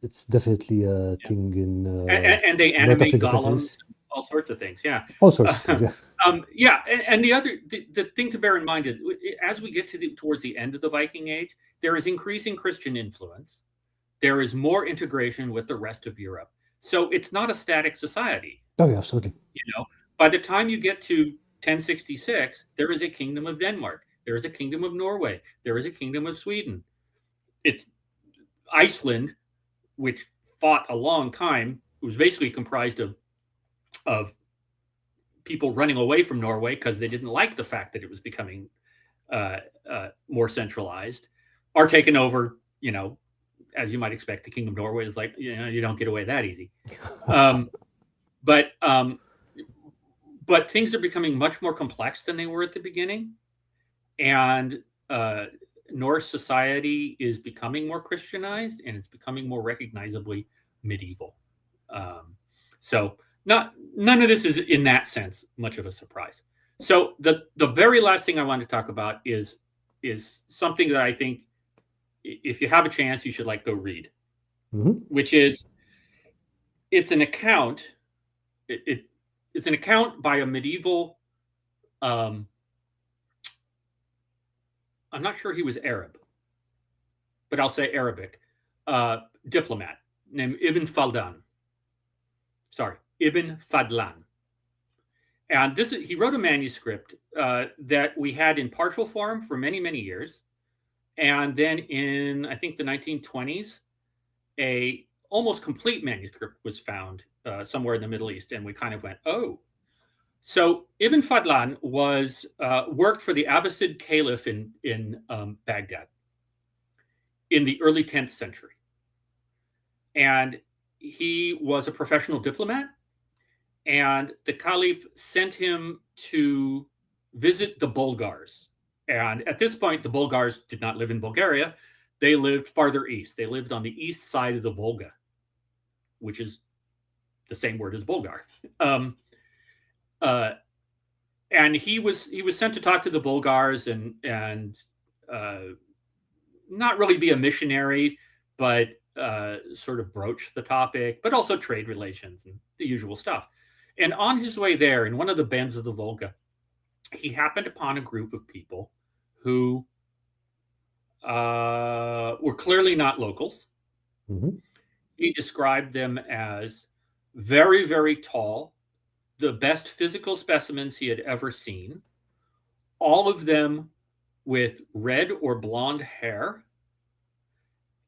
It's definitely a thing in... and they animate golems, all sorts of things, yeah. All sorts of things, yeah. And the thing to bear in mind is, as we get towards the end of the Viking Age, there is increasing Christian influence. There is more integration with the rest of Europe. So it's not a static society. Oh, yeah, absolutely. By the time you get to 1066, there is a kingdom of Denmark. There is a kingdom of Norway. There is a kingdom of Sweden. It's Iceland, which fought a long time. It was basically comprised of people running away from Norway because they didn't like the fact that it was becoming more centralized, are taken over. As you might expect, the Kingdom of Norway is like, you don't get away that easy. But things are becoming much more complex than they were at the beginning, and Norse society is becoming more Christianized, and it's becoming more recognizably medieval. So none of this is, in that sense, much of a surprise. So the very last thing I want to talk about is something that I think, if you have a chance, you should go read, which is, it's an account. It's an account by a medieval. I'm not sure he was Arab, but I'll say Arabic, diplomat named Ibn Fadlan. And he wrote a manuscript that we had in partial form for many, many years. And then in, I think, the 1920s, a almost complete manuscript was found somewhere in the Middle East. And we kind of went, oh. So Ibn Fadlan worked for the Abbasid Caliph in Baghdad in the early 10th century. And he was a professional diplomat. And the Caliph sent him to visit the Bulgars. And at this point, the Bulgars did not live in Bulgaria. They lived farther east. They lived on the east side of the Volga, which is the same word as Bulgar. And he was sent to talk to the Bulgars and not really be a missionary, but sort of broach the topic, but also trade relations and the usual stuff. And on his way there, in one of the bends of the Volga, he happened upon a group of people who were clearly not locals. He described them as very, very tall, the best physical specimens he had ever seen, all of them with red or blonde hair,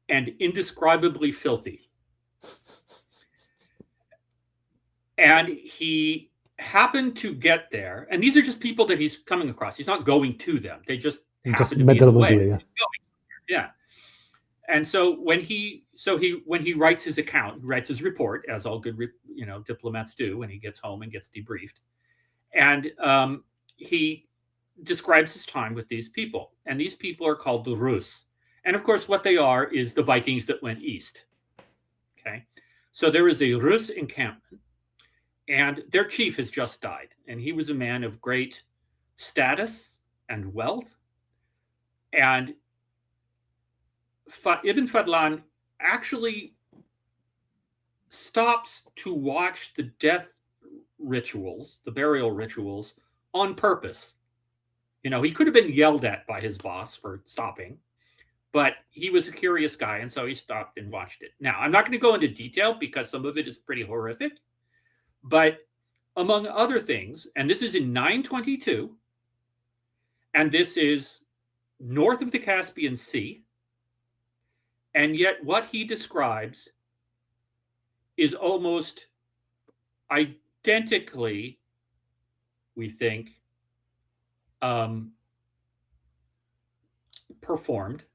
and indescribably filthy. And he happened to get there, and these are just people that he's coming across. He's not going to them. They just happen to be in the way. Yeah. And so when he writes his account, he writes his report, as all good diplomats do when he gets home and gets debriefed, and he describes his time with these people, and these people are called the Rus, and of course what they are is the Vikings that went east. Okay, so there is a Rus encampment, and their chief has just died, and he was a man of great status and wealth, and Ibn Fadlan actually stops to watch the death rituals, the burial rituals, on purpose. He could have been yelled at by his boss for stopping, but he was a curious guy, and so he stopped and watched it. Now, I'm not going to go into detail because some of it is pretty horrific, but among other things, and this is in 922, and this is north of the Caspian Sea, and yet what he describes is almost identically, we think, performed,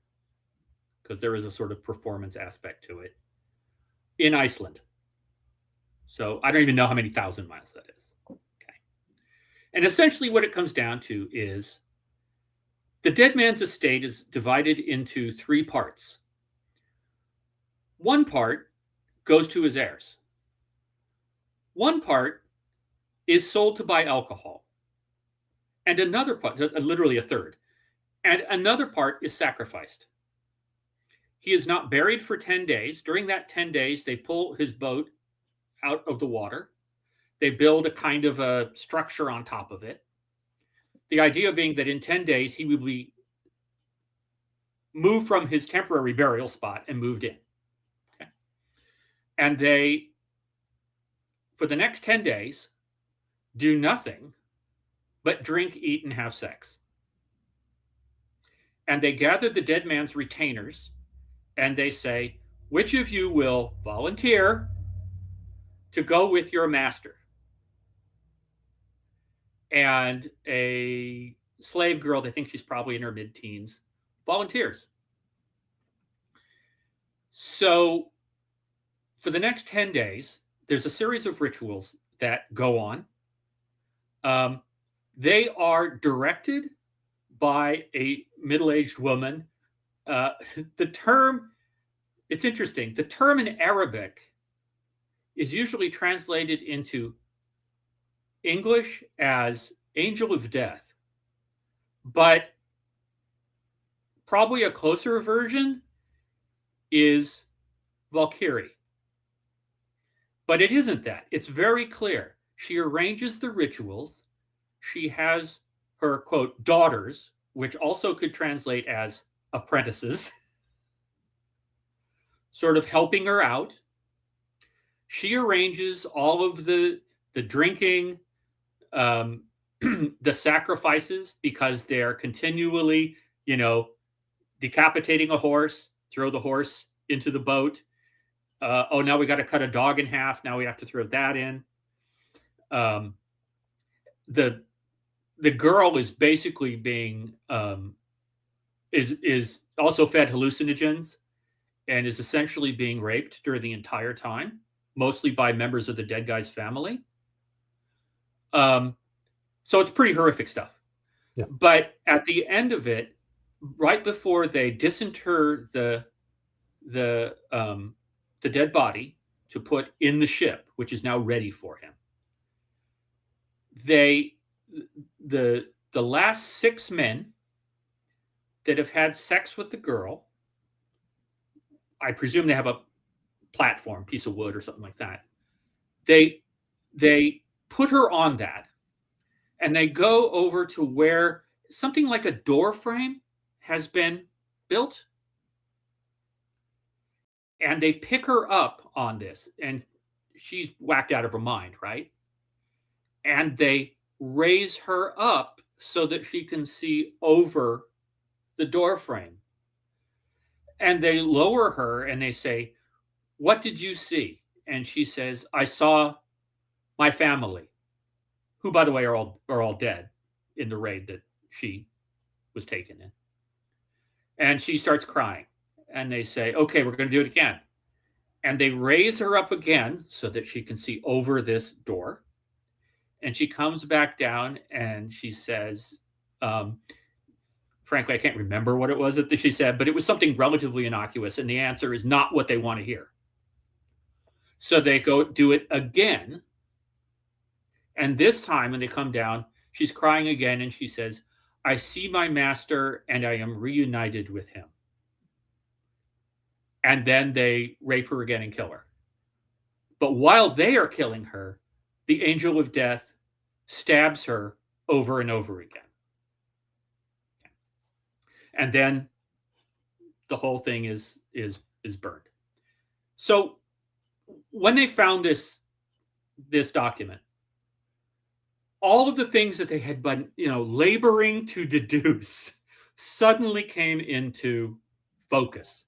because there is a sort of performance aspect to it, in Iceland. So I don't even know how many thousand miles that is. Okay. And essentially what it comes down to is the dead man's estate is divided into three parts. One part goes to his heirs. One part is sold to buy alcohol. And another part, literally a third, and another part is sacrificed. He is not buried for 10 days. During that 10 days, they pull his boat out of the water. They build a kind of a structure on top of it. The idea being that in 10 days, he would be moved from his temporary burial spot and moved in. Okay. And they, for the next 10 days, do nothing but drink, eat, and have sex. And they gather the dead man's retainers and they say, which of you will volunteer to go with your master? And a slave girl, they think she's probably in her mid-teens, volunteers. So for the next 10 days, there's a series of rituals that go on. They are directed by a middle-aged woman. The term, it's interesting, the term in Arabic is usually translated into English as angel of death, but probably a closer version is Valkyrie. But it isn't that. It's very clear. She arranges the rituals. She has her, quote, daughters, which also could translate as apprentices, sort of helping her out. She arranges all of the drinking, the sacrifices, because they're continually, decapitating a horse, throw the horse into the boat. Oh, now we got to cut a dog in half. Now we have to throw that in. The girl is basically being is also fed hallucinogens and is essentially being raped during the entire time, mostly by members of the dead guy's family. So it's pretty horrific stuff. Yeah. But at the end of it, right before they disinter the dead body to put in the ship, which is now ready for him, the last 6 men that have had sex with the girl, I presume they have a platform, piece of wood or something like that. They put her on that, and they go over to where something like a door frame has been built, and they pick her up on this, and she's whacked out of her mind, right? And they raise her up so that she can see over the door frame. And they lower her and they say, what did you see? And she says, I saw my family, who, by the way, are all dead in the raid that she was taken in. And she starts crying. And they say, okay, we're going to do it again. And they raise her up again so that she can see over this door. And she comes back down and she says, frankly, I can't remember what it was that she said, but it was something relatively innocuous. And the answer is not what they want to hear. So they go do it again. And this time when they come down, she's crying again. And she says, I see my master and I am reunited with him. And then they rape her again and kill her. But while they are killing her, the angel of death stabs her over and over again. And then the whole thing is burned. So when they found this document, all of the things that they had been, laboring to deduce suddenly came into focus.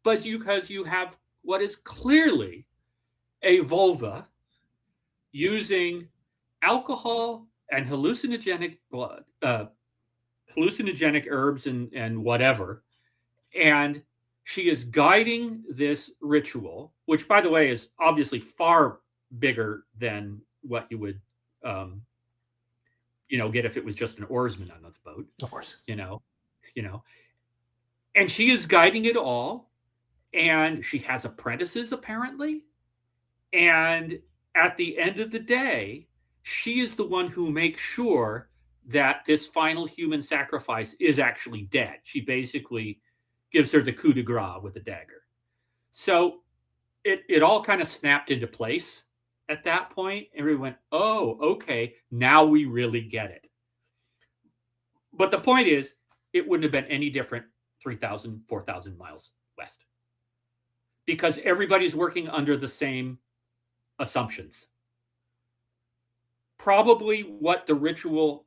But because you have what is clearly a vulva using alcohol and hallucinogenic blood, hallucinogenic herbs and whatever. And she is guiding this ritual, which, by the way, is obviously far bigger than what you would, get if it was just an oarsman on this boat. Of course. And she is guiding it all. And she has apprentices, apparently. And at the end of the day, she is the one who makes sure that this final human sacrifice is actually dead. She basically gives her the coup de grace with the dagger. So it all kind of snapped into place at that point. And we went, oh, okay, now we really get it. But the point is, it wouldn't have been any different 3,000, 4,000 miles west, because everybody's working under the same assumptions. Probably the ritual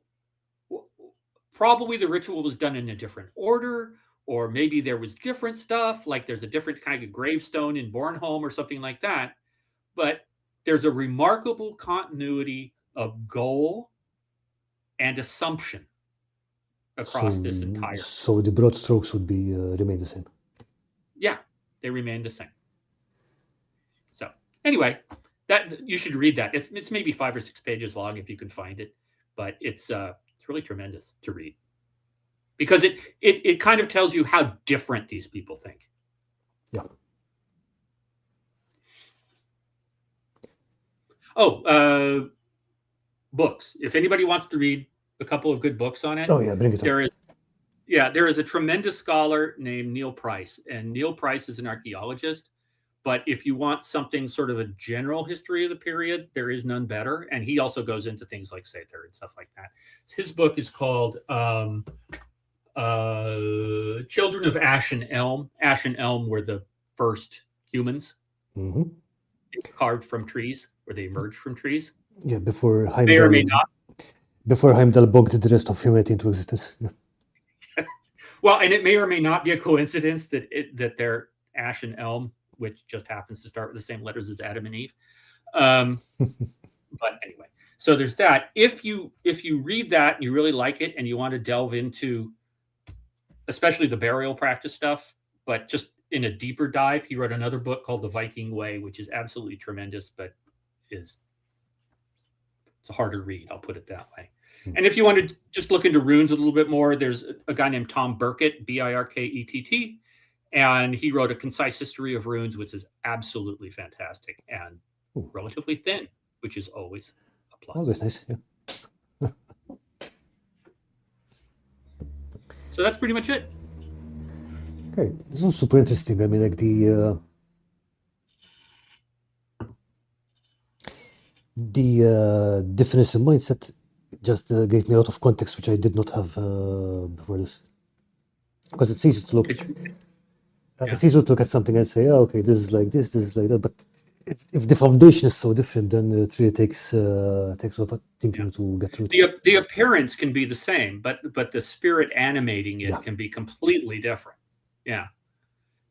was done in a different order, or maybe there was different stuff, like there's a different kind of gravestone in Bornholm or something like that. But there's a remarkable continuity of goal and assumption across this entire. So the broad strokes would be remain the same. Yeah, they remain the same. So anyway, that you should read that. It's maybe 5 or 6 pages long if you can find it, but it's really tremendous to read, because it kind of tells you how different these people think. Yeah. Oh, books. If anybody wants to read a couple of good books on it, oh yeah, bring it there up. is. Yeah, there is a tremendous scholar named Neil Price, and Neil Price is an archaeologist. But if you want something sort of a general history of the period, there is none better. And he also goes into things like Seiðr and stuff like that. His book is called Children of Ash and Elm. Ash and Elm were the first humans carved from trees, where they emerged from trees. Yeah, before may or may not. Before Heimdall bonked the rest of humanity into existence. Yeah. Well, and it may or may not be a coincidence that they're Ash and Elm, which just happens to start with the same letters as Adam and Eve. But anyway, so there's that. If you read that and you really like it and you want to delve into especially the burial practice stuff, but just in a deeper dive, he wrote another book called The Viking Way, which is absolutely tremendous, but it's a harder read, I'll put it that way. And if you want to just look into runes a little bit more, there's a guy named Tom Burkett, Birkett, and he wrote a concise history of runes, which is absolutely fantastic and relatively thin, which is always a plus. Always nice, yeah. So that's pretty much it. Okay, this was super interesting. I mean, like the difference in mindset just gave me a lot of context, which I did not have before this. Because it's easy to look. It's easy to look at something and say, "Oh, okay, this is like this is like that." But if the foundation is so different, then it really takes a lot of thinking to get through. The appearance can be the same, but the spirit animating it can be completely different. Yeah.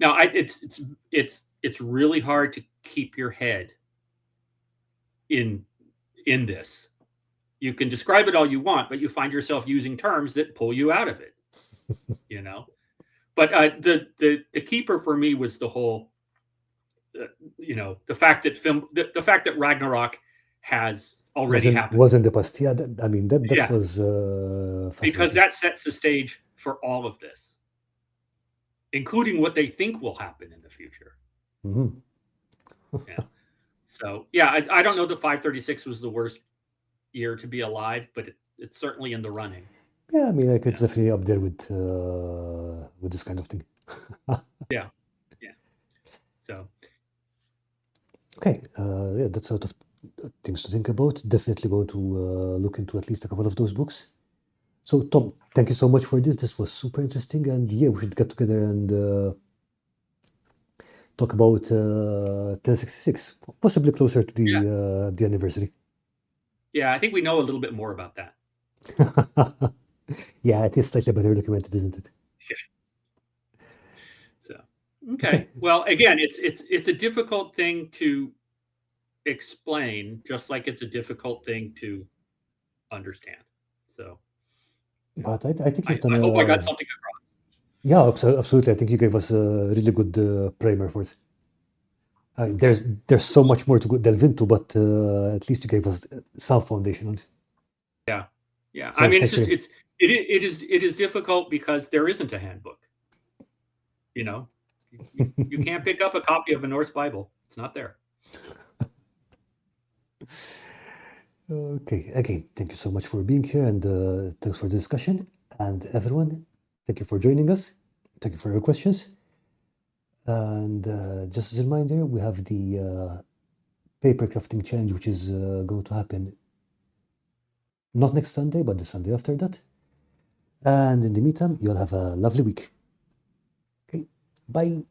Now, it's really hard to keep your head in this. You can describe it all you want, but you find yourself using terms that pull you out of it. You know. But the keeper for me was the whole, the fact that Ragnarok has already happened. Was in the past. Yeah, that was because that sets the stage for all of this, including what they think will happen in the future. Yeah. So yeah, I don't know that 536 was the worst year to be alive, but it's certainly in the running. Yeah, I mean, like it's definitely up there with this kind of thing. Yeah. So. Okay, yeah, that's sort of things to think about. Definitely going to look into at least a couple of those books. So, Tom, thank you so much for this. This was super interesting, and yeah, we should get together and talk about 1066, possibly closer to the anniversary. Yeah, I think we know a little bit more about that. Yeah, it is slightly better documented, isn't it? So, okay. Well, again, it's a difficult thing to explain, just like it's a difficult thing to understand. So, but I think you've done. I hope I got something across. Yeah, absolutely. I think you gave us a really good primer for it. There's so much more to delve into, but at least you gave us some foundation on it. Yeah. So I mean, it is difficult because there isn't a handbook. You can't pick up a copy of a Norse Bible. It's not there. Okay. Again, thank you so much for being here, and thanks for the discussion. And everyone, thank you for joining us. Thank you for your questions. And just as a reminder, we have the paper crafting challenge, which is going to happen not next Sunday, but the Sunday after that. And in the meantime, you'll have a lovely week. Okay, bye.